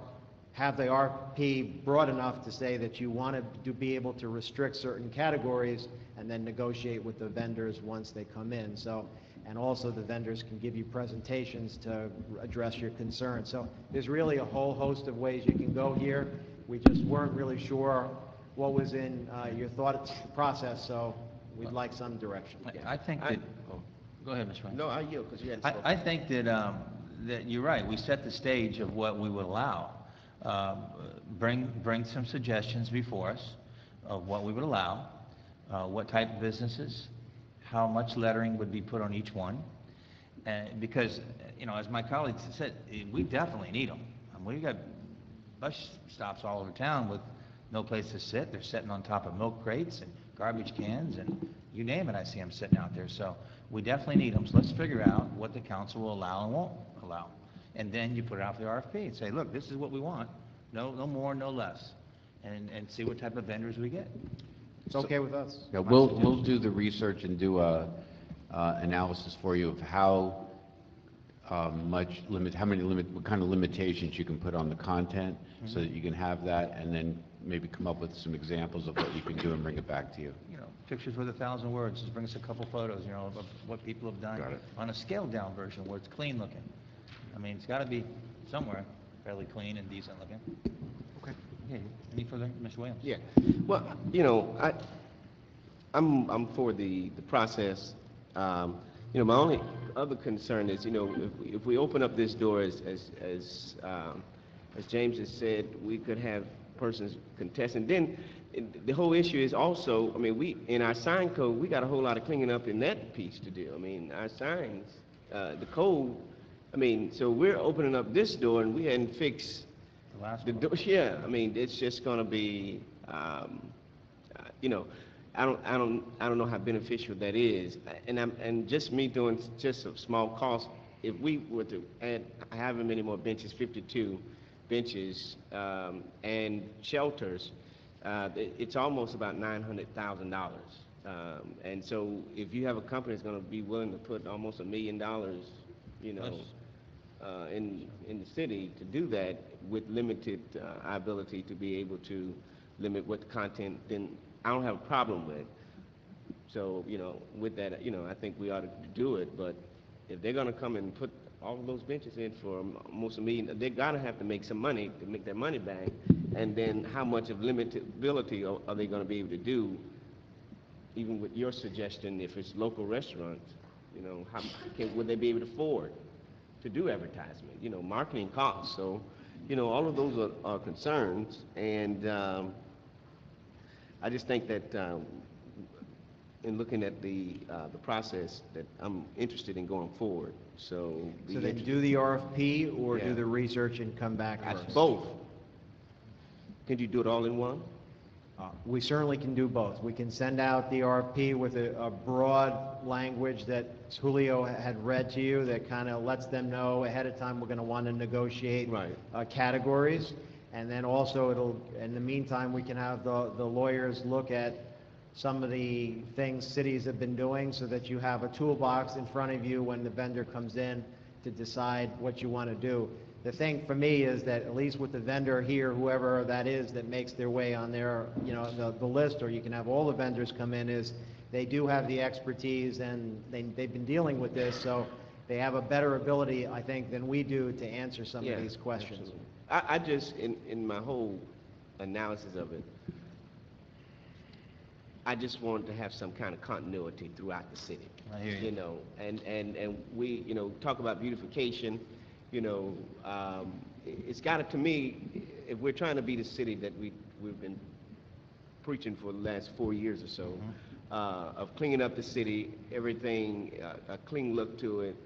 Speaker 7: have the RFP broad enough to say that you want to be able to restrict certain categories and then negotiate with the vendors once they come in. So, and also the vendors can give you presentations to address your concerns. So there's really a whole host of ways you can go here. We just weren't really sure what was in your thought process, so we'd like some direction.
Speaker 1: I think that, go ahead, Mr. Wayne.
Speaker 16: No, I yield, because you hadn't spoken.
Speaker 1: I think that, that you're right. We set the stage of what we would allow. Bring some suggestions before us of what we would allow, what type of businesses, how much lettering would be put on each one. Because, you know, as my colleagues said, we definitely need them. We've got bus stops all over town with no place to sit. They're sitting on top of milk crates and garbage cans and you name it, I see them sitting out there. So we definitely need them. So let's figure out what the council will allow and won't allow. And then you put it out for the RFP and say, look, this is what we want. No more, no less. And see what type of vendors we get.
Speaker 7: It's okay with us.
Speaker 17: Yeah, we'll do the research and do a analysis for you of how what kind of limitations you can put on the content, so that you can have that, and then maybe come up with some examples of what you can do and bring it back to you.
Speaker 1: You know, pictures with 1,000 words. Just bring us a couple photos, you know, of what people have done on a scaled down version where it's clean looking. I mean, it's got to be somewhere fairly clean and decent looking.
Speaker 16: Okay.
Speaker 1: Yeah, any further, Mr. Williams?
Speaker 16: Yeah. Well, you know, I'm for the process. You know, my only other concern is, you know, if we open up this door, as James has said, we could have persons contest. And then the whole issue is also, I mean, we in our sign code, we got a whole lot of cleaning up in that piece to do. I mean, our signs, the code. I mean, so we're opening up this door, and we hadn't fixed the door. Yeah, I mean, it's just going to be, you know, I don't know how beneficial that is. And just me doing just a small cost. If we were to add however many more benches, 52 benches, and shelters, it's almost about $900,000. And so, if you have a company that's going to be willing to put almost $1 million, you know, in the city to do that with limited ability to be able to limit what the content, then I don't have a problem with. So, you know, with that, you know, I think we ought to do it. But if they're going to come and put all of those benches in for almost $1 million, they're going to have to make some money to make their money back. And then how much of limitability are they going to be able to do? Even with your suggestion, if it's local restaurants, you know, would they be able to afford to do advertisement, you know, marketing costs? So, you know, all of those are concerns, and I just think that in looking at the process, that I'm interested in going forward. So
Speaker 7: then do the RFP or
Speaker 16: Yeah.
Speaker 7: do the research and come back
Speaker 16: That's
Speaker 7: first?
Speaker 16: both. Can you do it all in one?
Speaker 7: We certainly can do both. We can send out the RFP with a broad language that Julio had read to you that kind of lets them know ahead of time we're going to want to negotiate categories. And then also in the meantime, we can have the lawyers look at some of the things cities have been doing so that you have a toolbox in front of you when the vendor comes in to decide what you want to do. The thing for me is that at least with the vendor here, whoever that is that makes their way on their, you know, the list, or you can have all the vendors come in, is they do have the expertise and they've been dealing with this, so they have a better ability, I think, than we do to answer some of these questions.
Speaker 16: Absolutely. I just, in my whole analysis of it, I just wanted to have some kind of continuity throughout the city.
Speaker 1: I hear you.
Speaker 16: You know, and we, you know, talk about beautification. You know, it's got to me, if we're trying to be the city that we've been preaching for the last 4 years or so, of cleaning up the city, everything, a clean look to it,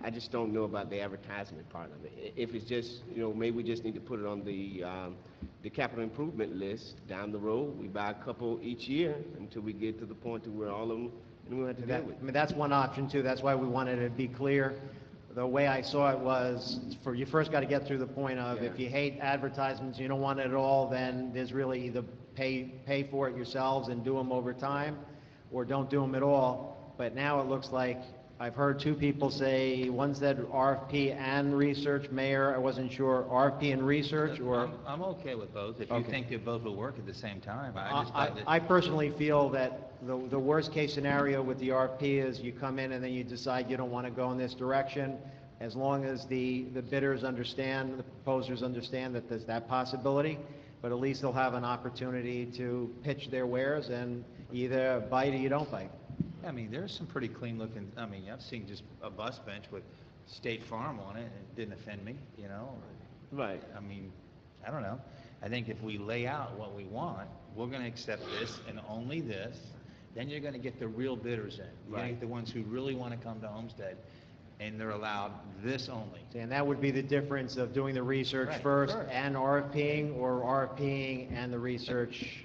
Speaker 16: I just don't know about the advertisement part of it. If it's just, you know, maybe we just need to put it on the capital improvement list down the road. We buy a couple each year until we get to the point to where all of them, and we have to deal with.
Speaker 7: I mean, that's one option too. That's why we wanted to be clear. The way I saw it was, you first got to get through the point of, if you hate advertisements, you don't want it at all, then there's really either pay for it yourselves and do them over time, or don't do them at all. But now it looks like I've heard two people say, one said RFP and research. Mayor, I wasn't sure, RFP and research, or?
Speaker 1: I'm okay with both, if you
Speaker 7: Okay.
Speaker 1: think they both will work at the same time. I just thought that...
Speaker 7: I personally feel that the worst-case scenario with the RFP is you come in and then you decide you don't want to go in this direction. As long as the bidders understand, the proposers understand that there's that possibility, but at least they'll have an opportunity to pitch their wares and either bite or you don't bite.
Speaker 1: I mean, there's some pretty clean looking, I mean, I've seen just a bus bench with State Farm on it, and it didn't offend me, you know?
Speaker 16: Right.
Speaker 1: I mean, I don't know. I think if we lay out what we want, we're gonna accept this and only this, then you're gonna get the real bidders in. You're gonna get the ones who really wanna come to Homestead, and they're allowed this only.
Speaker 7: And that would be the difference of doing the research
Speaker 1: Right,
Speaker 7: first
Speaker 1: sure.
Speaker 7: and RFPing, or RFPing and the research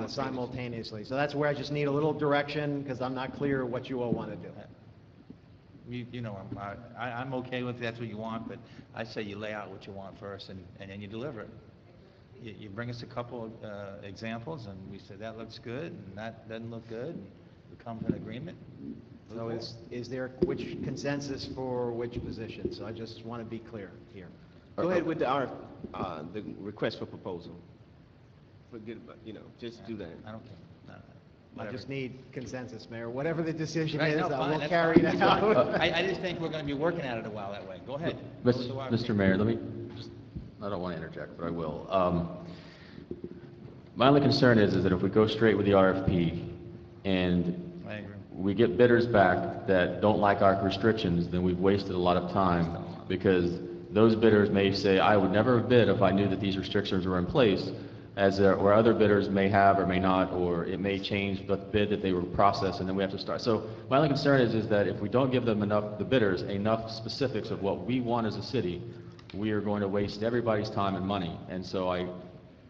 Speaker 7: simultaneously. So that's where I just need a little direction, because I'm not clear what you all want to do.
Speaker 1: You know, I'm okay with that's what you want, but I say you lay out what you want first, and then you deliver it. You bring us a couple of examples, and we say that looks good, and that doesn't look good, and we come to an agreement.
Speaker 7: So is there which consensus for which position? So I just want to be clear here.
Speaker 16: Go ahead with the the request for proposal. Forget about, just do that.
Speaker 1: I don't care. No,
Speaker 7: I
Speaker 1: whatever.
Speaker 7: just need consensus, Mayor. Whatever the decision
Speaker 1: Right,
Speaker 7: is,
Speaker 1: no,
Speaker 7: I
Speaker 1: fine,
Speaker 7: will
Speaker 1: that's
Speaker 7: carry
Speaker 1: fine,
Speaker 7: that
Speaker 1: that's fine.
Speaker 7: out.
Speaker 1: I just think we're gonna be working at it a while that way. Go ahead. Go with the wild
Speaker 5: Mr.
Speaker 1: card.
Speaker 5: Mayor, let me just, I don't want to interject, but I will. My only concern is that if we go straight with the RFP and
Speaker 1: I agree.
Speaker 5: we get bidders back that don't like our restrictions, then we've wasted a lot of time, because those bidders may say, I would never bid if I knew that these restrictions were in place, where other bidders may have or may not, or it may change the bid that they were processed, and then we have to start. So my only concern is that if we don't give them the bidders, enough specifics of what we want as a city, we are going to waste everybody's time and money. And so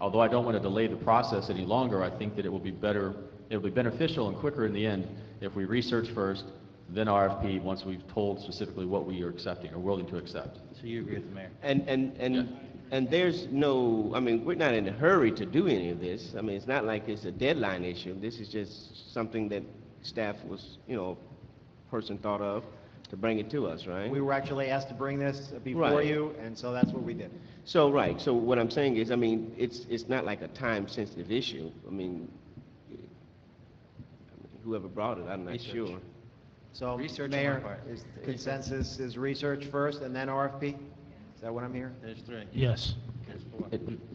Speaker 5: although I don't want to delay the process any longer, I think that it will be beneficial and quicker in the end if we research first, then RFP once we've told specifically what we are accepting or willing to accept.
Speaker 1: So you agree with the mayor?
Speaker 16: And there's no, I mean, we're not in a hurry to do any of this. I mean, it's not like it's a deadline issue. This is just something that staff was, person thought of to bring it to us, right?
Speaker 7: We were actually asked to bring this before
Speaker 16: Right.
Speaker 7: you, and so that's what we did.
Speaker 16: So, right, so what I'm saying is, I mean, it's not like a time-sensitive issue. I mean, whoever brought it, I'm not
Speaker 1: Research.
Speaker 16: sure.
Speaker 7: So,
Speaker 1: Research on
Speaker 7: Mayor,
Speaker 1: our part.
Speaker 7: is the consensus is research first and then RFP? Is that what I'm hearing?
Speaker 1: There's three.
Speaker 10: Yes.
Speaker 1: There's four.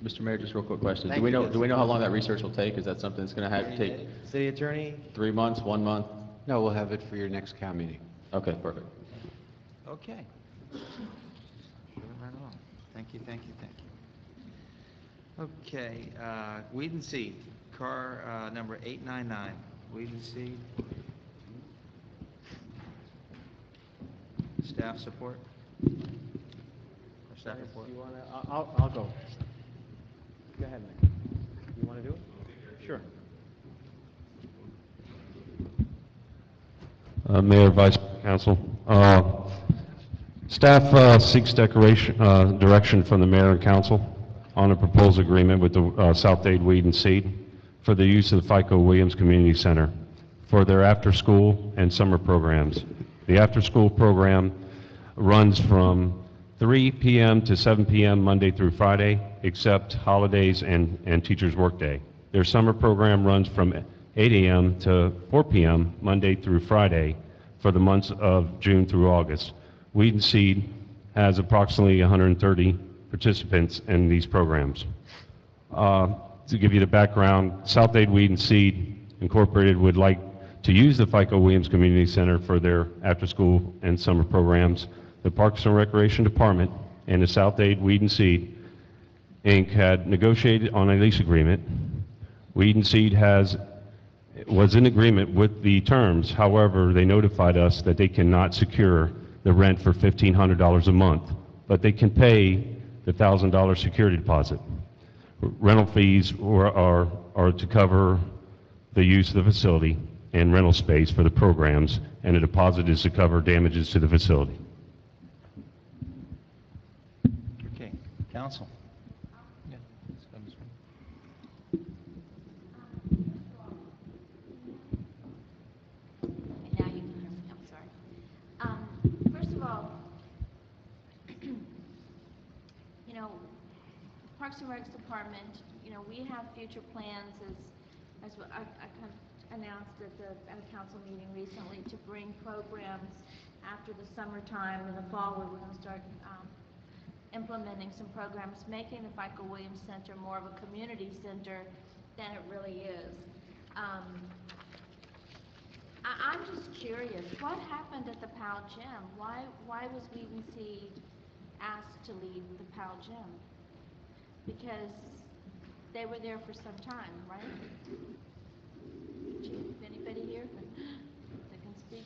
Speaker 5: Mr. Mayor, just real quick question.
Speaker 7: Thank
Speaker 5: Do we
Speaker 7: you.
Speaker 5: know how long that research will take? Is that something that's going to have to take
Speaker 7: City Attorney?
Speaker 5: 3 months, 1 month?
Speaker 17: No, we'll have it for your next COW meeting.
Speaker 5: Okay, perfect.
Speaker 1: Okay. Moving right along. Thank you, thank you, thank you. Okay, Weed and Seed, car number 899, Weed and Seed. Staff support? Or staff report?
Speaker 7: You wanna, I'll go. Go ahead, Mayor. You want to do it? Sure.
Speaker 9: Mayor, Vice Council. Staff seeks direction from the mayor and council on a proposed agreement with the South Dade Weed and Seed for the use of the FICO Williams Community Center for their after-school and summer programs. The after-school program runs from 3 p.m. to 7 p.m. Monday through Friday, except holidays and teachers' workday. Their summer program runs from 8 a.m. to 4 p.m. Monday through Friday for the months of June through August. Weed and Seed has approximately 130 participants in these programs. To give you the background, South Dade Weed and Seed Incorporated would like to use the FICO Williams Community Center for their after-school and summer programs. The Parks and Recreation Department and the South Dade Weed and Seed, Inc. had negotiated on a lease agreement. Weed and Seed was in agreement with the terms. However, they notified us that they cannot secure the rent for $1,500 a month, but they can pay the $1,000 security deposit. Rental fees are to cover the use of the facility and rental space for the programs, and the deposit is to cover damages to the facility.
Speaker 1: Okay, council. Yeah, let's go this way.
Speaker 3: And now you can hear me, I'm sorry. Parks and Recs Department, you know, we have future plans as what I kind of announced at a council meeting recently to bring programs after the summertime. In the fall, we're going to start implementing some programs, making the Michael Williams Center more of a community center than it really is. I'm just curious, what happened at the POW gym? Why was WEC asked to leave the POW gym? Because they were there for some time, right? Chief, anybody here that can speak?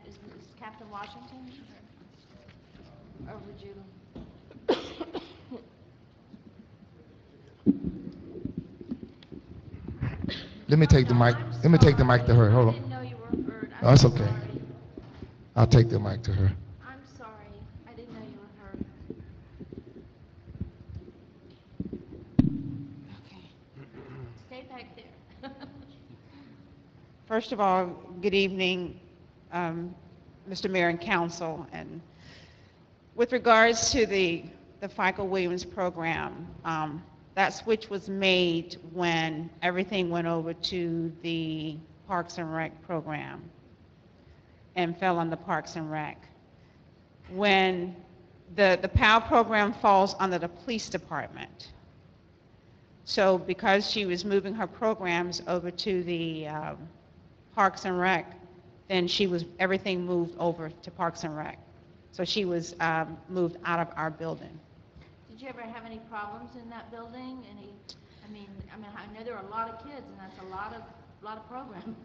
Speaker 3: Is Captain Washington? Or would you?
Speaker 18: Let me take the mic. Let me take the mic to her. Hold on.
Speaker 3: I didn't know you were heard.
Speaker 18: Oh, that's okay. I'll take the mic to her.
Speaker 3: I'm sorry. I didn't know you were heard.
Speaker 19: Okay.
Speaker 3: Stay back there.
Speaker 19: First of all, good evening, Mr. Mayor and Council. And with regards to the FICA Williams program, that switch was made when everything went over to the Parks and Rec program and fell under Parks and Rec. When the POW program falls under the police department. So because she was moving her programs over to the Parks and Rec, then everything moved over to Parks and Rec. So she was moved out of our building.
Speaker 3: Did you ever have any problems in that building? I know there are a lot of kids, and that's a lot of programs.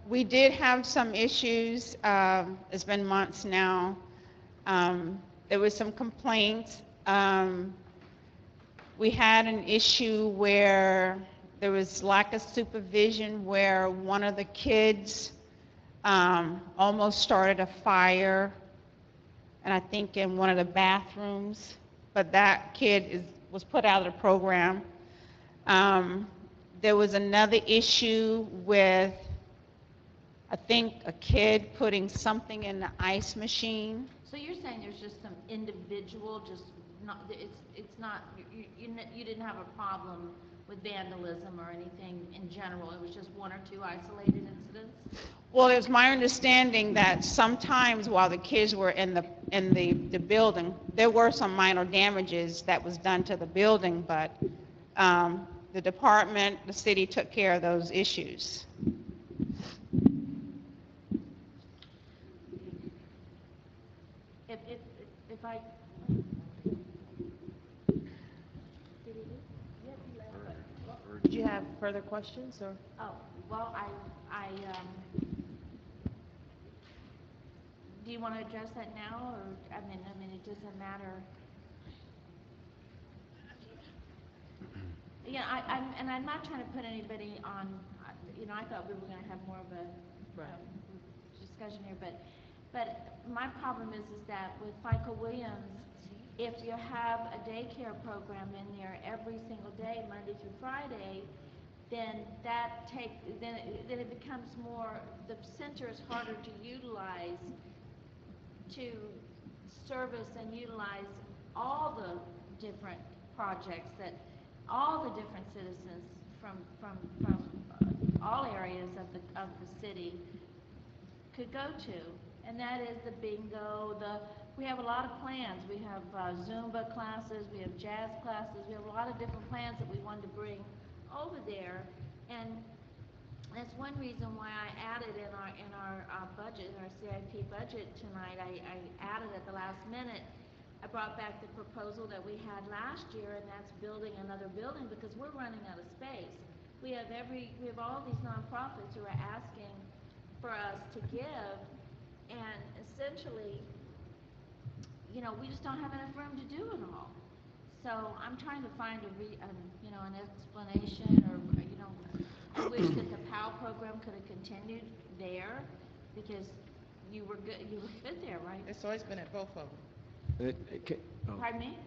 Speaker 19: We did have some issues. It's been months now. There was some complaints. We had an issue where there was lack of supervision, where one of the kids almost started a fire, and I think in one of the bathrooms, but that kid was put out of the program. There was another issue with, I think, a kid putting something in the ice machine.
Speaker 3: So you're saying there's just some individual, just not, it's not, you didn't have a problem with vandalism or anything in general, it was just one or two isolated incidents?
Speaker 19: Well, it's my understanding that sometimes while the kids were in the building, there were some minor damages that was done to the building, but the department, the city took care of those issues.
Speaker 3: If I...
Speaker 8: Did you have further questions, or?
Speaker 3: Oh, well, do you want to address that now, or, I mean, it doesn't matter. Yeah, I'm not trying to put anybody on, I thought we were going to have more of a discussion here, but my problem is that with FICA Williams, if you have a daycare program in there every single day, Monday through Friday, then then it becomes more, the center is harder to utilize, to service and utilize all the different projects that all the different citizens from all areas of the city could go to. And that is the bingo, we have a lot of plans. We have Zumba classes, we have jazz classes, we have a lot of different plans that we wanted to bring over there. And that's one reason why I added in our budget, in our CIP budget tonight, I added at the last minute, I brought back the proposal that we had last year, and that's building another building, because we're running out of space. We have all these nonprofits who are asking for us to give, and essentially, we just don't have enough room to do it all. So I'm trying to find an explanation, or I wish that the POW program could have continued there, because you were good there, right?
Speaker 20: It's always been at both of them.
Speaker 3: Pardon me?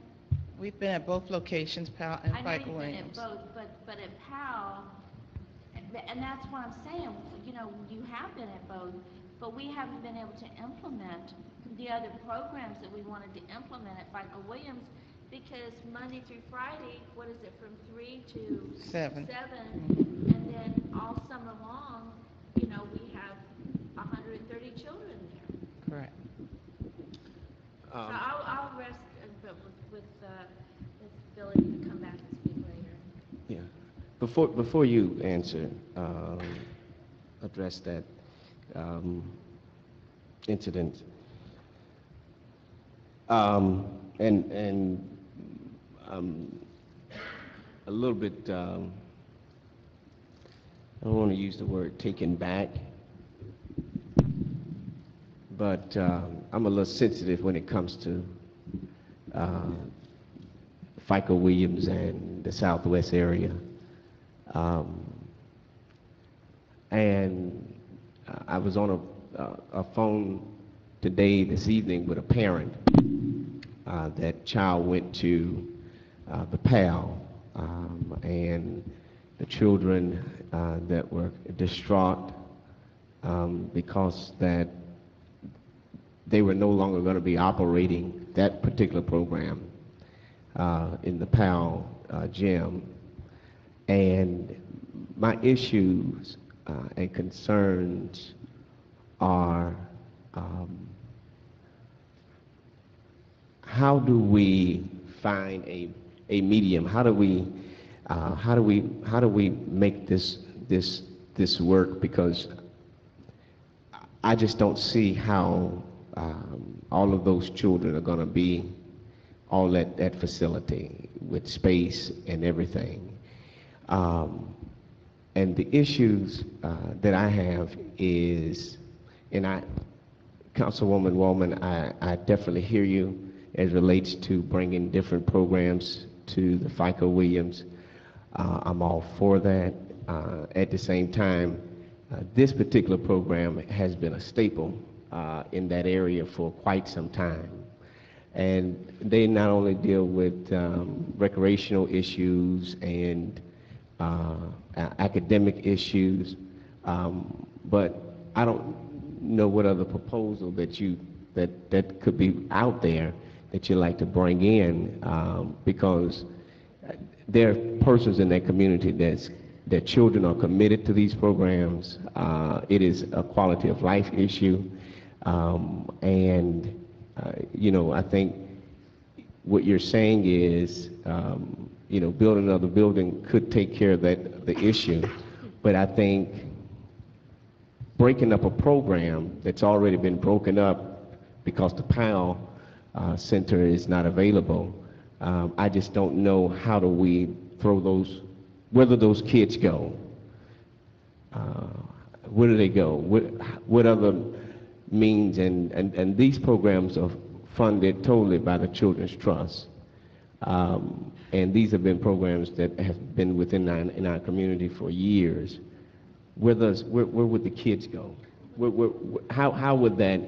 Speaker 20: We've been at both locations, Powell and
Speaker 3: I know
Speaker 20: FICA
Speaker 3: you've been
Speaker 20: Williams.
Speaker 3: at both, but at POW, and that's what I'm saying, you have been at both, but we haven't been able to implement the other programs that we wanted to implement at FICA Williams Because Monday through Friday, what is it, from 3 to
Speaker 20: 7.
Speaker 3: 7, and then all summer long, you know, we have 130 children there.
Speaker 20: Correct.
Speaker 3: So I'll rest, but with ability to come back and speak later.
Speaker 16: Yeah. Before you answer, address that incident, and a little bit, I don't want to use the word taken back, but I'm a little sensitive when it comes to FICO Williams and the Southwest area. And I was on a phone this evening with a parent. That child went to the PAL, and the children that were distraught because that they were no longer going to be operating that particular program in the PAL gym. And my issues and concerns are how do we find a medium? How do we make this work? Because I just don't see how all of those children are going to be all at that facility with space and everything. And the issues that I have is, and Councilwoman Wallman, I definitely hear you as relates to bringing different programs to the FICO Williams. I'm all for that. At the same time, this particular program has been a staple in that area for quite some time. And they not only deal with recreational issues and academic issues, but I don't know what other proposal that could be out there that you'd like to bring in, because there are persons in that community that children are committed to these programs. It is a quality of life issue, and I think what you're saying is, building another building could take care of the issue, but I think breaking up a program that's already been broken up because the PAL center is not available, I just don't know how do we whether those kids go, where do they go, what other means, and these programs are funded totally by the Children's Trust. And these have been programs that have been in our community for years. Where would the kids go? How would that?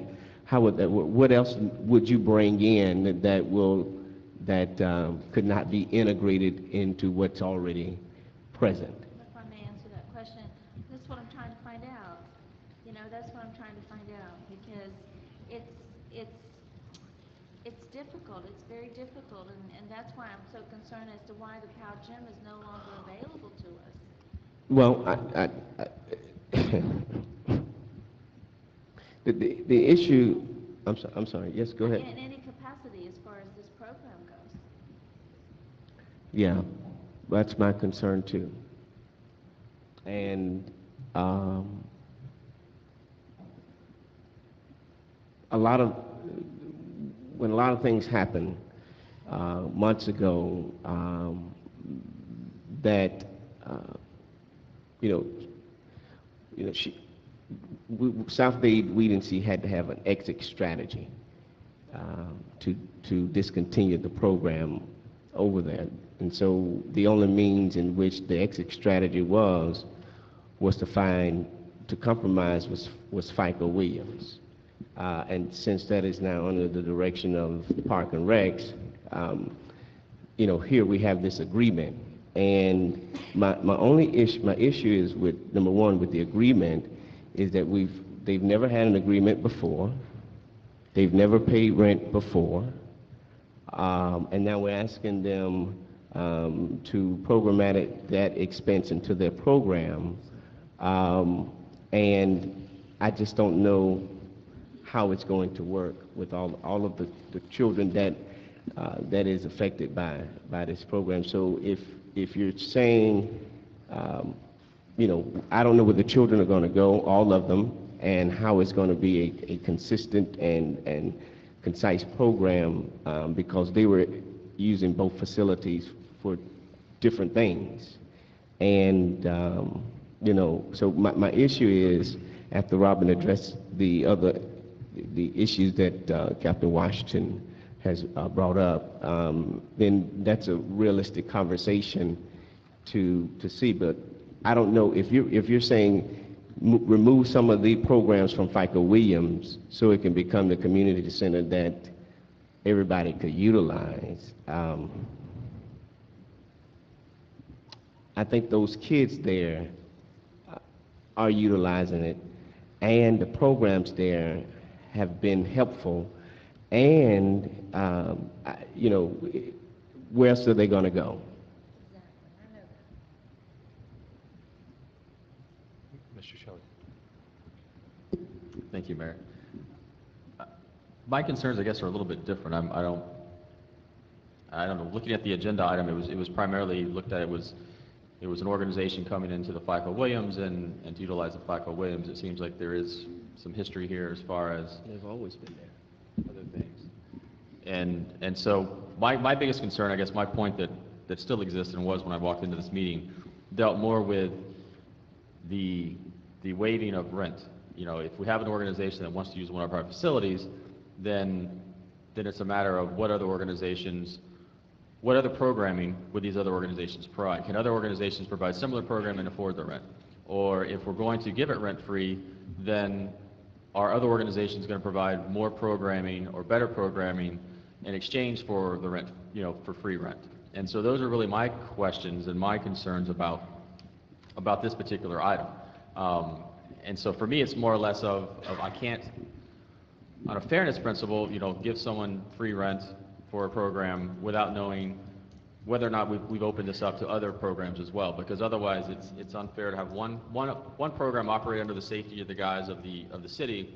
Speaker 16: What else would you bring in that could not be integrated into what's already present?
Speaker 3: If I may answer that question, that's what I'm trying to find out. That's what I'm trying to find out, because it's difficult. It's very difficult, and that's why I'm so concerned as to why the PAL gym is no longer available to us.
Speaker 16: Well, the issue. I'm sorry. Yes, go ahead.
Speaker 3: In any capacity, as far as this program goes.
Speaker 16: Yeah, that's my concern too. And when a lot of things happened months ago, that South Bay Weedency had to have an exit strategy to discontinue the program over there. And so the only means in which the exit strategy was to compromise was FICO Williams. And since that is now under the direction of Park and Recs, here we have this agreement. And my issue is with, number one, with the agreement, is that they've never had an agreement before. They've never paid rent before. And now we're asking them to programmatic that expense into their program. And I just don't know how it's going to work with all of the children that is affected by this program. So if you're saying, you know, I don't know where the children are going to go, all of them, and how it's going to be a consistent and concise program, because they were using both facilities for different things. And, you know, so my issue is, after Robin addressed the issues that Captain Washington has brought up, then that's a realistic conversation to see. But I don't know if you're saying remove some of the programs from FICA Williams so it can become the community center that everybody could utilize. I think those kids there are utilizing it, and the programs there have been helpful. And you know, where else are they going to go?
Speaker 5: Mr. Shelley. Thank you, Mayor. My concerns, I guess, are a little bit different. I don't know. Looking at the agenda item, it was primarily looked at. It was an organization coming into the FICA Williams and to utilize the FICA Williams. It seems like there is some history here as far as
Speaker 16: They've always been there.
Speaker 5: other things. And so my biggest concern, I guess, my point that still exists and was when I walked into this meeting, dealt more with the waiving of rent. You know, if we have an organization that wants to use one of our facilities, then it's a matter of what other programming would these other organizations provide? Can other organizations provide similar programming and afford the rent? Or if we're going to give it rent-free, then are other organizations going to provide more programming or better programming in exchange for the rent, you know, for free rent? And so those are really my questions and my concerns about this particular item. And so for me, it's more or less of I can't, on a fairness principle, you know, give someone free rent for a program without knowing whether or not we've opened this up to other programs as well, because otherwise it's unfair to have one program operate under the safety of the guise of the city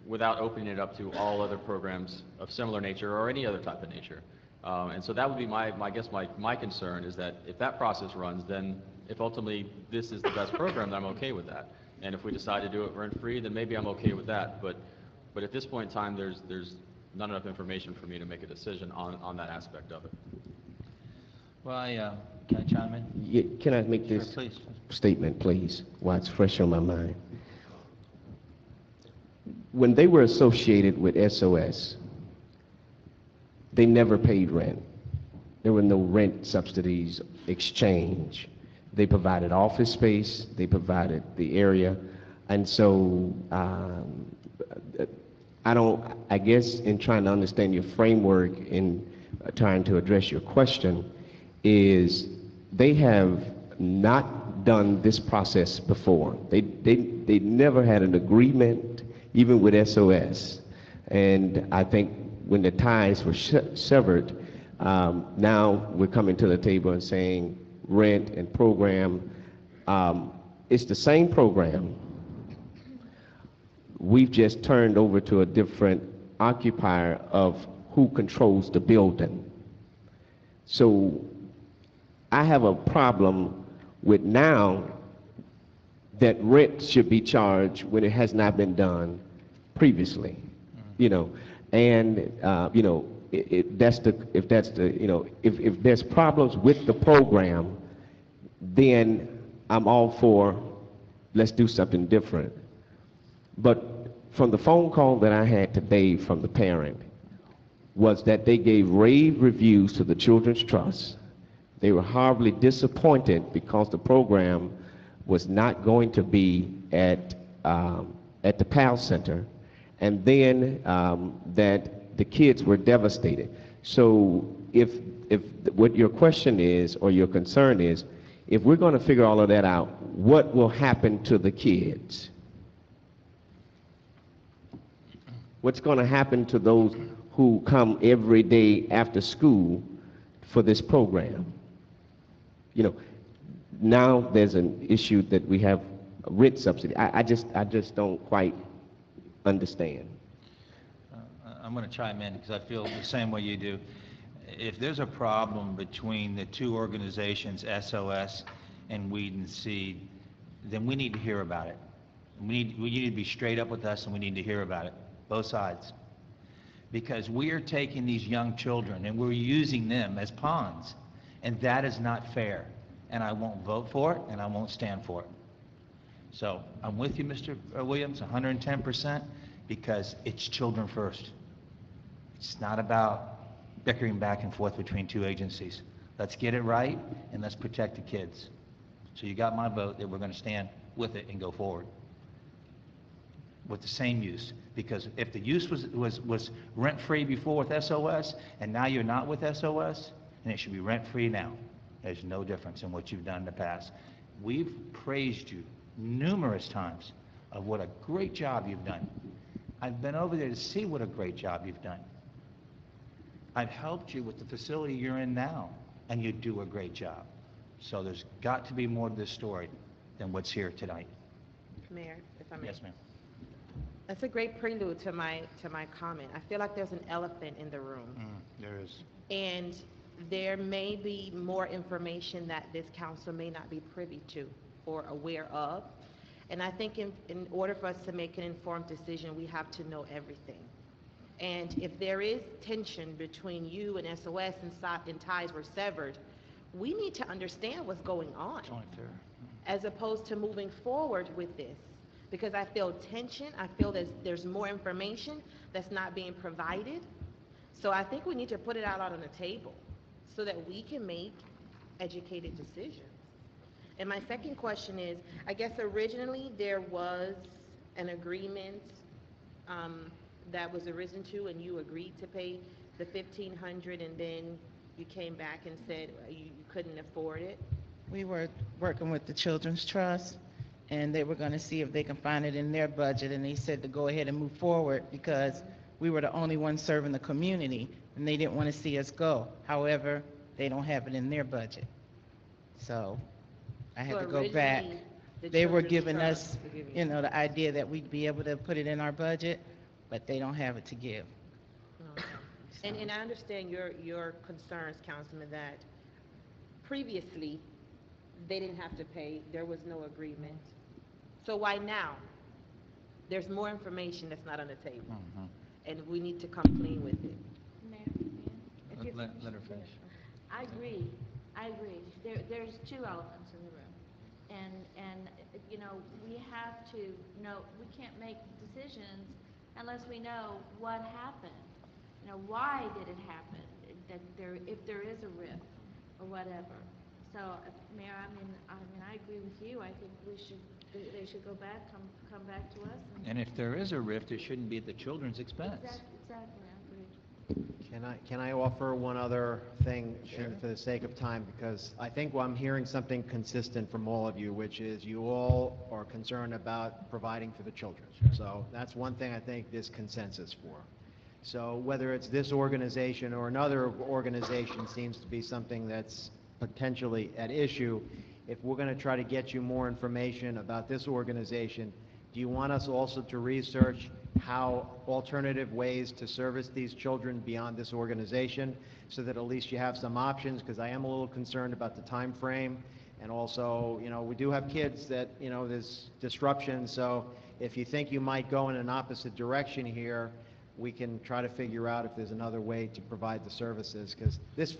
Speaker 5: without opening it up to all other programs of similar nature or any other type of nature. And so that would be my concern, is that if that process runs, then if ultimately this is the best program, then I'm okay with that. And if we decide to do it rent-free, then maybe I'm okay with that. But at this point in time, there's not enough information for me to make a decision on that aspect of it.
Speaker 1: Well, can I chime in?
Speaker 16: Yeah, can I make this
Speaker 1: Sure, please.
Speaker 16: statement, please, while it's fresh on my mind? When they were associated with SOS, they never paid rent. There were no rent subsidies exchange. They provided office space, they provided the area, and so I guess in trying to understand your framework in trying to address your question, is they have not done this process before. They never had an agreement, even with SOS. And I think when the ties were severed, now we're coming to the table and saying rent and program. It's the same program. We've just turned over to a different occupier of who controls the building. So I have a problem with now that rent should be charged when it has not been done previously, you know, and you know, if there's problems with the program, then I'm all for let's do something different. But from the phone call that I had today from the parent was that they gave rave reviews to the Children's Trust. They were horribly disappointed because the program was not going to be at the PAL Center, and then that the kids were devastated. So if what your question is, or your concern is, if we're going to figure all of that out, what will happen to the kids? What's going to happen to those who come every day after school for this program. You know, now there's an issue that we have a rent subsidy. I just don't quite understand.
Speaker 1: I'm going to chime in because I feel the same way you do. If there's a problem between the two organizations, SOS and Weed and Seed, then we need to hear about it. We need to be straight up with us, and we need to hear about it, both sides. Because we are taking these young children and we're using them as pawns, and that is not fair. And I won't vote for it, and I won't stand for it. So I'm with you, Mr. Williams, 110%, because it's children first. It's not about bickering back and forth between two agencies. Let's get it right, and let's protect the kids. So you got my vote that we're going to stand with it and go forward with the same use. Because if the use was rent-free before with SOS, and now you're not with SOS, then it should be rent-free now. There's no difference in what you've done in the past. We've praised you numerous times of what a great job you've done. I've been over there to see what a great job you've done. I've helped you with the facility you're in now, and you do a great job. So there's got to be more to this story than what's here tonight.
Speaker 8: Mayor, if I may.
Speaker 1: Yes, ma'am.
Speaker 8: That's a great prelude to my comment. I feel like there's an elephant in the room.
Speaker 1: There is.
Speaker 8: And there may be more information that this council may not be privy to or aware of. And I think in order for us to make an informed decision, we have to know everything. And if there is tension between you and SOS and ties were severed, we need to understand what's going on as opposed to moving forward with this. Because I feel tension, I feel there's more information that's not being provided. So I think we need to put it out on the table so that we can make educated decisions. And my second question is, I guess originally there was an agreement that was arisen to, and you agreed to pay the $1,500, and then you came back and said you couldn't afford it.
Speaker 20: We were working with the Children's Trust, and they were going to see if they can find it in their budget, and they said to go ahead and move forward because we were the only ones serving the community, and they didn't want to see us go. However, they don't have it in their budget. So I had to go back. They were giving us, you know, the idea that we'd be able to put it in our budget, but they don't have it to give.
Speaker 8: Okay. And I understand your concerns, Councilman, that previously they didn't have to pay, there was no agreement. So why now? There's more information that's not on the table, and we need to come clean with it.
Speaker 3: Mayor,
Speaker 1: Let her finish.
Speaker 3: I agree. There's two elephants in the room. And you know, we have to know, we can't make decisions unless we know what happened. You know, why did it happen? If there is a rift or whatever. So, Mayor, I agree with you. I think they should go back, come back to us.
Speaker 1: And if there is a rift, it shouldn't be at the children's expense.
Speaker 3: Exactly, I agree.
Speaker 7: Can I offer one other thing for the sake of time? Because I think I'm hearing something consistent from all of you, which is you all are concerned about providing for the children. So that's one thing I think there's consensus for. So whether it's this organization or another organization seems to be something that's potentially at issue. If we're going to try to get you more information about this organization, do you want us also to research how alternative ways to service these children beyond this organization so that at least you have some options? Because I am a little concerned about the time frame, and also, you know, we do have kids that, you know, there's disruption. So if you think you might go in an opposite direction here, we can try to figure out if there's another way to provide the services. Because this,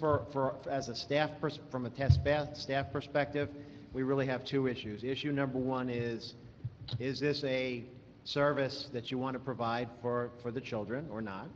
Speaker 7: as a staff, from a staff perspective, we really have two issues. Issue number one is this a service that you want to provide for the children or not?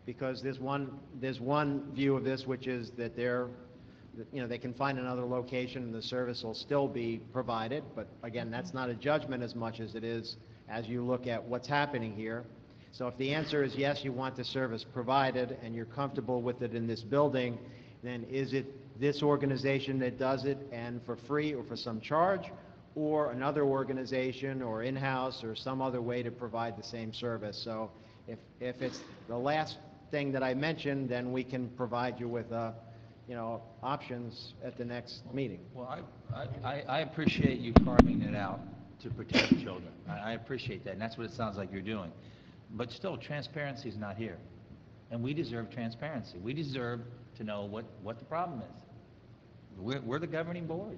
Speaker 7: Because there's one view of this, which is that they can find another location and the service will still be provided. But again, that's not a judgment as much as it is as you look at what's happening here. So if the answer is yes, you want the service provided and you're comfortable with it in this building, then is it this organization that does it and for free or for some charge, or another organization or in-house or some other way to provide the same service? So if it's the last thing that I mentioned, then we can provide you with, options at the next meeting.
Speaker 1: Well, I appreciate you carving it out to protect children. I appreciate that, and that's what it sounds like you're doing. But still, transparency is not here. And we deserve transparency. We deserve to know what the problem is. We're the governing board.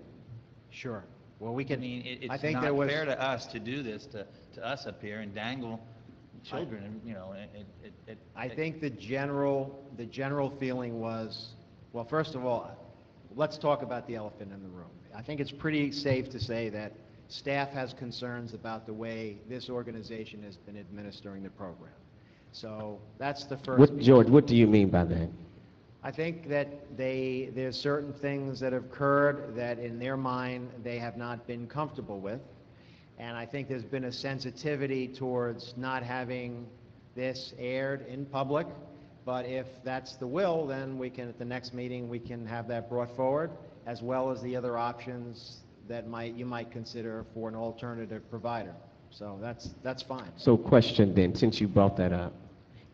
Speaker 7: Sure. Well, we can,
Speaker 1: I mean,
Speaker 7: I
Speaker 1: it's
Speaker 7: think
Speaker 1: not
Speaker 7: there was.
Speaker 1: fair to us to do this to us up here and dangle children, and,
Speaker 7: I think the general feeling was, well, first of all, let's talk about the elephant in the room. I think it's pretty safe to say that staff has concerns about the way this organization has been administering the program. So that's the first.
Speaker 16: George, what do you mean by that?
Speaker 7: I think that there's certain things that have occurred that in their mind they have not been comfortable with. And I think there's been a sensitivity towards not having this aired in public. But if that's the will, then we can, at the next meeting, we can have that brought forward, as well as the other options that you might consider for an alternative provider. So that's fine.
Speaker 16: So question then, since you brought that up,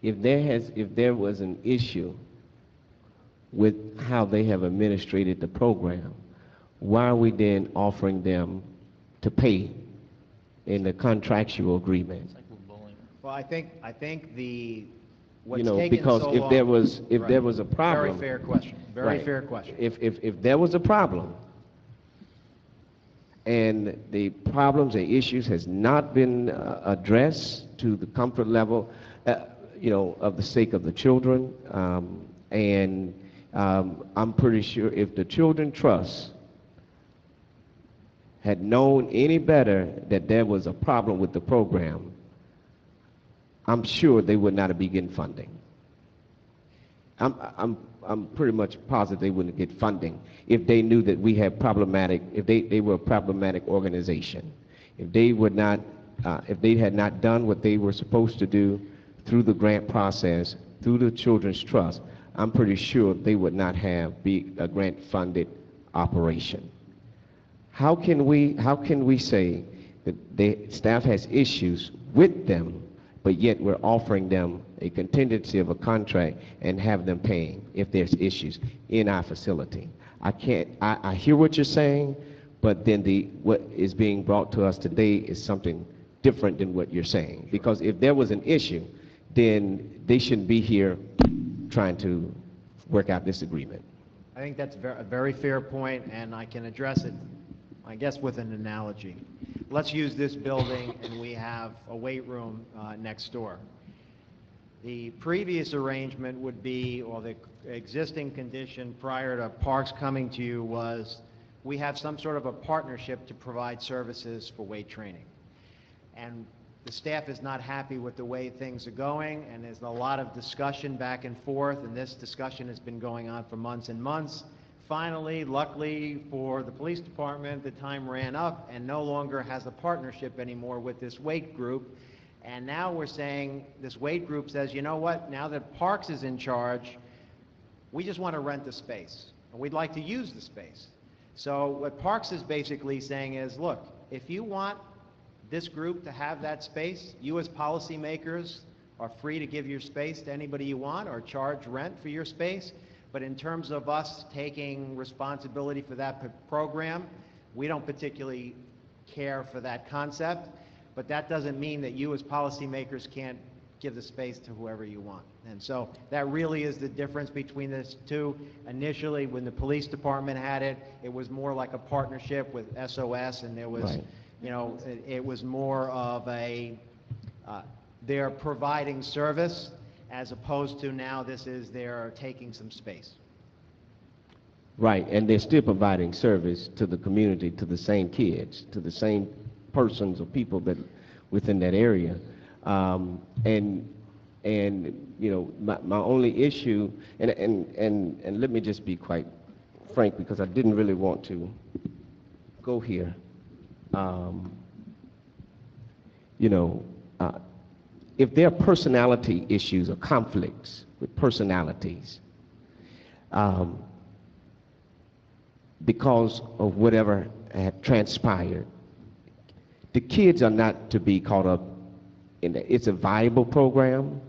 Speaker 16: if there was an issue with how they have administrated the program, why are we then offering them to pay in the contractual agreement?
Speaker 7: Well, I think what's
Speaker 16: You know,
Speaker 7: taken
Speaker 16: because
Speaker 7: so
Speaker 16: if
Speaker 7: long-
Speaker 16: there was a
Speaker 7: Very
Speaker 16: problem.
Speaker 7: fair question. Very
Speaker 16: Right.
Speaker 7: fair question.
Speaker 16: If there was a problem and the problems and issues has not been addressed to the comfort level, of the sake of the children, I'm pretty sure if the Children Trust had known any better that there was a problem with the program, I'm sure they would not have been getting funding. I'm pretty much positive they wouldn't get funding if they knew that we had if they were a problematic organization. If they had not done what they were supposed to do through the grant process, through the Children's Trust, I'm pretty sure they would not be a grant-funded operation. How can we say that the staff has issues with them, but yet we're offering them a contingency of a contract and have them paying if there's issues in our facility? I hear what you're saying, but then what is being brought to us today is something different than what you're saying. Because if there was an issue, then they shouldn't be here trying to work out this agreement.
Speaker 7: I think that's a very fair point, and I can address it, I guess, with an analogy. Let's use this building, and we have a weight room next door. The previous arrangement would be, or the existing condition prior to Parks coming to you was, we have some sort of a partnership to provide services for weight training. And the staff is not happy with the way things are going, and there's a lot of discussion back and forth, and this discussion has been going on for months and months. Finally, luckily for the police department, the time ran up and no longer has a partnership anymore with this weight group. And now we're saying, this weight group says, you know what, now that Parks is in charge, we just want to rent the space, and we'd like to use the space. So what Parks is basically saying is, look, if you want this group to have that space, you as policymakers are free to give your space to anybody you want or charge rent for your space. But in terms of us taking responsibility for that program, we don't particularly care for that concept. But that doesn't mean that you as policymakers can't give the space to whoever you want. And so that really is the difference between the two. Initially, when the police department had it, it was more like a partnership with SOS, and there was,
Speaker 16: Right.
Speaker 7: It was more of they're providing service, as opposed to now they're taking some space.
Speaker 16: Right, and they're still providing service to the community, to the same kids, to the same persons or people that within that area. My only issue, and let me just be quite frank, because I didn't really want to go here. If there are personality issues or conflicts with personalities, because of whatever had transpired, the kids are not to be caught up in that. It's a viable program,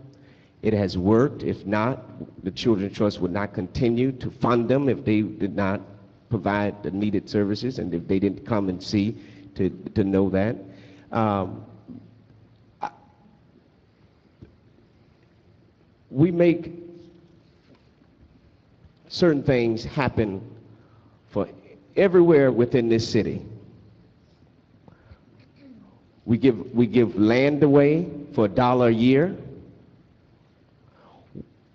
Speaker 16: it has worked. If not, the Children's Trust would not continue to fund them if they did not provide the needed services and if they didn't come and see to know that. We make certain things happen for everywhere within this city. We give land away for $1 a year,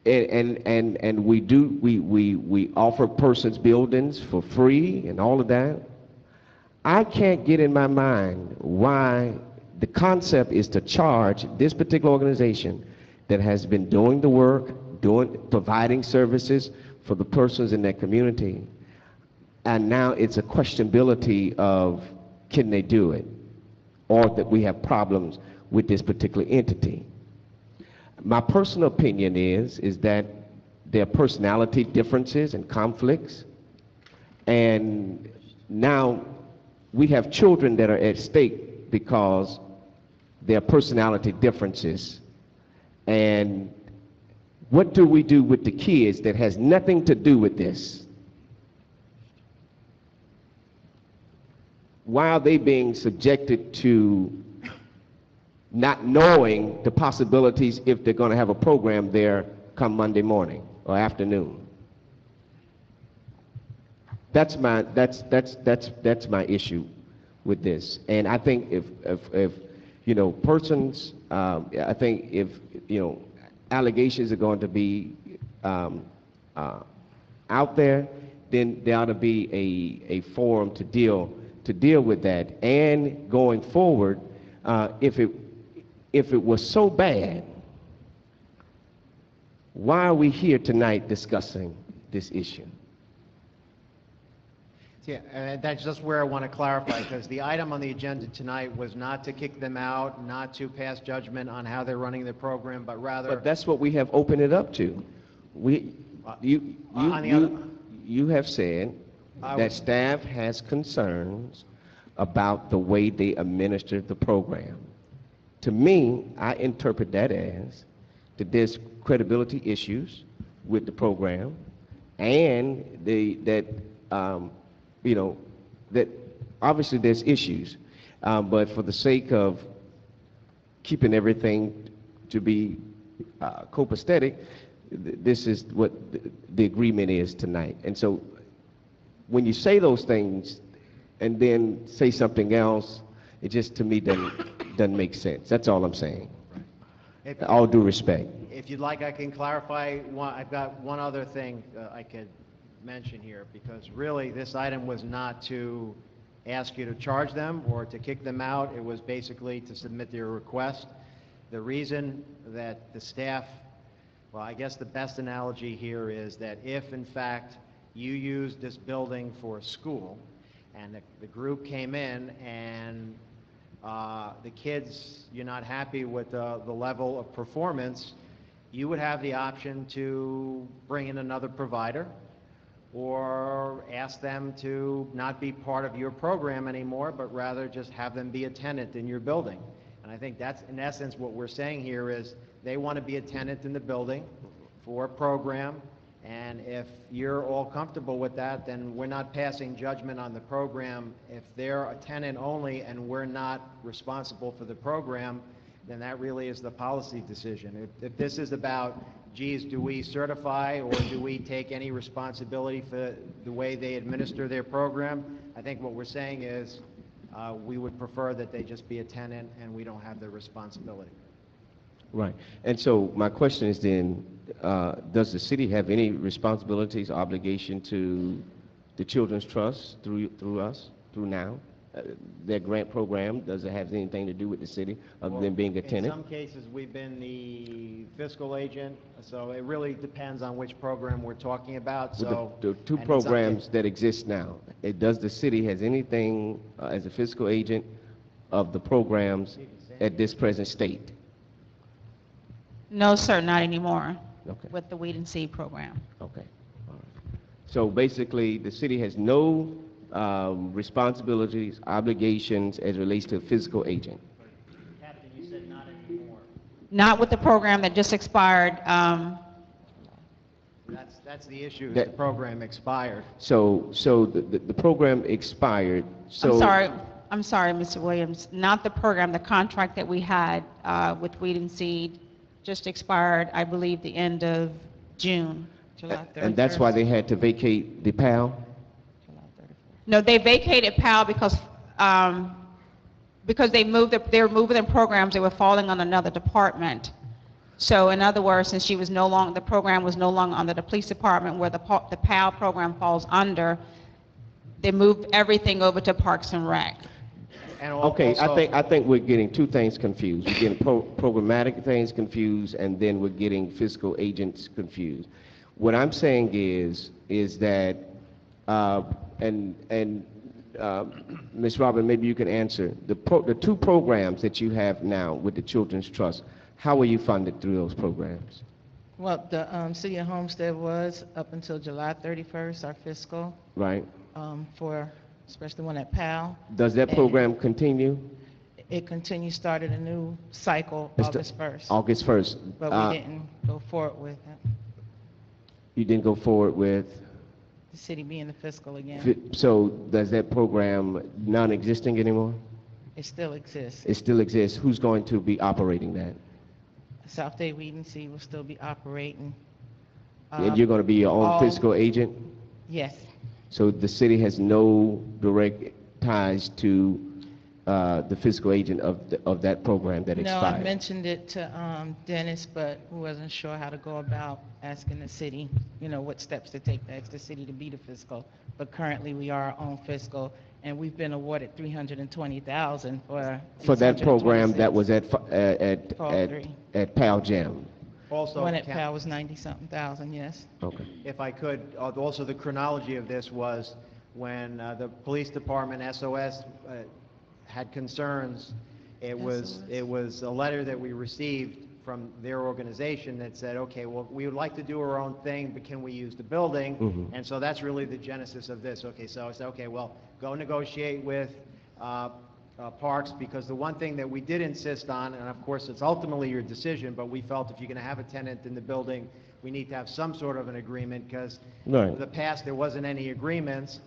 Speaker 16: and we offer persons buildings for free and all of that. I can't get in my mind why the concept is to charge this particular organization that has been doing the work, providing services for the persons in that community, and now it's a questionability of can they do it, or that we have problems with this particular entity. My personal opinion is that there are personality differences and conflicts, and now we have children that are at stake because there are personality differences. And what do we do with the kids that has nothing to do with this? Why are they being subjected to not knowing the possibilities if they're going to have a program there come Monday morning or afternoon? That's my issue with this. And I think if you know, persons, I think if, you know, allegations are going to be out there, then there ought to be a forum to deal with that. And going forward, if it was so bad, why are we here tonight discussing this issue?
Speaker 7: Yeah, and that's just where I want to clarify, because the item on the agenda tonight was not to kick them out, not to pass judgment on how they're running their program, but rather...
Speaker 16: But that's what we have opened it up to. You have said that staff has concerns about the way they administer the program. To me, I interpret that as that there's credibility issues with the program, and you know, that obviously there's issues, but for the sake of keeping everything to be copacetic, this is what the agreement is tonight. And so when you say those things and then say something else, it just to me doesn't make sense. That's all I'm saying. All due respect.
Speaker 7: If you'd like, I can clarify. I've got one other thing I could mention here, because really this item was not to ask you to charge them or to kick them out. It was basically to submit their request. The reason that the staff, well, I guess the best analogy here is that if in fact you used this building for a school and the group came in and the kids, you're not happy with the level of performance, you would have the option to bring in another provider or ask them to not be part of your program anymore, but rather just have them be a tenant in your building. And I think that's, in essence, what we're saying here is they want to be a tenant in the building for a program, and if you're all comfortable with that, then we're not passing judgment on the program. If they're a tenant only and we're not responsible for the program, then that really is the policy decision. If this is about, geez, do we certify or do we take any responsibility for the way they administer their program, I think what we're saying is we would prefer that they just be a tenant and we don't have the responsibility.
Speaker 16: Right. And so my question is then, does the city have any responsibilities, obligation to the Children's Trust through us, through now? Their grant program, does it have anything to do with the city other than being a tenant?
Speaker 7: In some cases, we've been the fiscal agent, so it really depends on which program we're talking about. So
Speaker 16: The two programs that exist now, does the city has anything as a fiscal agent of the programs at this present state?
Speaker 12: No, sir, not anymore.
Speaker 16: Okay.
Speaker 12: With the Wait and See program.
Speaker 16: Okay. All right. So basically, the city has no responsibilities, obligations as it relates to a physical agent.
Speaker 7: Captain, you said not anymore.
Speaker 19: not with the program that just expired.
Speaker 7: That's the issue, is
Speaker 16: That-
Speaker 7: the program expired.
Speaker 16: So the program expired, so...
Speaker 19: I'm sorry, Mr. Williams, not the program, the contract that we had with Weed and Seed just expired, I believe, the end of June.
Speaker 16: And that's why they had to vacate the PAL?
Speaker 19: No, they vacated PAL because they were moving their programs, they were falling on another department. So in other words, since the program was no longer under the police department where the PAL program falls under, they moved everything over to Parks and Rec.
Speaker 7: And
Speaker 16: Okay,
Speaker 7: also-
Speaker 16: I think we're getting two things confused. We're getting programmatic things confused, and then we're getting fiscal agents confused. What I'm saying is that, Ms. Robin, maybe you can answer, the two programs that you have now with the Children's Trust, how are you funded through those programs?
Speaker 20: Well, the City of Homestead was up until July 31st, our fiscal,
Speaker 16: Right?
Speaker 20: for, especially the one at PAL.
Speaker 16: Does that
Speaker 20: And
Speaker 16: program continue?
Speaker 20: It continued, started a new cycle
Speaker 16: It's the-
Speaker 20: August 1st.
Speaker 16: August 1st.
Speaker 20: But we didn't go forward with it,
Speaker 16: You didn't go forward with?
Speaker 20: the city being the fiscal again.
Speaker 16: So does that program non-existing anymore?
Speaker 20: It still exists.
Speaker 16: It still exists. Who's going to be operating that?
Speaker 20: South Day Weed and Seed will still be operating.
Speaker 16: And you're going to be your own
Speaker 20: all-
Speaker 16: fiscal agent?
Speaker 20: Yes.
Speaker 16: So the city has no direct ties to the fiscal agent of that program that
Speaker 20: No, I
Speaker 16: expired?
Speaker 20: mentioned it to Dennis, but we wasn't sure how to go about asking the city, what steps to take to ask the city to be the fiscal. But currently, we are our own fiscal, and we've been awarded $320,000
Speaker 16: For that program that was at
Speaker 20: Fall three.
Speaker 16: PAL Jam?
Speaker 7: Also,
Speaker 20: One at
Speaker 7: Coun-
Speaker 20: PAL was 90-something thousand, yes.
Speaker 16: Okay.
Speaker 7: If I could, also the chronology of this was when the police department, SOS, had concerns, it was a letter that we received from their organization that said, okay, well, we would like to do our own thing, but can we use the building?
Speaker 16: Mhm.
Speaker 7: And so that's really the genesis of this. Okay, so I said, okay, well, go negotiate with Parks, because the one thing that we did insist on, and of course it's ultimately your decision, but we felt if you're going to have a tenant in the building, we need to have some sort of an agreement, because
Speaker 16: Right.
Speaker 7: in the past there wasn't any agreements,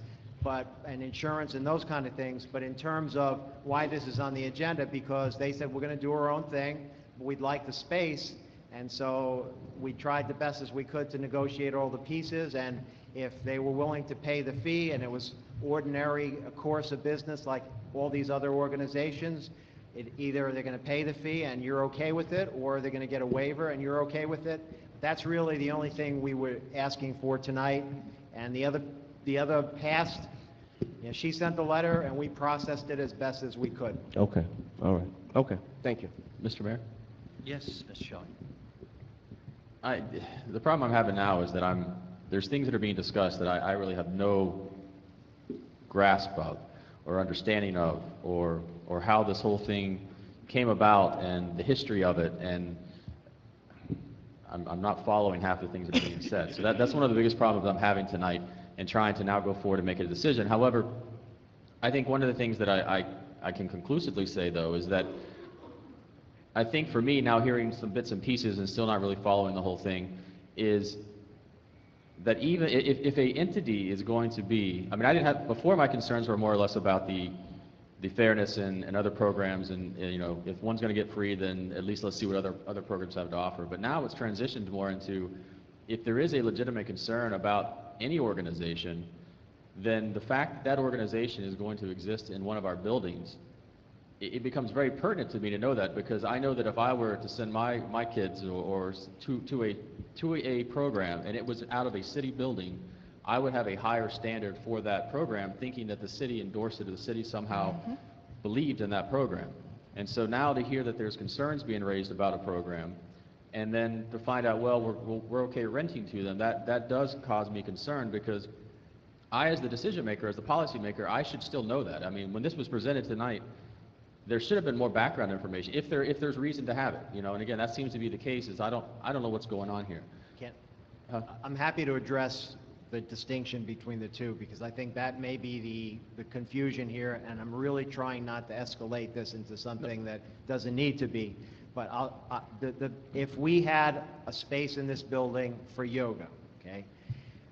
Speaker 7: and insurance and those kind of things. But in terms of why this is on the agenda, because they said we're going to do our own thing, but we'd like the space, and so we tried the best as we could to negotiate all the pieces, and if they were willing to pay the fee, and it was ordinary course of business like all these other organizations, either they're going to pay the fee and you're okay with it, or they're going to get a waiver and you're okay with it. That's really the only thing we were asking for tonight. And the other passed, she sent the letter and we processed it as best as we could.
Speaker 16: Okay, all right. Okay, thank you.
Speaker 5: Mr. Mayor?
Speaker 1: Yes, Ms. Shelley.
Speaker 5: The problem I'm having now is that there's things that are being discussed that I really have no grasp of or understanding of, or how this whole thing came about and the history of it, and I'm not following half the things that are being said. So that's one of the biggest problems I'm having tonight and trying to now go forward and make a decision. However, I think one of the things that I can conclusively say, though, is that I think for me, now hearing some bits and pieces and still not really following the whole thing, is that even if a entity is going to be, I mean, I didn't have, before my concerns were more or less about the fairness and other programs, and if one's going to get free, then at least let's see what other programs have to offer. But now it's transitioned more into, if there is a legitimate concern about any organization, then the fact that organization is going to exist in one of our buildings, it becomes very pertinent to me to know that, because I know that if I were to send my kids or to a program and it was out of a city building, I would have a higher standard for that program, thinking that the city endorsed it or the city somehow believed in that program. And so now to hear that there's concerns being raised about a program, and then to find out, well, we're okay renting to them, that does cause me concern, because I, as the decision maker, as the policy maker, I should still know that. I mean, when this was presented tonight, there should have been more background information, if there's reason to have it, and again, that seems to be the case, is I don't know what's going on here.
Speaker 7: I'm happy to address the distinction between the two, because I think that may be the confusion here, and I'm really trying not to escalate this into something that doesn't need to be. But if we had a space in this building for yoga, okay,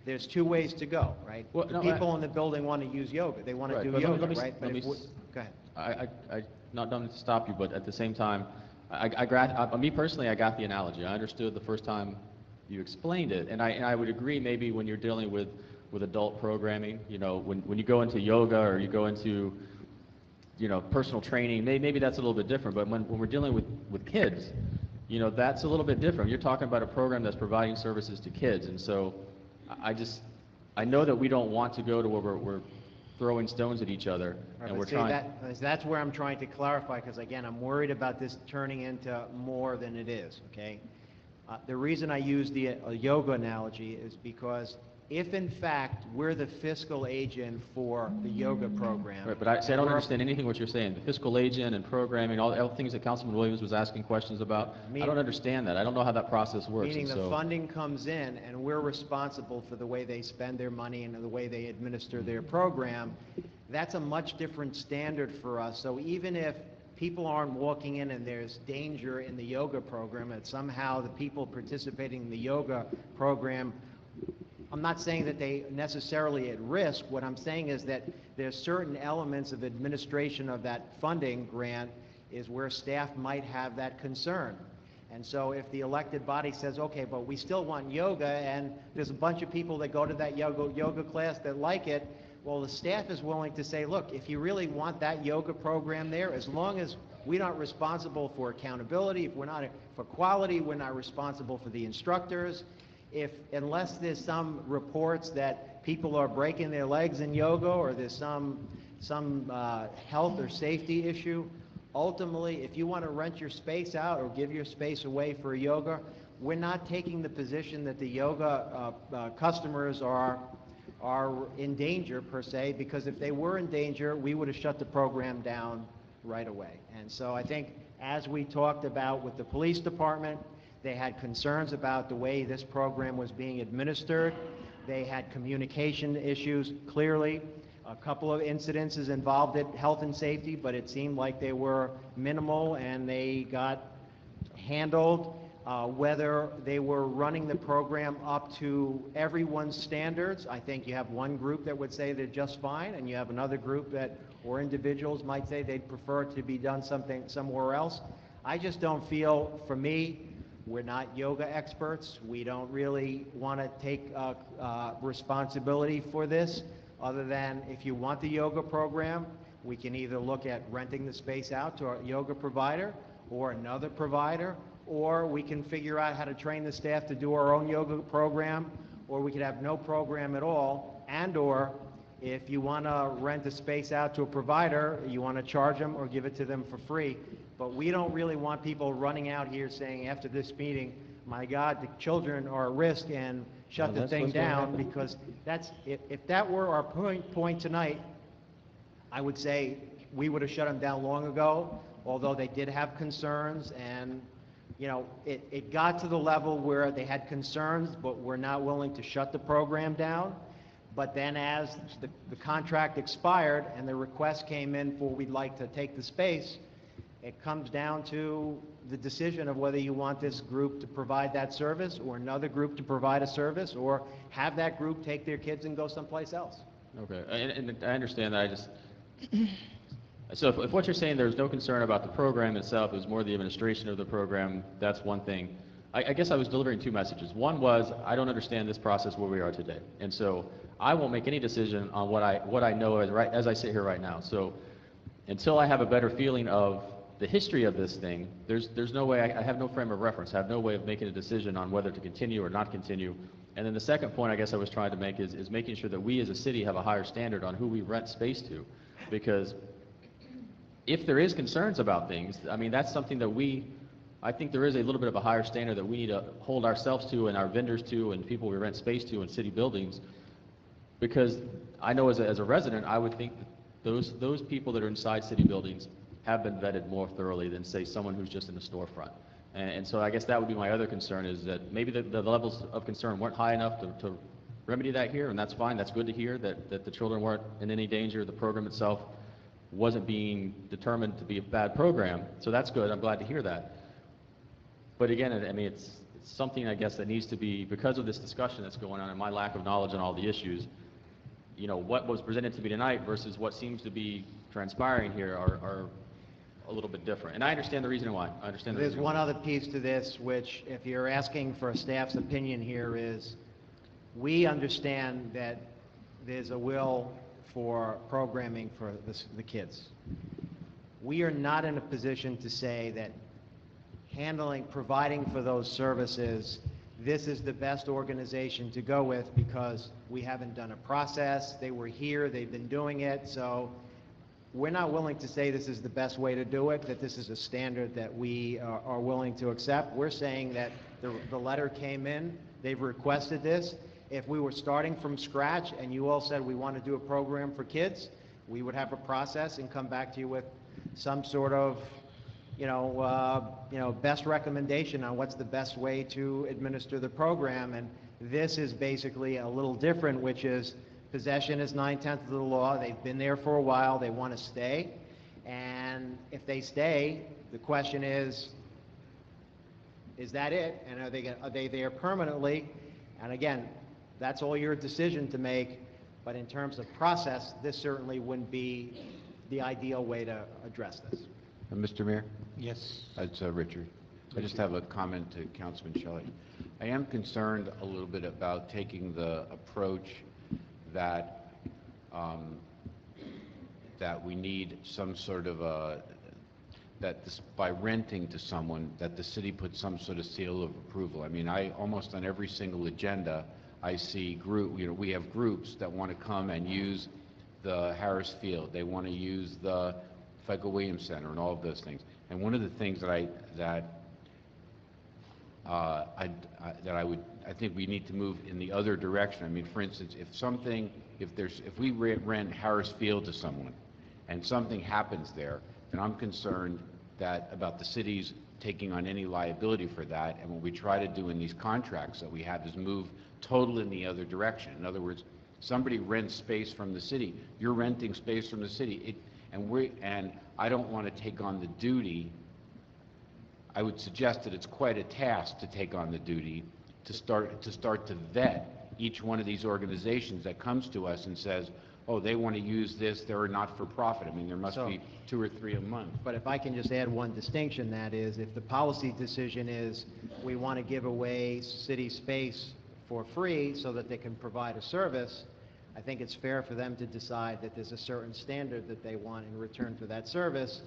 Speaker 7: there's two ways to go, right?
Speaker 5: Well,
Speaker 7: The
Speaker 5: no,
Speaker 7: people in the building want to use yoga. They want to do yoga, right? But go ahead.
Speaker 5: Not done to stop you, but at the same time, me personally, I got the analogy. I understood the first time you explained it, and I would agree maybe when you're dealing with adult programming, you know, when you go into yoga or you go into, you know, personal training, maybe that's a little bit different, but when we're dealing with kids, you know, that's a little bit different. You're talking about a program that's providing services to kids, and so I know that we don't want to go to where we're throwing stones at each other,
Speaker 7: Right,
Speaker 5: and
Speaker 7: but
Speaker 5: we're
Speaker 7: see,
Speaker 5: trying.
Speaker 7: that's where I'm trying to clarify, because again, I'm worried about this turning into more than it is, okay? The reason I use the yoga analogy is because if in fact we're the fiscal agent for the yoga program.
Speaker 5: Right, but I don't understand anything what you're saying. The fiscal agent and programming, all the things that Councilman Williams was asking questions about, I don't understand that. I don't know how that process works.
Speaker 7: Meaning
Speaker 5: and
Speaker 7: the
Speaker 5: so-
Speaker 7: funding comes in and we're responsible for the way they spend their money and the way they administer their program. That's a much different standard for us. So even if people aren't walking in and there's danger in the yoga program, and somehow the people participating in the yoga program, I'm not saying that they necessarily at risk. What I'm saying is that there's certain elements of administration of that funding grant is where staff might have that concern. And so if the elected body says, okay, but we still want yoga, and there's a bunch of people that go to that yoga class that like it, well, the staff is willing to say, look, if you really want that yoga program there, as long as we're not responsible for accountability, if we're not for quality, we're not responsible for the instructors, unless there's some reports that people are breaking their legs in yoga or there's some health or safety issue, ultimately, if you want to rent your space out or give your space away for yoga, we're not taking the position that the yoga customers are in danger per se, because if they were in danger, we would have shut the program down right away. And so I think as we talked about with the police department, they had concerns about the way this program was being administered. They had communication issues, clearly. A couple of incidences involved health and safety, but it seemed like they were minimal and they got handled. Whether they were running the program up to everyone's standards, I think you have one group that would say they're just fine, and you have another group or individuals might say they'd prefer to be done somewhere else. I just don't feel, for me, we're not yoga experts. We don't really want to take responsibility for this, other than if you want the yoga program, we can either look at renting the space out to a yoga provider or another provider, or we can figure out how to train the staff to do our own yoga program, or we could have no program at all, or if you want to rent the space out to a provider, you want to charge them or give it to them for free. But we don't really want people running out here saying after this meeting, my God, the children are at risk, and shut the thing down, because if that were our point tonight, I would say we would have shut them down long ago, although they did have concerns, and you know, it got to the level where they had concerns but were not willing to shut the program down. But then as the contract expired and the request came in for we'd like to take the space, it comes down to the decision of whether you want this group to provide that service or another group to provide a service, or have that group take their kids and go someplace else.
Speaker 5: Okay, and I understand that. So if what you're saying, there's no concern about the program itself, it was more the administration of the program, that's one thing. I guess I was delivering two messages. One was, I don't understand this process where we are today. And so I won't make any decision on what I know as I sit here right now. So until I have a better feeling of the history of this thing, there's no way, I have no frame of reference, I have no way of making a decision on whether to continue or not continue. And then the second point I guess I was trying to make is making sure that we as a city have a higher standard on who we rent space to. Because if there is concerns about things, I mean, that's something that I think there is a little bit of a higher standard that we need to hold ourselves to and our vendors to and people we rent space to in city buildings. Because I know as a resident, I would think that those people that are inside city buildings have been vetted more thoroughly than, say, someone who's just in a storefront. And so I guess that would be my other concern, is that maybe the levels of concern weren't high enough to remedy that here, and that's fine. That's good to hear that the children weren't in any danger. The program itself wasn't being determined to be a bad program, so that's good. I'm glad to hear that. But again, I mean, it's something, I guess, that needs to be, because of this discussion that's going on and my lack of knowledge on all the issues, you know, what was presented to me tonight versus what seems to be transpiring here are a little bit different. And I understand the reason why. I understand the
Speaker 7: There's
Speaker 5: reason
Speaker 7: one
Speaker 5: why.
Speaker 7: other piece to this, which, if you're asking for a staff's opinion here, is we understand that there's a will for programming for the kids. We are not in a position to say that providing for those services, this is the best organization to go with, because we haven't done a process. They were here, they've been doing it, so we're not willing to say this is the best way to do it, that this is a standard that we are willing to accept. We're saying that the letter came in, they've requested this. If we were starting from scratch and you all said we want to do a program for kids, we would have a process and come back to you with some sort of best recommendation on what's the best way to administer the program. And this is basically a little different, which is possession is 9/10 of the law. They've been there for a while. They want to stay. And if they stay, the question is that it? And are they there permanently? And again, that's all your decision to make. But in terms of process, this certainly wouldn't be the ideal way to address this.
Speaker 17: Mr. Mayor?
Speaker 1: Yes.
Speaker 17: It's Richard. I just have a comment to Councilman Shelley. I am concerned a little bit about taking the approach that that we need some sort of by renting to someone, that the city puts some sort of seal of approval. I mean, almost on every single agenda, I see we have groups that want to come and use the Harris Field. They want to use the FICO Williams Center and all of those things. And one of the things that I think we need to move in the other direction. I mean, for instance, if we rent Harris Field to someone and something happens there, then I'm concerned about the city's taking on any liability for that. And what we try to do in these contracts that we have is move totally in the other direction. In other words, somebody rents space from the city. You're renting space from the city. And I don't want to take on the duty. I would suggest that it's quite a task to take on the duty to start to vet each one of these organizations that comes to us and says, oh, they want to use this, they're not for profit. I mean, there must be 2 or 3 a month.
Speaker 7: But if I can just add one distinction, that is, if the policy decision is we want to give away city space for free so that they can provide a service, I think it's fair for them to decide that there's a certain standard that they want in return for that service,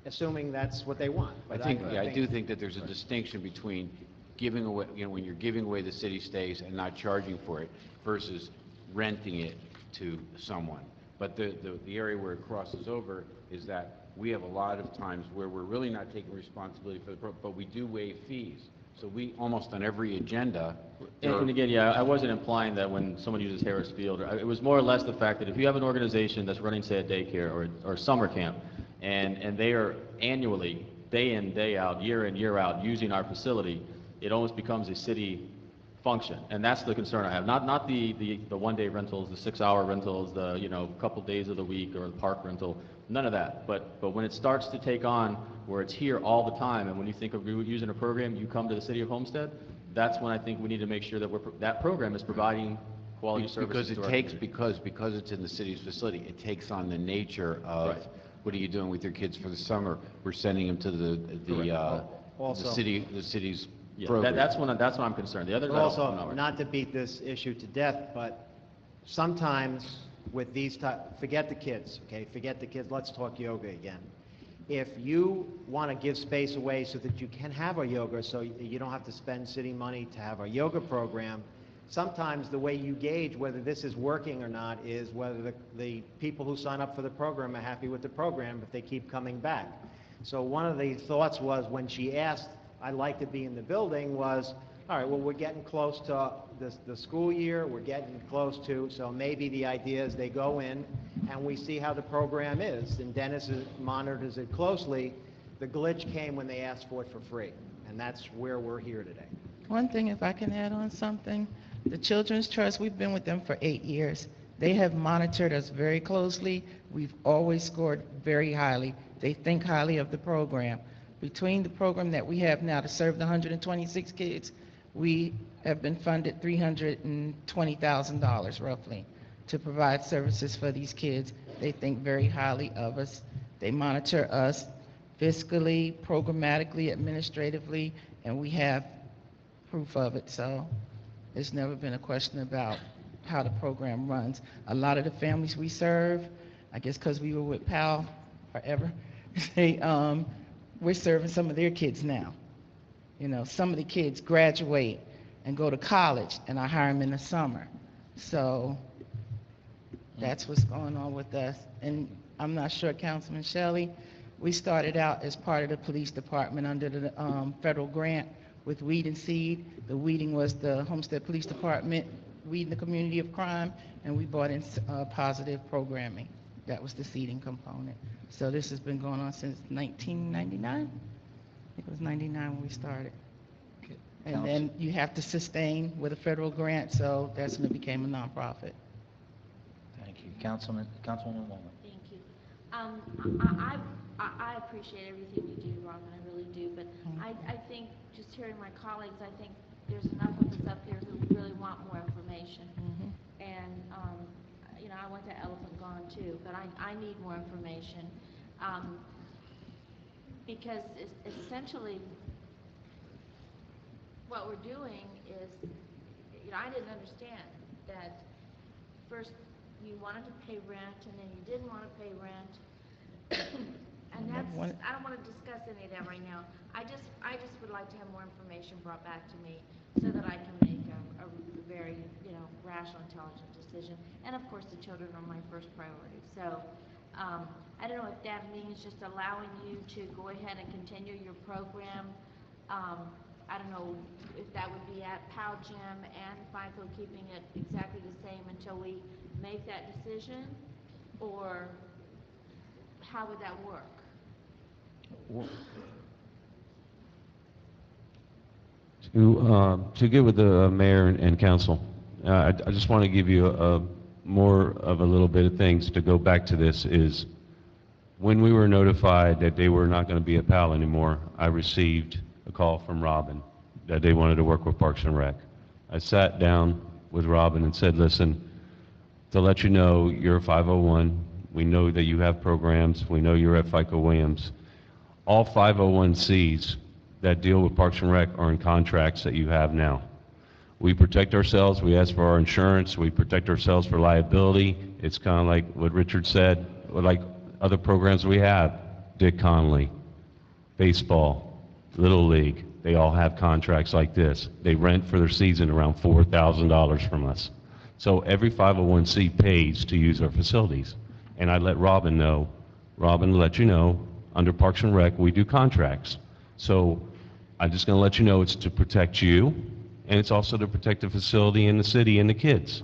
Speaker 7: assuming that's what they want.
Speaker 17: I do think that there's a distinction between giving away, when you're giving away the city space and not charging for it versus renting it to someone. But the area where it crosses over is that we have a lot of times where we're really not taking responsibility for the program, but we do waive fees. So we, almost on every agenda...
Speaker 5: And again, yeah, I wasn't implying that when someone uses Harris Field. It was more or less the fact that if you have an organization that's running, say, a daycare or summer camp, and they are annually, day in, day out, year in, year out, using our facility, it almost becomes a city function. And that's the concern I have. Not the one-day rentals, the 6-hour rentals, the couple days of the week, or the park rental, none of that. But when it starts to take on where it's here all the time, and when you think of using a program, you come to the city of Homestead, that's when I think we need to make sure that that program is providing quality services to our community.
Speaker 17: Because it's in the city's facility, it takes on the nature of what are you doing with your kids for the summer? We're sending them to the city's program.
Speaker 5: That's when I'm concerned. The others,
Speaker 7: also, not to beat this issue to death, but sometimes with these forget the kids, okay? Forget the kids. Let's talk yoga again. If you want to give space away so that you can have a yoga, so you don't have to spend city money to have a yoga program, sometimes the way you gauge whether this is working or not is whether the people who sign up for the program are happy with the program, if they keep coming back. So one of the thoughts was, when she asked, I'd like to be in the building, was, all right, well, we're getting close to the school year, we're getting close to, so maybe the idea is they go in and we see how the program is, and Dennis monitors it closely. The glitch came when they asked for it for free, and that's where we're here today.
Speaker 20: One thing, if I can add on something, the Children's Trust, we've been with them for 8 years. They have monitored us very closely. We've always scored very highly. They think highly of the program. Between the program that we have now to serve the 126 kids, we have been funded $320,000 roughly to provide services for these kids. They think very highly of us. They monitor us fiscally, programmatically, administratively, and we have proof of it. So it's never been a question about how the program runs. A lot of the families we serve, I guess because we were with PAL forever, we're serving some of their kids now. You know, some of the kids graduate and go to college, and I hire them in the summer. So that's what's going on with us. And I'm not sure, Councilman Shelley, we started out as part of the police department under the federal grant with Weed and Seed. The weeding was the Homestead Police Department, weeding the community of crime, and we brought in positive programming. That was the seeding component. So this has been going on since 1999. I think it was 99 when we started. And then you have to sustain with a federal grant, so that's when it became a nonprofit.
Speaker 1: Thank you. Councilwoman Walden.
Speaker 3: Thank you. I appreciate everything you do, Robin, I really do, but I think, just hearing my colleagues, I think there's enough of us up here who really want more information. And, you know, I went to Elephant Gone too, but I need more information. Because essentially, what we're doing is, you know, I didn't understand that first you wanted to pay rent and then you didn't want to pay rent. And that's, I don't want to discuss any of that right now. I just would like to have more information brought back to me so that I can make a very, you know, rational, intelligent decision. And of course, the children are my first priority. So I don't know if that means just allowing you to go ahead and continue your program. I don't know if that would be at POW Gym and FICO keeping it exactly the same until we make that decision, or how would that work?
Speaker 9: To get with the mayor and council, I just want to give you more of a little bit of things to go back to this is when we were notified that they were not going to be at PAL anymore, I received a call from Robin that they wanted to work with Parks and Rec. I sat down with Robin and said, listen, to let you know, you're a 501. We know that you have programs. We know you're at FICO Williams. All 501Cs that deal with Parks and Rec are in contracts that you have now. We protect ourselves. We ask for our insurance. We protect ourselves for liability. It's kind of like what Richard said, like other programs we have. Dick Conley, baseball, Little League, they all have contracts like this. They rent for their season around $4,000 from us. So every 501c pays to use our facilities. And I let Robin know, Robin, let you know, under Parks and Rec, we do contracts. So I'm just going to let you know it's to protect you, and it's also to protect the facility and the city and the kids.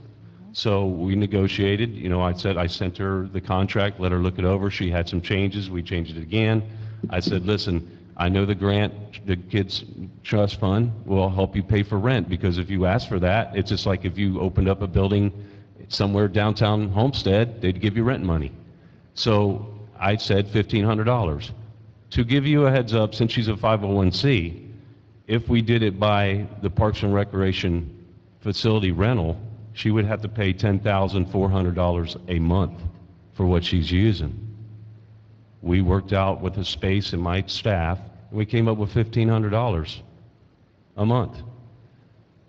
Speaker 9: So we negotiated, you know, I sent her the contract, let her look it over. She had some changes. We changed it again. I said, listen, I know the grant, the Kids Trust Fund will help you pay for rent, because if you ask for that, it's just like if you opened up a building somewhere downtown Homestead, they'd give you rent money. So I said $1,500. To give you a heads up, since she's a 501c, if we did it by the Parks and Recreation facility rental, she would have to pay $10,400 a month for what she's using. We worked out with the space and my staff, and we came up with $1,500 a month.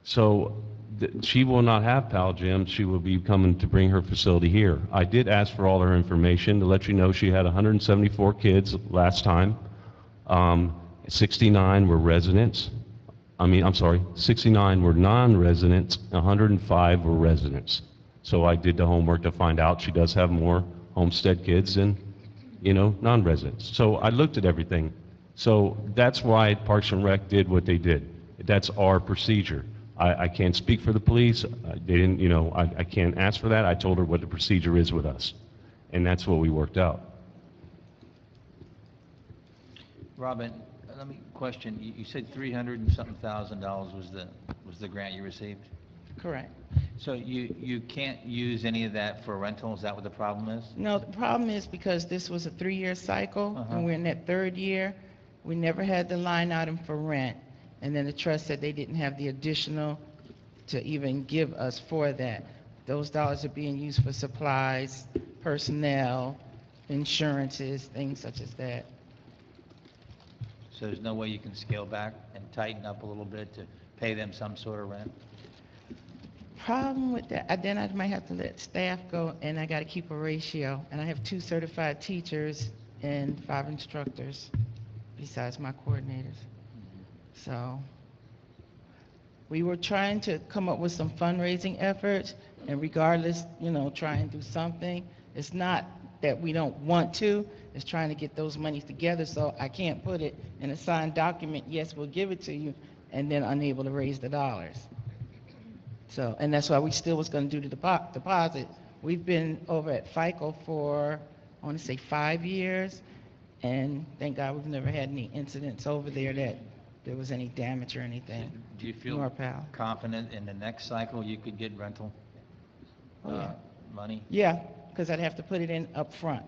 Speaker 9: So she will not have PAL Gym. She will be coming to bring her facility here. I did ask for all her information to let you know she had 174 kids last time. 69 were residents. 69 were non-residents, 105 were residents. So I did the homework to find out she does have more Homestead kids than, you know, non-residents. So I looked at everything. So that's why Parks and Rec did what they did. That's our procedure. I can't speak for the police. They didn't, you know, I can't ask for that. I told her what the procedure is with us, and that's what we worked out.
Speaker 1: Robin, let me question. You said $300 and something thousand was the grant you received?
Speaker 20: Correct.
Speaker 1: So you can't use any of that for rental? Is that what the problem is?
Speaker 20: No, the problem is because this was a 3-year cycle, and we're in that 3rd year. We never had the line item for rent, and then the trust said they didn't have the additional to even give us for that. Those dollars are being used for supplies, personnel, insurances, things such as that.
Speaker 1: So there's no way you can scale back and tighten up a little bit to pay them some sort of rent?
Speaker 20: Problem with that, then I might have to let staff go, and I got to keep a ratio. And I have 2 certified teachers and 5 instructors, besides my coordinators. So we were trying to come up with some fundraising efforts, and regardless, you know, try and do something. It's not that we don't want to, it's trying to get those monies together, so I can't put it in a signed document, yes, we'll give it to you, and then unable to raise the dollars. So, and that's why we still was going to do the deposit. We've been over at FICO for, I want to say 5 years, and thank God we've never had any incidents over there that there was any damage or anything.
Speaker 1: Do you feel
Speaker 20: NorPal.
Speaker 1: confident in the next cycle you could get rental money?
Speaker 20: Yeah, because I'd have to put it in up front,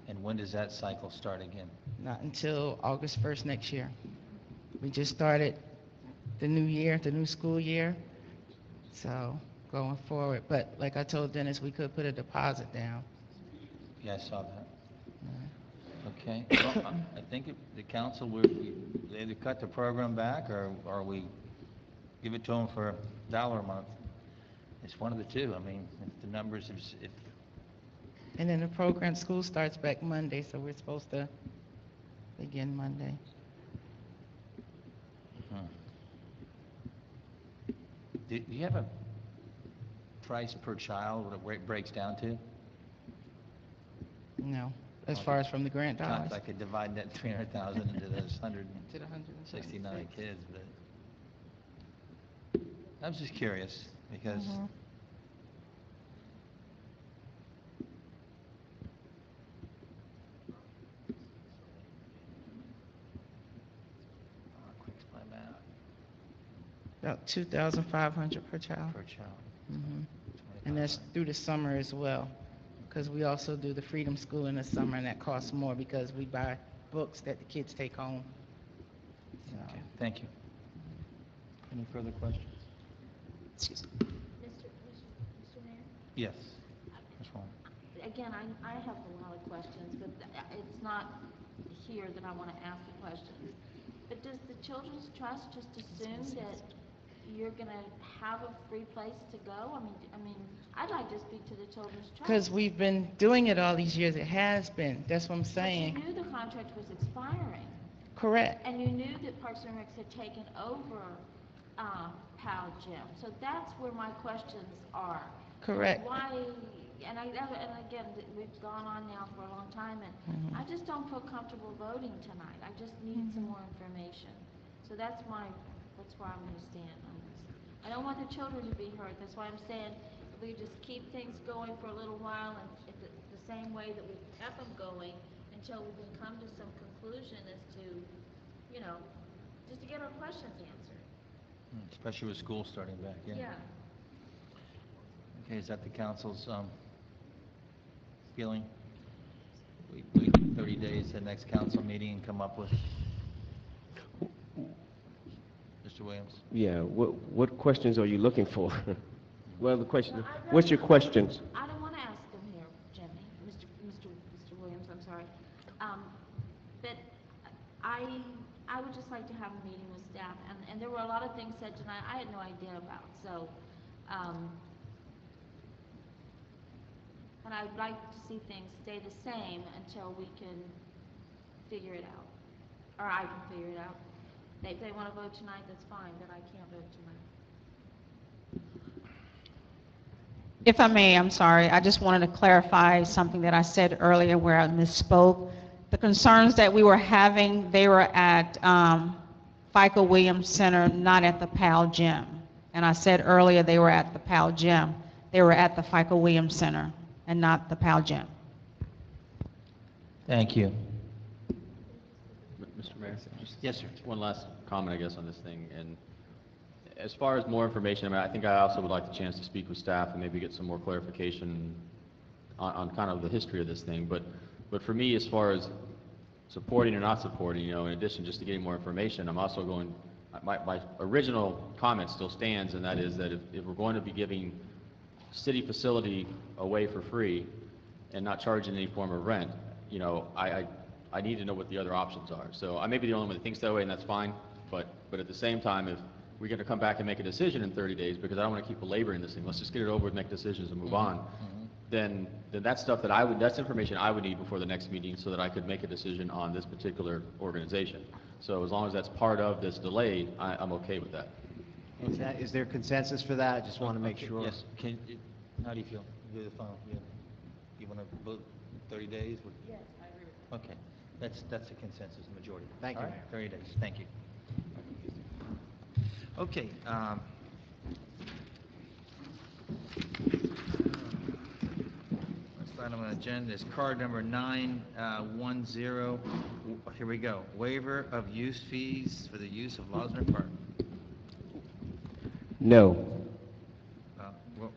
Speaker 1: And when does that cycle start again?
Speaker 20: not until August 1st next year. We just started the new year, the new school year, so going forward. But like I told Dennis, we could put a deposit down.
Speaker 1: Yeah, I saw that. Okay, well, I think the council, we either cut the program back or we give it to them for $1 a month. It's one of the two. I mean, if the numbers, if
Speaker 20: And then the program, school starts back Monday, so we're supposed to begin Monday.
Speaker 1: Do you have a price per child, what it breaks down to?
Speaker 20: No, as far as from the grant dollars.
Speaker 1: I could divide that 300,000 into those
Speaker 20: To the
Speaker 1: 169 kids, but I was just curious because quick explain that.
Speaker 20: About 2,500 per child.
Speaker 1: Per child.
Speaker 20: And that's through the summer as well, because we also do the Freedom School in the summer, and that costs more because we buy books that the kids take home. So.
Speaker 1: Okay, thank you. Any further questions?
Speaker 3: Excuse me. Mr. Mayor?
Speaker 1: Yes. Ms. Wong.
Speaker 3: Again, I have a lot of questions, but it's not here that I want to ask the questions. But does the Children's Trust just assume that you're going to have a free place to go? I mean, I'd like to speak to the Children's Trust.
Speaker 20: Because we've been doing it all these years, it has been. That's what I'm
Speaker 3: But
Speaker 20: saying.
Speaker 3: you knew the contract was expiring.
Speaker 20: Correct.
Speaker 3: And you knew that Parks and Rec had taken over PAL Gym. So that's where my questions are.
Speaker 20: Correct.
Speaker 3: Why, and again, we've gone on now for a long time, and I just don't feel comfortable voting tonight. I just need some more information. So that's where I'm going to stand on this. I don't want the children to be hurt. That's why I'm saying if we just keep things going for a little while and if the same way that we kept them going until we can come to some conclusion as to, you know, just to get our questions answered.
Speaker 1: Especially with school starting back, yeah.
Speaker 3: Yeah.
Speaker 1: Okay, is that the council's feeling? We wait 30 days, the next council meeting, and come up with... Mr. Williams?
Speaker 16: Yeah, what questions are you looking for? Well, the question, what's your questions?
Speaker 3: I don't want to ask them here, Jimmy, Mr. Williams, I'm sorry. But I would just like to have a meeting with staff, and there were a lot of things said tonight I had no idea about, so, and I'd like to see things stay the same until we can figure it out, or I can figure it out. If they want to vote tonight, that's fine, but I can't vote tonight.
Speaker 21: If I may, I'm sorry, I just wanted to clarify something that I said earlier where I misspoke. The concerns that we were having, they were at FICO Williams Center, not at the PAL Gym. And I said earlier they were at the PAL Gym. They were at the FICO Williams Center and not the PAL Gym.
Speaker 1: Thank you.
Speaker 5: Mr. Mayor?
Speaker 1: Yes, sir.
Speaker 5: One last comment, I guess, on this thing. And as far as more information, I mean, I think I also would like the chance to speak with staff and maybe get some more clarification on kind of the history of this thing. But for me, as far as supporting or not supporting, in addition just to getting more information, I'm also going, my original comment still stands, and that is that if we're going to be giving city facility away for free and not charging any form of rent, I need to know what the other options are. So I may be the only one that thinks that way, and that's fine, but at the same time, if we're going to come back and make a decision in 30 days, because I don't want to keep belaboring this thing, let's just get it over with, make decisions, and move on, then that's stuff that that's information I would need before the next meeting so that I could make a decision on this particular organization. So as long as that's part of this delay, I'm okay with that.
Speaker 7: Is there consensus for that? I just want to make sure.
Speaker 1: Yes, how do you feel? Do the final, you want to vote 30 days?
Speaker 14: Yes, I agree with
Speaker 1: Okay, that's a consensus, majority.
Speaker 7: Thank you,
Speaker 1: All right,
Speaker 7: Mayor.
Speaker 1: 30 days, thank you. Okay, next item on the agenda is card number 910. Here we go. Waiver of use fees for the use of Losner Park.
Speaker 16: No.
Speaker 1: Well,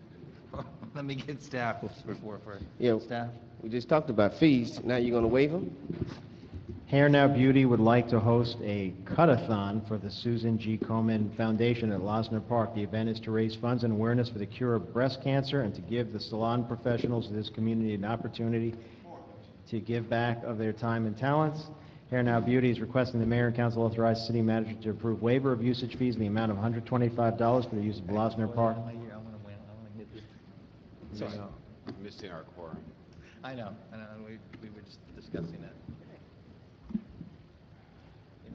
Speaker 1: let me get staff before for
Speaker 16: Yeah,
Speaker 1: staff.
Speaker 16: we just talked about fees. Now you're going to waive them?
Speaker 7: Hair Now Beauty would like to host a cut-a-thon for the Susan G. Komen Foundation at Losner Park. The event is to raise funds and awareness for the cure of breast cancer and to give the salon professionals of this community an opportunity to give back of their time and talents. Hair Now Beauty is requesting the mayor and council authorize the city manager to approve waiver of usage fees in the amount of $125 for the use of Losner Park.
Speaker 1: I want to win, I want to get this.
Speaker 17: Sorry, missing our quorum.
Speaker 1: I know, we were just discussing that. We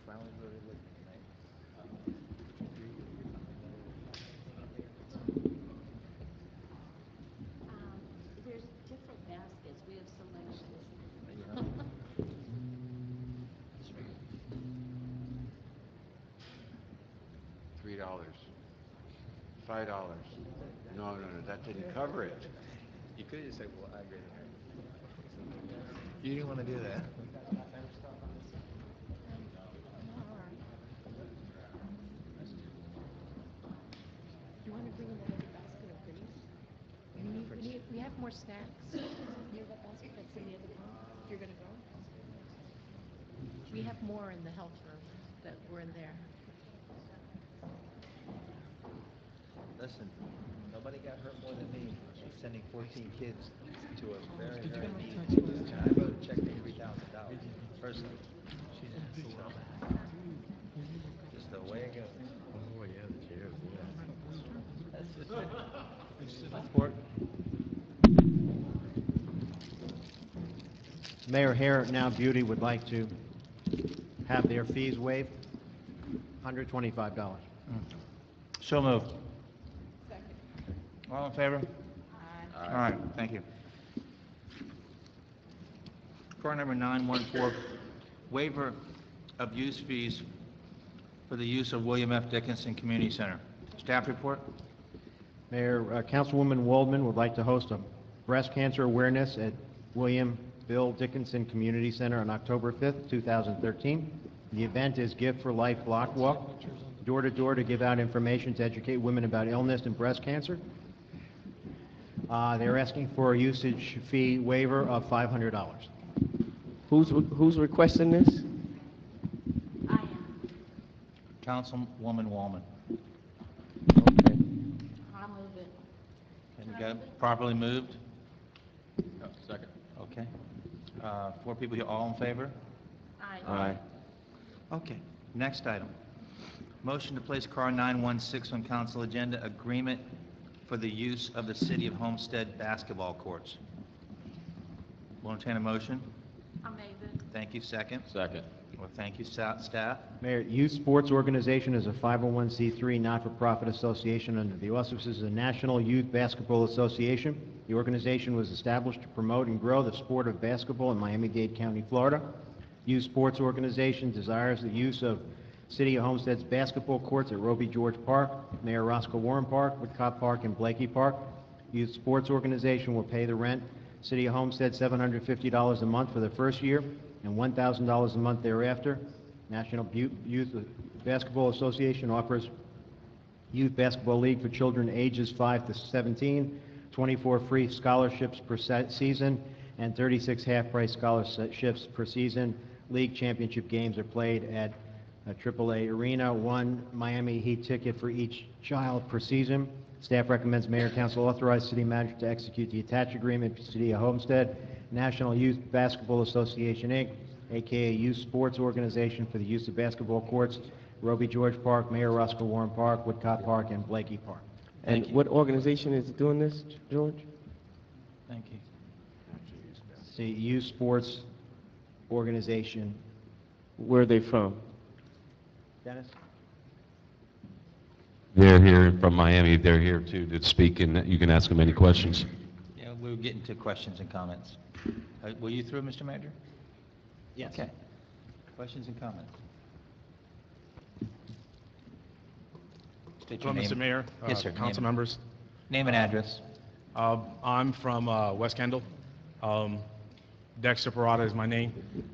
Speaker 1: finally voted with
Speaker 3: There's different baskets, we have selections.
Speaker 17: $3, $5. No, that didn't cover it.
Speaker 1: You could have just said, well, I agree. You didn't want to do that.
Speaker 2: You want to bring another basket of goodies? We have more snacks. You have that basket that's in the other room? You're going to go? We have more in the health room that were in there.
Speaker 1: Listen, nobody got hurt more than me. She's sending 14 kids to a very, very needy. And I wrote a check for $3,000 personally. Just the way it goes. Oh, yeah, the chairs, yeah. That's just it. Support.
Speaker 7: Mayor Hair Now Beauty would like to have their fees waived, $125.
Speaker 1: So moved. All in favor? Aye. All right, thank you. Card number 914, waiver of use fees for the use of William F. Dickinson Community Center. Staff report?
Speaker 7: Mayor, Councilwoman Waldman would like to host a breast cancer awareness at William Bill Dickinson Community Center on October 5th, 2013. The event is Give for Life Block Walk, door to door to give out information to educate women about illness and breast cancer. They're asking for a usage fee waiver of $500.
Speaker 16: Who's requesting this?
Speaker 3: I am.
Speaker 1: Councilwoman Wallman.
Speaker 16: Okay.
Speaker 3: I'll move it.
Speaker 1: And we got it properly moved?
Speaker 5: Oh, second.
Speaker 1: Okay. 4 people here, all in favor?
Speaker 16: Aye.
Speaker 1: Okay, next item. Motion to place car 916 on council agenda, agreement for the use of the City of Homestead basketball courts. Will entertain a motion?
Speaker 3: I'll move it.
Speaker 1: Thank you, second.
Speaker 5: Second.
Speaker 1: Well, thank you, staff.
Speaker 7: Mayor, Youth Sports Organization is a 501c3 not-for-profit association under the auspices of the National Youth Basketball Association. The organization was established to promote and grow the sport of basketball in Miami-Dade County, Florida. Youth Sports Organization desires the use of City of Homestead's basketball courts at Roby George Park, Mayor Roscoe Warren Park, Woodcott Park, and Blakey Park. Youth Sports Organization will pay the rent, City of Homestead $750 a month for the first year and $1,000 a month thereafter. National Youth Basketball Association offers Youth Basketball League for children ages 5 to 17, 24 free scholarships per season, and 36 half-price scholarships per season. League championship games are played at AAA Arena, one Miami Heat ticket for each child per season. Staff recommends Mayor and Council authorize City Manager to execute the attached agreement with City of Homestead, National Youth Basketball Association, Inc., aka Youth Sports Organization, for the use of basketball courts, Roby George Park, Mayor Roscoe Warren Park, Woodcott Park, and Blakey Park.
Speaker 16: And what organization is doing this, George?
Speaker 1: Thank you.
Speaker 7: It's the Youth Sports Organization.
Speaker 16: Where are they from?
Speaker 7: Dennis?
Speaker 9: They're here from Miami. They're here too to speak, and you can ask them any questions.
Speaker 1: Yeah, we'll get into questions and comments. Were you through, Mr. Manager?
Speaker 7: Yes.
Speaker 1: Okay. Questions and comments? State your
Speaker 6: Hello,
Speaker 1: name.
Speaker 6: Mr. Mayor,
Speaker 1: Yes, sir.
Speaker 6: council
Speaker 1: Name-
Speaker 6: members.
Speaker 1: Name and address.
Speaker 6: I'm from West Kendall. Dexter Parada is my name.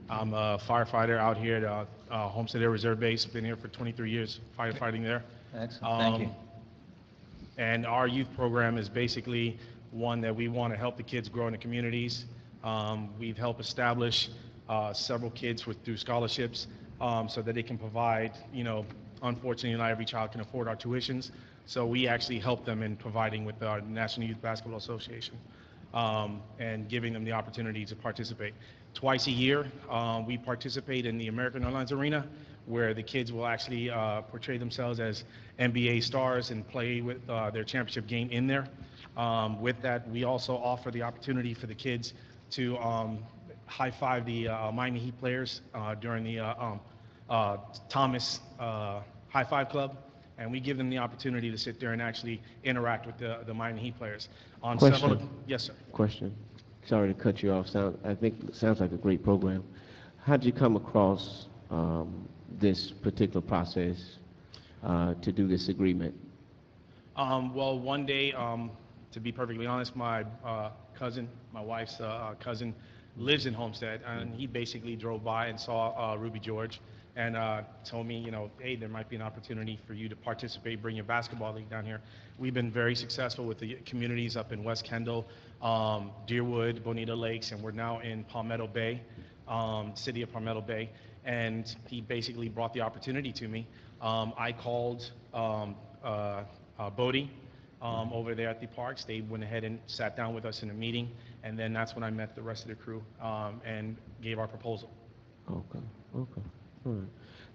Speaker 6: I'm a firefighter out here at Homestead Air Reserve Base. Been here for 23 years firefighting there.
Speaker 1: Excellent, thank you.
Speaker 6: And our youth program is basically one that we want to help the kids grow in the communities. We've helped establish several kids through scholarships so that they can provide, unfortunately not every child can afford our tuitions. So we actually help them in providing with our National Youth Basketball Association and giving them the opportunity to participate. Twice a year, we participate in the American Airlines Arena, where the kids will actually portray themselves as NBA stars and play with their championship game in there. With that, we also offer the opportunity for the kids to high-five the Miami Heat players during the Thomas High Five Club, and we give them the opportunity to sit there and actually interact with the Miami Heat players. On several, yes, sir.
Speaker 16: Question. Sorry to cut you off. I think it sounds like a great program. How did you come across this particular process to do this agreement?
Speaker 6: Well, one day, to be perfectly honest, my cousin, my wife's cousin, lives in Homestead, and he basically drove by and saw Ruby George and told me, hey, there might be an opportunity for you to participate, bring your basketball league down here. We've been very successful with the communities up in West Kendall, Deerwood, Bonita Lakes, and we're now in Palmetto Bay, city of Palmetto Bay, and he basically brought the opportunity to me. I called Bodie over there at the parks. They went ahead and sat down with us in a meeting, and then that's when I met the rest of the crew and gave our proposal.
Speaker 16: Okay. All right.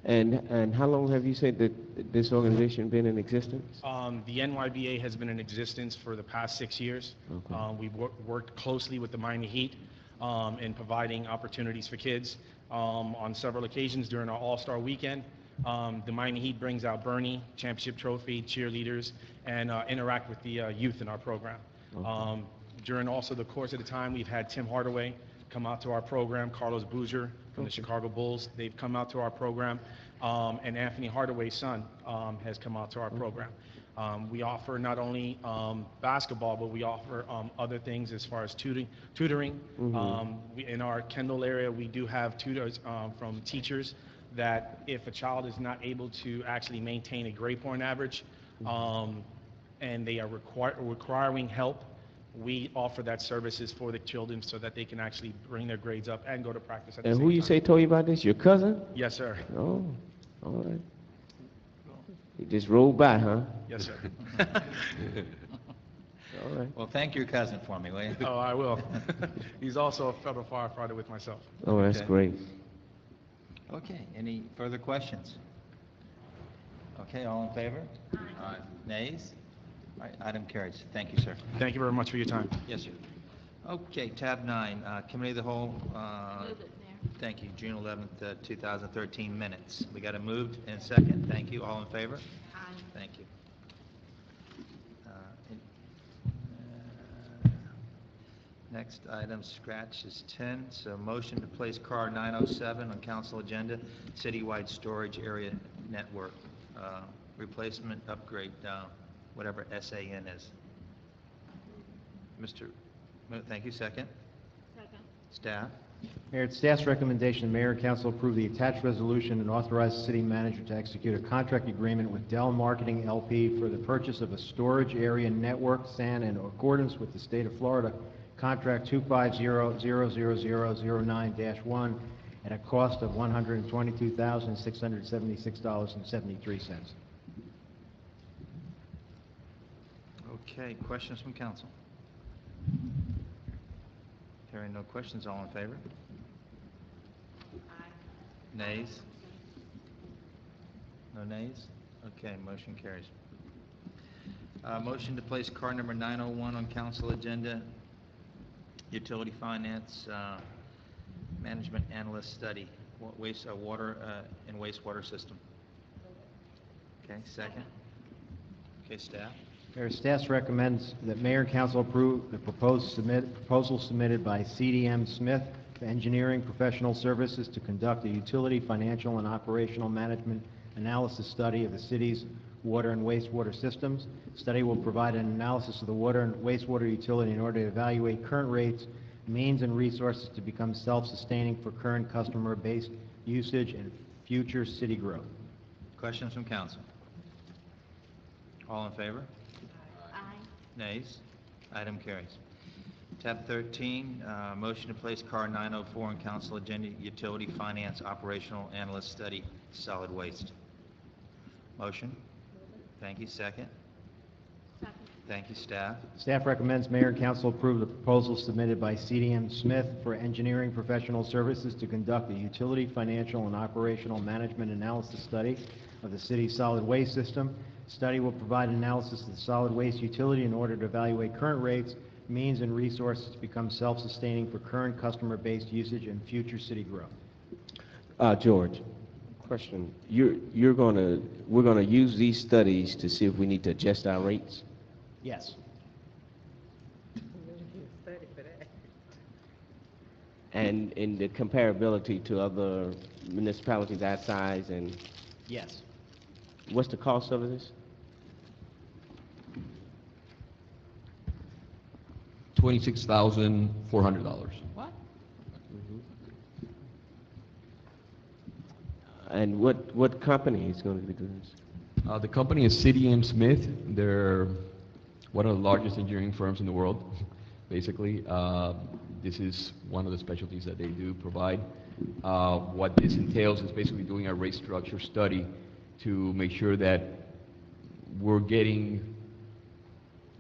Speaker 16: And how long have you said that this organization been in existence?
Speaker 6: The NYBA has been in existence for the past 6 years.
Speaker 16: Okay.
Speaker 6: We've worked closely with the Miami Heat in providing opportunities for kids. On several occasions during our All-Star Weekend, the Miami Heat brings out Bernie, championship trophy, cheerleaders, and interact with the youth in our program.
Speaker 16: Okay.
Speaker 6: During also the course of the time, we've had Tim Hardaway come out to our program, Carlos Boozer from the Chicago Bulls. They've come out to our program, and Anthony Hardaway's son has come out to our program. We offer not only basketball, but we offer other things as far as tutoring. In our Kendall area, we do have tutors from teachers that if a child is not able to actually maintain a grade point average and they are requiring help, we offer that services for the children so that they can actually bring their grades up and go to practice at the
Speaker 16: And
Speaker 6: same
Speaker 16: who you
Speaker 6: time.
Speaker 16: say told you about this? Your cousin?
Speaker 6: Yes, sir.
Speaker 16: Oh, all right. You just rolled by, huh?
Speaker 6: Yes, sir.
Speaker 16: All right.
Speaker 1: Well, thank your cousin for me, will you?
Speaker 6: Oh, I will. He's also a federal firefighter with myself.
Speaker 16: Oh, that's
Speaker 1: Okay.
Speaker 16: great.
Speaker 1: Okay, any further questions? Okay, all in favor? Aye. Nays? All right, item carries. Thank you, sir.
Speaker 6: Thank you very much for your time.
Speaker 1: Yes, sir. Okay, tab 9, Committee of the Whole,
Speaker 3: Move it, Mayor.
Speaker 1: thank you, June 11th, 2013 minutes. We got it moved and second. Thank you. All in favor?
Speaker 3: Aye.
Speaker 1: Thank you. Next item, scratch, is 10. So motion to place car 907 on council agenda, citywide storage area network, replacement, upgrade, whatever SAN is. Thank you. Second?
Speaker 3: Second.
Speaker 1: Staff?
Speaker 7: Mayor, it's staff's recommendation, the mayor and council approve the attached resolution and authorize the city manager to execute a contract agreement with Dell Marketing LP for the purchase of a storage area network, SAN, in accordance with the state of Florida contract 250-00009-1 at a cost of $122,676.73.
Speaker 1: Okay, questions from council? Hearing no questions, all in favor? Nays? No nays? Okay, motion carries. Motion to place car number 901 on council agenda, utility finance, management analyst study, water and wastewater system. Okay, second. Okay, staff.
Speaker 7: Mayor, staff recommends that mayor and council approve the proposal submitted by CDM Smith for engineering professional services to conduct a utility, financial, and operational management analysis study of the city's water and wastewater systems. Study will provide an analysis of the water and wastewater utility in order to evaluate current rates, means, and resources to become self-sustaining for current customer-based usage and future city growth.
Speaker 1: Questions from council? All in favor?
Speaker 3: Aye.
Speaker 1: Nays? Item carries. Tab 13, motion to place car 904 on council agenda, utility finance operational analyst study, solid waste. Motion? Thank you. Second?
Speaker 3: Second.
Speaker 1: Thank you, staff.
Speaker 7: Staff recommends mayor and council approve the proposal submitted by CDM Smith for engineering professional services to conduct a utility, financial, and operational management analysis study of the city's solid waste system. Study will provide analysis of the solid waste utility in order to evaluate current rates, means, and resources to become self-sustaining for current customer-based usage and future city growth.
Speaker 16: George, question. We're gonna use these studies to see if we need to adjust our rates?
Speaker 7: Yes.
Speaker 16: And in the comparability to other municipalities that size, and
Speaker 7: Yes.
Speaker 16: what's the cost of this?
Speaker 11: $26,400.
Speaker 2: What?
Speaker 16: And what company is going to be doing this?
Speaker 11: The company is CDM Smith. They're one of the largest engineering firms in the world, basically. This is one of the specialties that they do provide. What this entails is basically doing a rate structure study to make sure that we're getting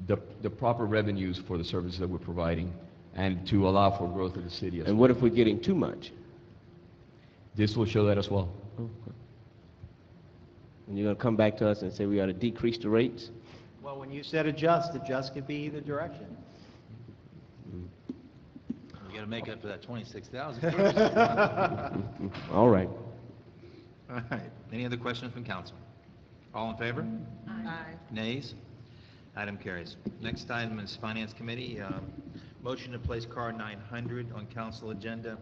Speaker 11: the proper revenues for the services that we're providing and to allow for growth of the city as well.
Speaker 16: And what if we're getting too much?
Speaker 11: This will show that as well.
Speaker 16: Okay. And you're going to come back to us and say we ought to decrease the rates?
Speaker 7: Well, when you said adjust could be either direction.
Speaker 1: We got to make up for that 26,000.
Speaker 16: All right.
Speaker 1: All right. Any other questions from council? All in favor?
Speaker 2: Aye.
Speaker 1: Nays? Item carries. Next item is Finance Committee. Motion to place car 900 on council agenda,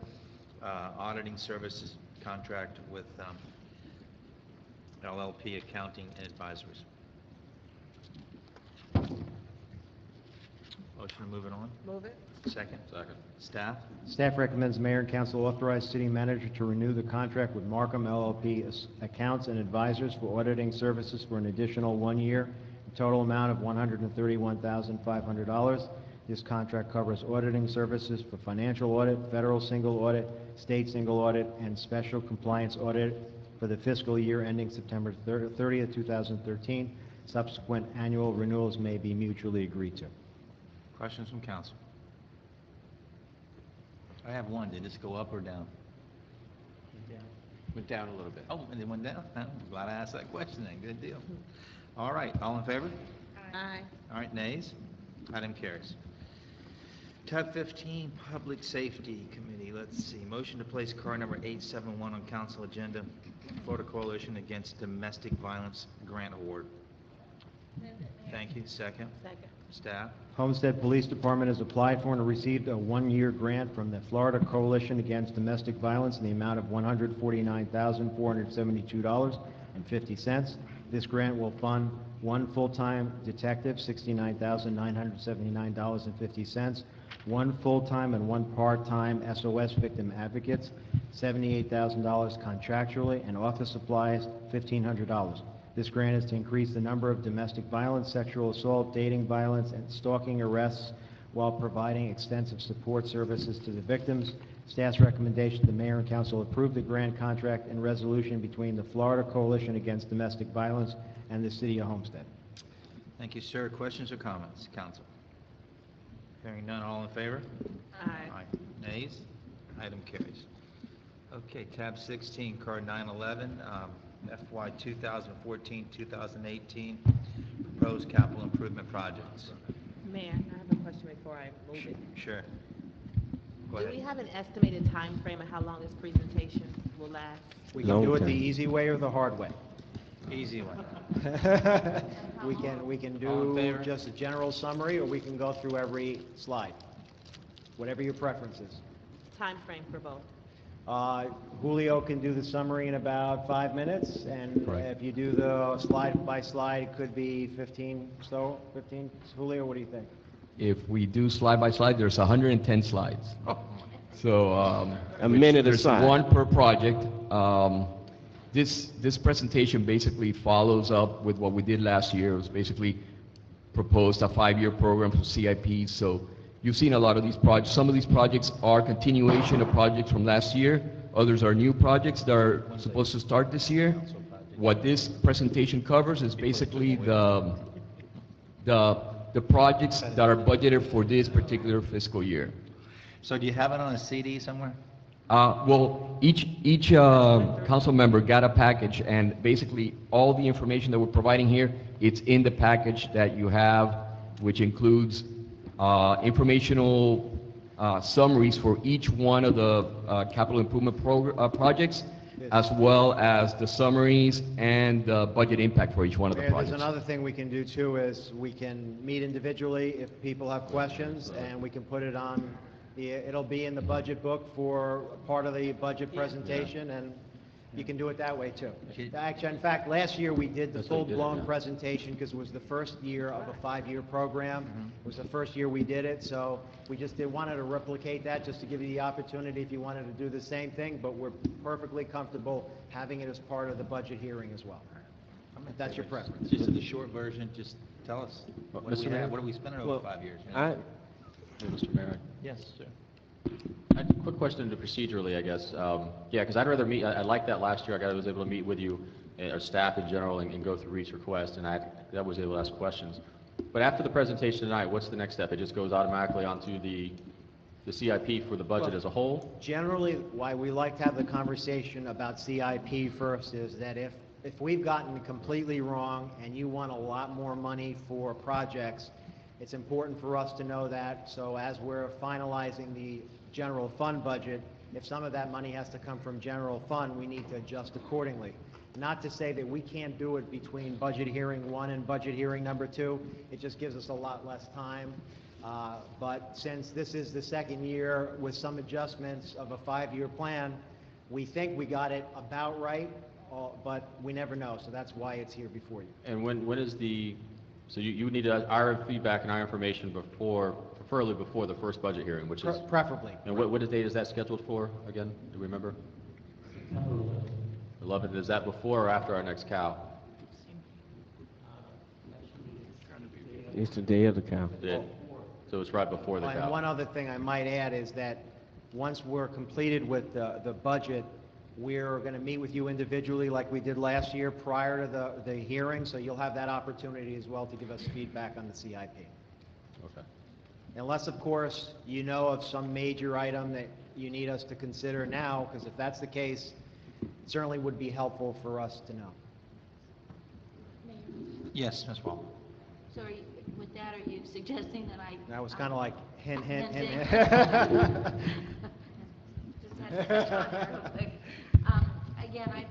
Speaker 1: auditing services contract with LLP Accounting and Advisors. Motion to move it on?
Speaker 2: Move it.
Speaker 1: Second? Second. Staff?
Speaker 7: Staff recommends mayor and council authorize city manager to renew the contract with Markham LLP Accounts and Advisors for auditing services for an additional 1 year, a total amount of $131,500. This contract covers auditing services for financial audit, federal single audit, state single audit, and special compliance audit for the fiscal year ending September 30th, 2013. Subsequent annual renewals may be mutually agreed to.
Speaker 1: Questions from council? I have one. Did this go up or down?
Speaker 17: Went down a little bit.
Speaker 1: Oh, and it went down? I'm glad I asked that question then. Good deal. All right. All in favor?
Speaker 2: Aye.
Speaker 1: All right. Nays? Item carries. Tab 15, Public Safety Committee. Let's see. Motion to place car number 871 on council agenda for the Coalition Against Domestic Violence Grant Award. Thank you. Second?
Speaker 2: Second.
Speaker 1: Staff?
Speaker 7: Homestead Police Department has applied for and received a 1-year grant from the Florida Coalition Against Domestic Violence in the amount of $149,472.50. This grant will fund 1 full-time detective, $69,979.50, 1 full-time and 1 part-time SOS victim advocates, $78,000 contractually, and office supplies, $1,500. This grant is to increase the number of domestic violence, sexual assault, dating violence, and stalking arrests while providing extensive support services to the victims. Staff's recommendation, the mayor and council approve the grant contract and resolution between the Florida Coalition Against Domestic Violence and the City of Homestead.
Speaker 1: Thank you, sir. Questions or comments, council? Hearing none, all in favor? Aye. Nays? Item carries. Okay, tab 16, card 911, FY 2014-2018, proposed capital improvement projects.
Speaker 8: Mayor, I have a question before I move it.
Speaker 1: Sure. Go
Speaker 8: Do
Speaker 1: ahead.
Speaker 8: we have an estimated time frame of how long this presentation will last?
Speaker 7: We can do it the easy way or the hard way.
Speaker 1: Easy one.
Speaker 7: We can
Speaker 1: All in
Speaker 7: do
Speaker 1: favor?
Speaker 7: just a general summary, or we can go through every slide, whatever your preference is.
Speaker 8: Time frame for both?
Speaker 7: Julio can do the summary in about 5 minutes, and if you do the slide by slide, it could be 15. Julio, what do you think?
Speaker 11: If we do slide by slide, there's 110 slides. So,
Speaker 16: A minute a
Speaker 11: there's
Speaker 16: slide.
Speaker 11: one per project. This presentation basically follows up with what we did last year. It was basically proposed a 5-year program for CIP. So you've seen a lot of these projects. Some of these projects are continuation of projects from last year. Others are new projects that are supposed to start this year. What this presentation covers is basically the projects that are budgeted for this particular fiscal year.
Speaker 1: So do you have it on a CD somewhere?
Speaker 11: Well, each council member got a package, and basically all the information that we're providing here, it's in the package that you have, which includes informational summaries for each one of the capital improvement projects, as well as the summaries and the budget impact for each one of the
Speaker 7: Mayor,
Speaker 11: projects.
Speaker 7: there's another thing we can do too, is we can meet individually if people have questions, and we can put it on, it'll be in the budget book for part of the budget presentation, and you can do it that way too. Actually, in fact, last year we did the full-blown presentation because it was the first year of a 5-year program. It was the first year we did it, so we just wanted to replicate that just to give you the opportunity if you wanted to do the same thing, but we're perfectly comfortable having it as part of the budget hearing as well. If that's your preference.
Speaker 1: Just in the short version, just tell us, what do
Speaker 5: Mr.
Speaker 1: we
Speaker 5: Mayor?
Speaker 1: have? What are we spending over 5 years?
Speaker 11: I-
Speaker 5: Hey, Mr. Mayor.
Speaker 1: Yes, sir.
Speaker 5: I had a quick question procedurally, I guess. Yeah, because I'd rather meet, I liked that last year. I was able to meet with you, or staff in general, and go through each request, and I was able to ask questions. But after the presentation tonight, what's the next step? It just goes automatically onto the CIP for the budget as a whole?
Speaker 7: Generally, why we like to have the conversation about CIP first is that if we've gotten completely wrong and you want a lot more money for projects, it's important for us to know that, so as we're finalizing the general fund budget, if some of that money has to come from general fund, we need to adjust accordingly. Not to say that we can't do it between budget hearing 1 and budget hearing number 2, it just gives us a lot less time. But since this is the second year with some adjustments of a 5-year plan, we think we got it about right, but we never know, so that's why it's here before you.
Speaker 5: And when is the, so you would need our feedback and our information preferably before the first budget hearing, which is?
Speaker 7: Preferably.
Speaker 5: And what date is that scheduled for, again? Do you remember? 11th, is that before or after our next cow?
Speaker 16: It's the day of the cow.
Speaker 5: So it's right before the
Speaker 7: And
Speaker 5: cow.
Speaker 7: one other thing I might add is that once we're completed with the budget, we're going to meet with you individually like we did last year prior to the hearing, so you'll have that opportunity as well to give us feedback on the CIP.
Speaker 5: Okay.
Speaker 7: Unless, of course, you know of some major item that you need us to consider now, because if that's the case, it certainly would be helpful for us to know.
Speaker 1: Yes, Ms. Wall.
Speaker 3: So with that, are you suggesting that I?
Speaker 7: That was kind of like hint, hint, hint.
Speaker 3: Hinting. Just had to catch on there real quick. Again,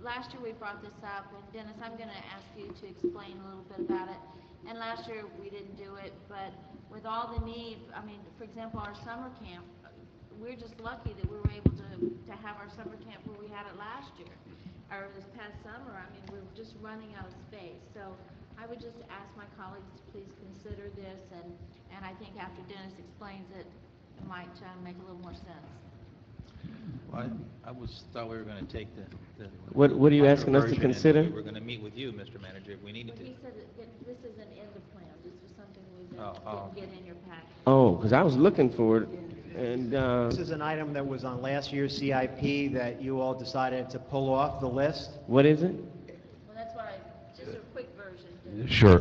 Speaker 3: last year we brought this up, and Dennis, I'm going to ask you to explain a little bit about it. And last year we didn't do it, but with all the need, I mean, for example, our summer camp, we're just lucky that we were able to have our summer camp where we had it last year, or this past summer. I mean, we were just running out of space. So I would just ask my colleagues to please consider this, and I think after Dennis explains it, it might make a little more sense.
Speaker 1: Well, I thought we were going to take the
Speaker 16: What are you asking us to
Speaker 1: version,
Speaker 16: consider?
Speaker 1: and we were going to meet with you, Mr. Manager, if we needed
Speaker 3: But
Speaker 1: to.
Speaker 3: he said that this isn't in the plan, this was something we did. didn't get in your packet.
Speaker 16: Oh, because I was looking for it, and,
Speaker 7: This is an item that was on last year's CIP that you all decided to pull off the list.
Speaker 16: what is it?
Speaker 3: Well, that's why, just a quick version.
Speaker 9: Sure.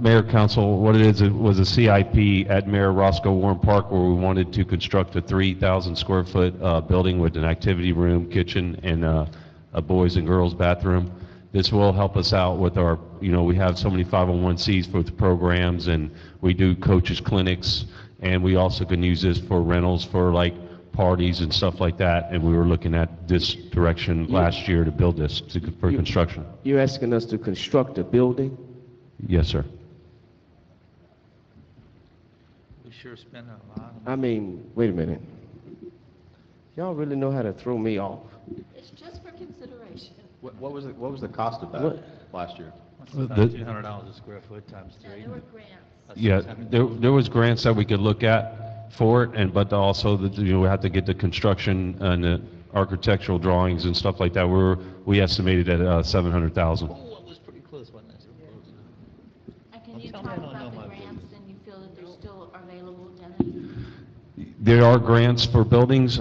Speaker 9: Mayor, Council, what it is, it was a CIP at Mayor Roscoe Warren Park where we wanted to construct a 3,000 square foot building with an activity room, kitchen, and a boys and girls bathroom. This will help us out with our, we have so many 501Cs for the programs, and we do coaches clinics, and we also can use this for rentals for like parties and stuff like that, and we were looking at this direction last year to build this for construction.
Speaker 16: You're asking us to construct a building?
Speaker 9: Yes, sir.
Speaker 1: We sure spend a lot of
Speaker 16: I mean, wait a minute. Y'all really know how to throw me off.
Speaker 3: It's just for consideration.
Speaker 5: What was the cost of that
Speaker 16: What?
Speaker 5: last year?
Speaker 1: What's
Speaker 9: The-
Speaker 1: about $200 a square foot times
Speaker 3: No,
Speaker 1: three?
Speaker 3: there were grants.
Speaker 1: That's
Speaker 9: Yeah,
Speaker 1: 670.
Speaker 9: there was grants that we could look at for it, but also we have to get the construction and the architectural drawings and stuff like that. We estimated at 700,000.
Speaker 1: Oh, it was pretty close, wasn't it?
Speaker 3: And can you
Speaker 1: tell
Speaker 3: talk
Speaker 1: me I don't know
Speaker 3: about the
Speaker 1: my
Speaker 3: grants, and you feel that they're still available, Dennis?
Speaker 9: There are grants for buildings,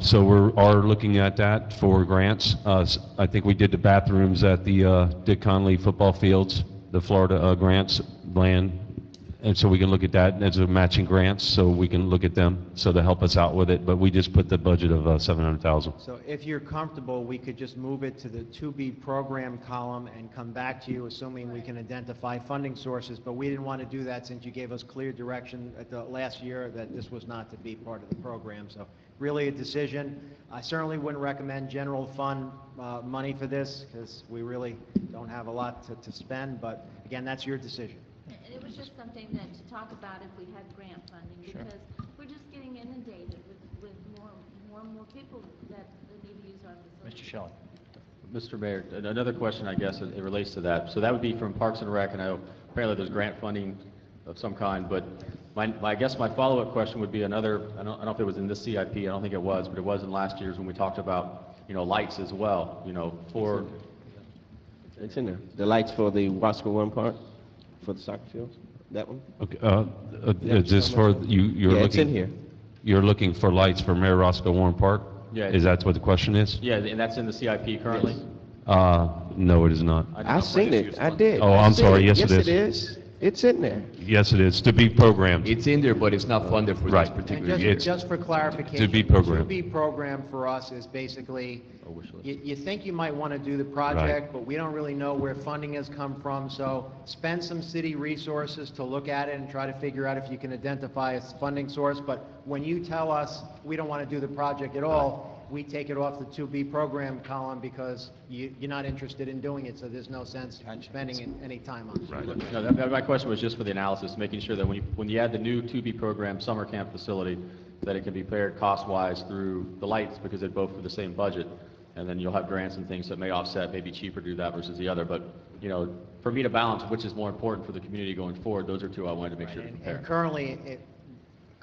Speaker 9: so we are looking at that for grants. I think we did the bathrooms at the Dick Conley football fields, the Florida grants land, and so we can look at that as a matching grants, so we can look at them, so to help us out with it, but we just put the budget of 700,000.
Speaker 7: So if you're comfortable, we could just move it to the to-be program column and come back to you, assuming we can identify funding sources, but we didn't want to do that since you gave us clear direction at the last year that this was not to be part of the program, so really a decision. I certainly wouldn't recommend general fund money for this, because we really don't have a lot to spend, but again, that's your decision.
Speaker 3: And it was just something that to talk about if we had grant funding, because we're just getting inundated with more and more people that need to use our facilities.
Speaker 1: Mr. Shelley.
Speaker 5: Mr. Mayor, another question, I guess, it relates to that. So that would be from Parks and Rec, and I know apparently there's grant funding of some kind, but I guess my follow-up question would be another, I don't know if it was in this CIP, I don't think it was, but it was in last year's when we talked about, lights as well, for...
Speaker 16: It's in there. The lights for the Roscoe Warren Park, for the soccer fields, that one?
Speaker 9: Okay, is this for, you're
Speaker 16: Yeah,
Speaker 9: looking...
Speaker 16: it's in here.
Speaker 9: You're looking for lights for Mayor Roscoe Warren Park?
Speaker 5: Yeah.
Speaker 9: Is that what the question is?
Speaker 5: Yeah, and that's in the CIP currently?
Speaker 9: No, it is not.
Speaker 16: I seen it, I did.
Speaker 9: Oh,
Speaker 16: I
Speaker 9: I'm
Speaker 16: seen
Speaker 9: sorry. Yes,
Speaker 16: Yes,
Speaker 9: it
Speaker 16: it is. It's in there.
Speaker 9: Yes, it is, to be programmed.
Speaker 11: It's in there, but it's not funded for this
Speaker 9: Right.
Speaker 11: particular
Speaker 7: And
Speaker 11: year.
Speaker 7: just for clarification.
Speaker 9: To be program.
Speaker 7: To be program for us is basically, you think you might want to do the project, but we don't really know where funding has come from, so spend some city resources to look at it and try to figure out if you can identify a funding source, but when you tell us we don't want to do the project at all, we take it off the to-be program column because you're not interested in doing it, so there's no sense in spending any time on it.
Speaker 5: Right. No, my question was just for the analysis, making sure that when you add the new 2B program summer camp facility, that it can be paired cost-wise through the lights, because they're both for the same budget, and then you'll have grants and things that may offset, maybe cheaper to do that versus the other, but, for me to balance which is more important for the community going forward, those are two I wanted to make sure to compare.
Speaker 7: And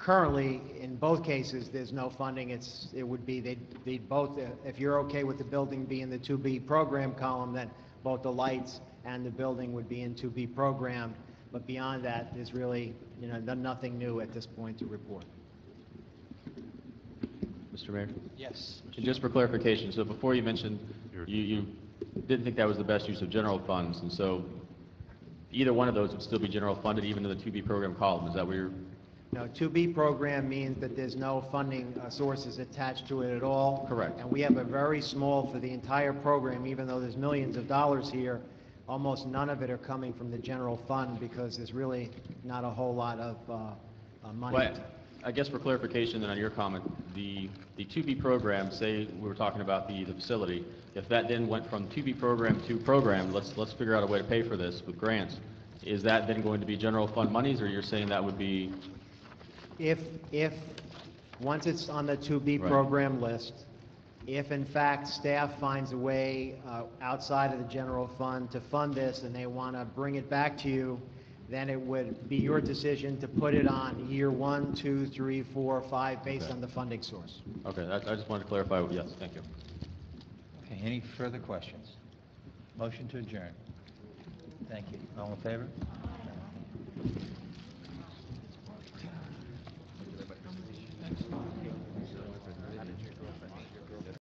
Speaker 7: currently, in both cases, there's no funding. It would be, they'd both, if you're okay with the building being the to-be program column, then both the lights and the building would be in to-be program. But beyond that, there's really, nothing new at this point to report.
Speaker 5: Mr. Mayor?
Speaker 1: Yes.
Speaker 5: And just for clarification, so before you mentioned, you didn't think that was the best use of general funds, and so either one of those would still be general funded, even in the 2B program column, is that what you're...
Speaker 7: No, 2B program means that there's no funding sources attached to it at all.
Speaker 5: Correct.
Speaker 7: And we have a very small, for the entire program, even though there's millions of dollars here, almost none of it are coming from the general fund because there's really not a whole lot of money.
Speaker 5: Well, I guess for clarification then on your comment, the 2B program, say we were talking about the facility, if that then went from 2B program to program, let's figure out a way to pay for this with grants, is that then going to be general fund monies, or you're saying that would be...
Speaker 7: If, once it's on the 2B
Speaker 5: Right.
Speaker 7: program list, if in fact staff finds a way outside of the general fund to fund this and they want to bring it back to you, then it would be your decision to put it on year 1, 2, 3, 4, 5, based
Speaker 5: Okay.
Speaker 7: on the funding source.
Speaker 5: Okay, I just wanted to clarify, yes, thank you.
Speaker 1: Okay, any further questions? Motion to adjourn. Thank you. All in favor?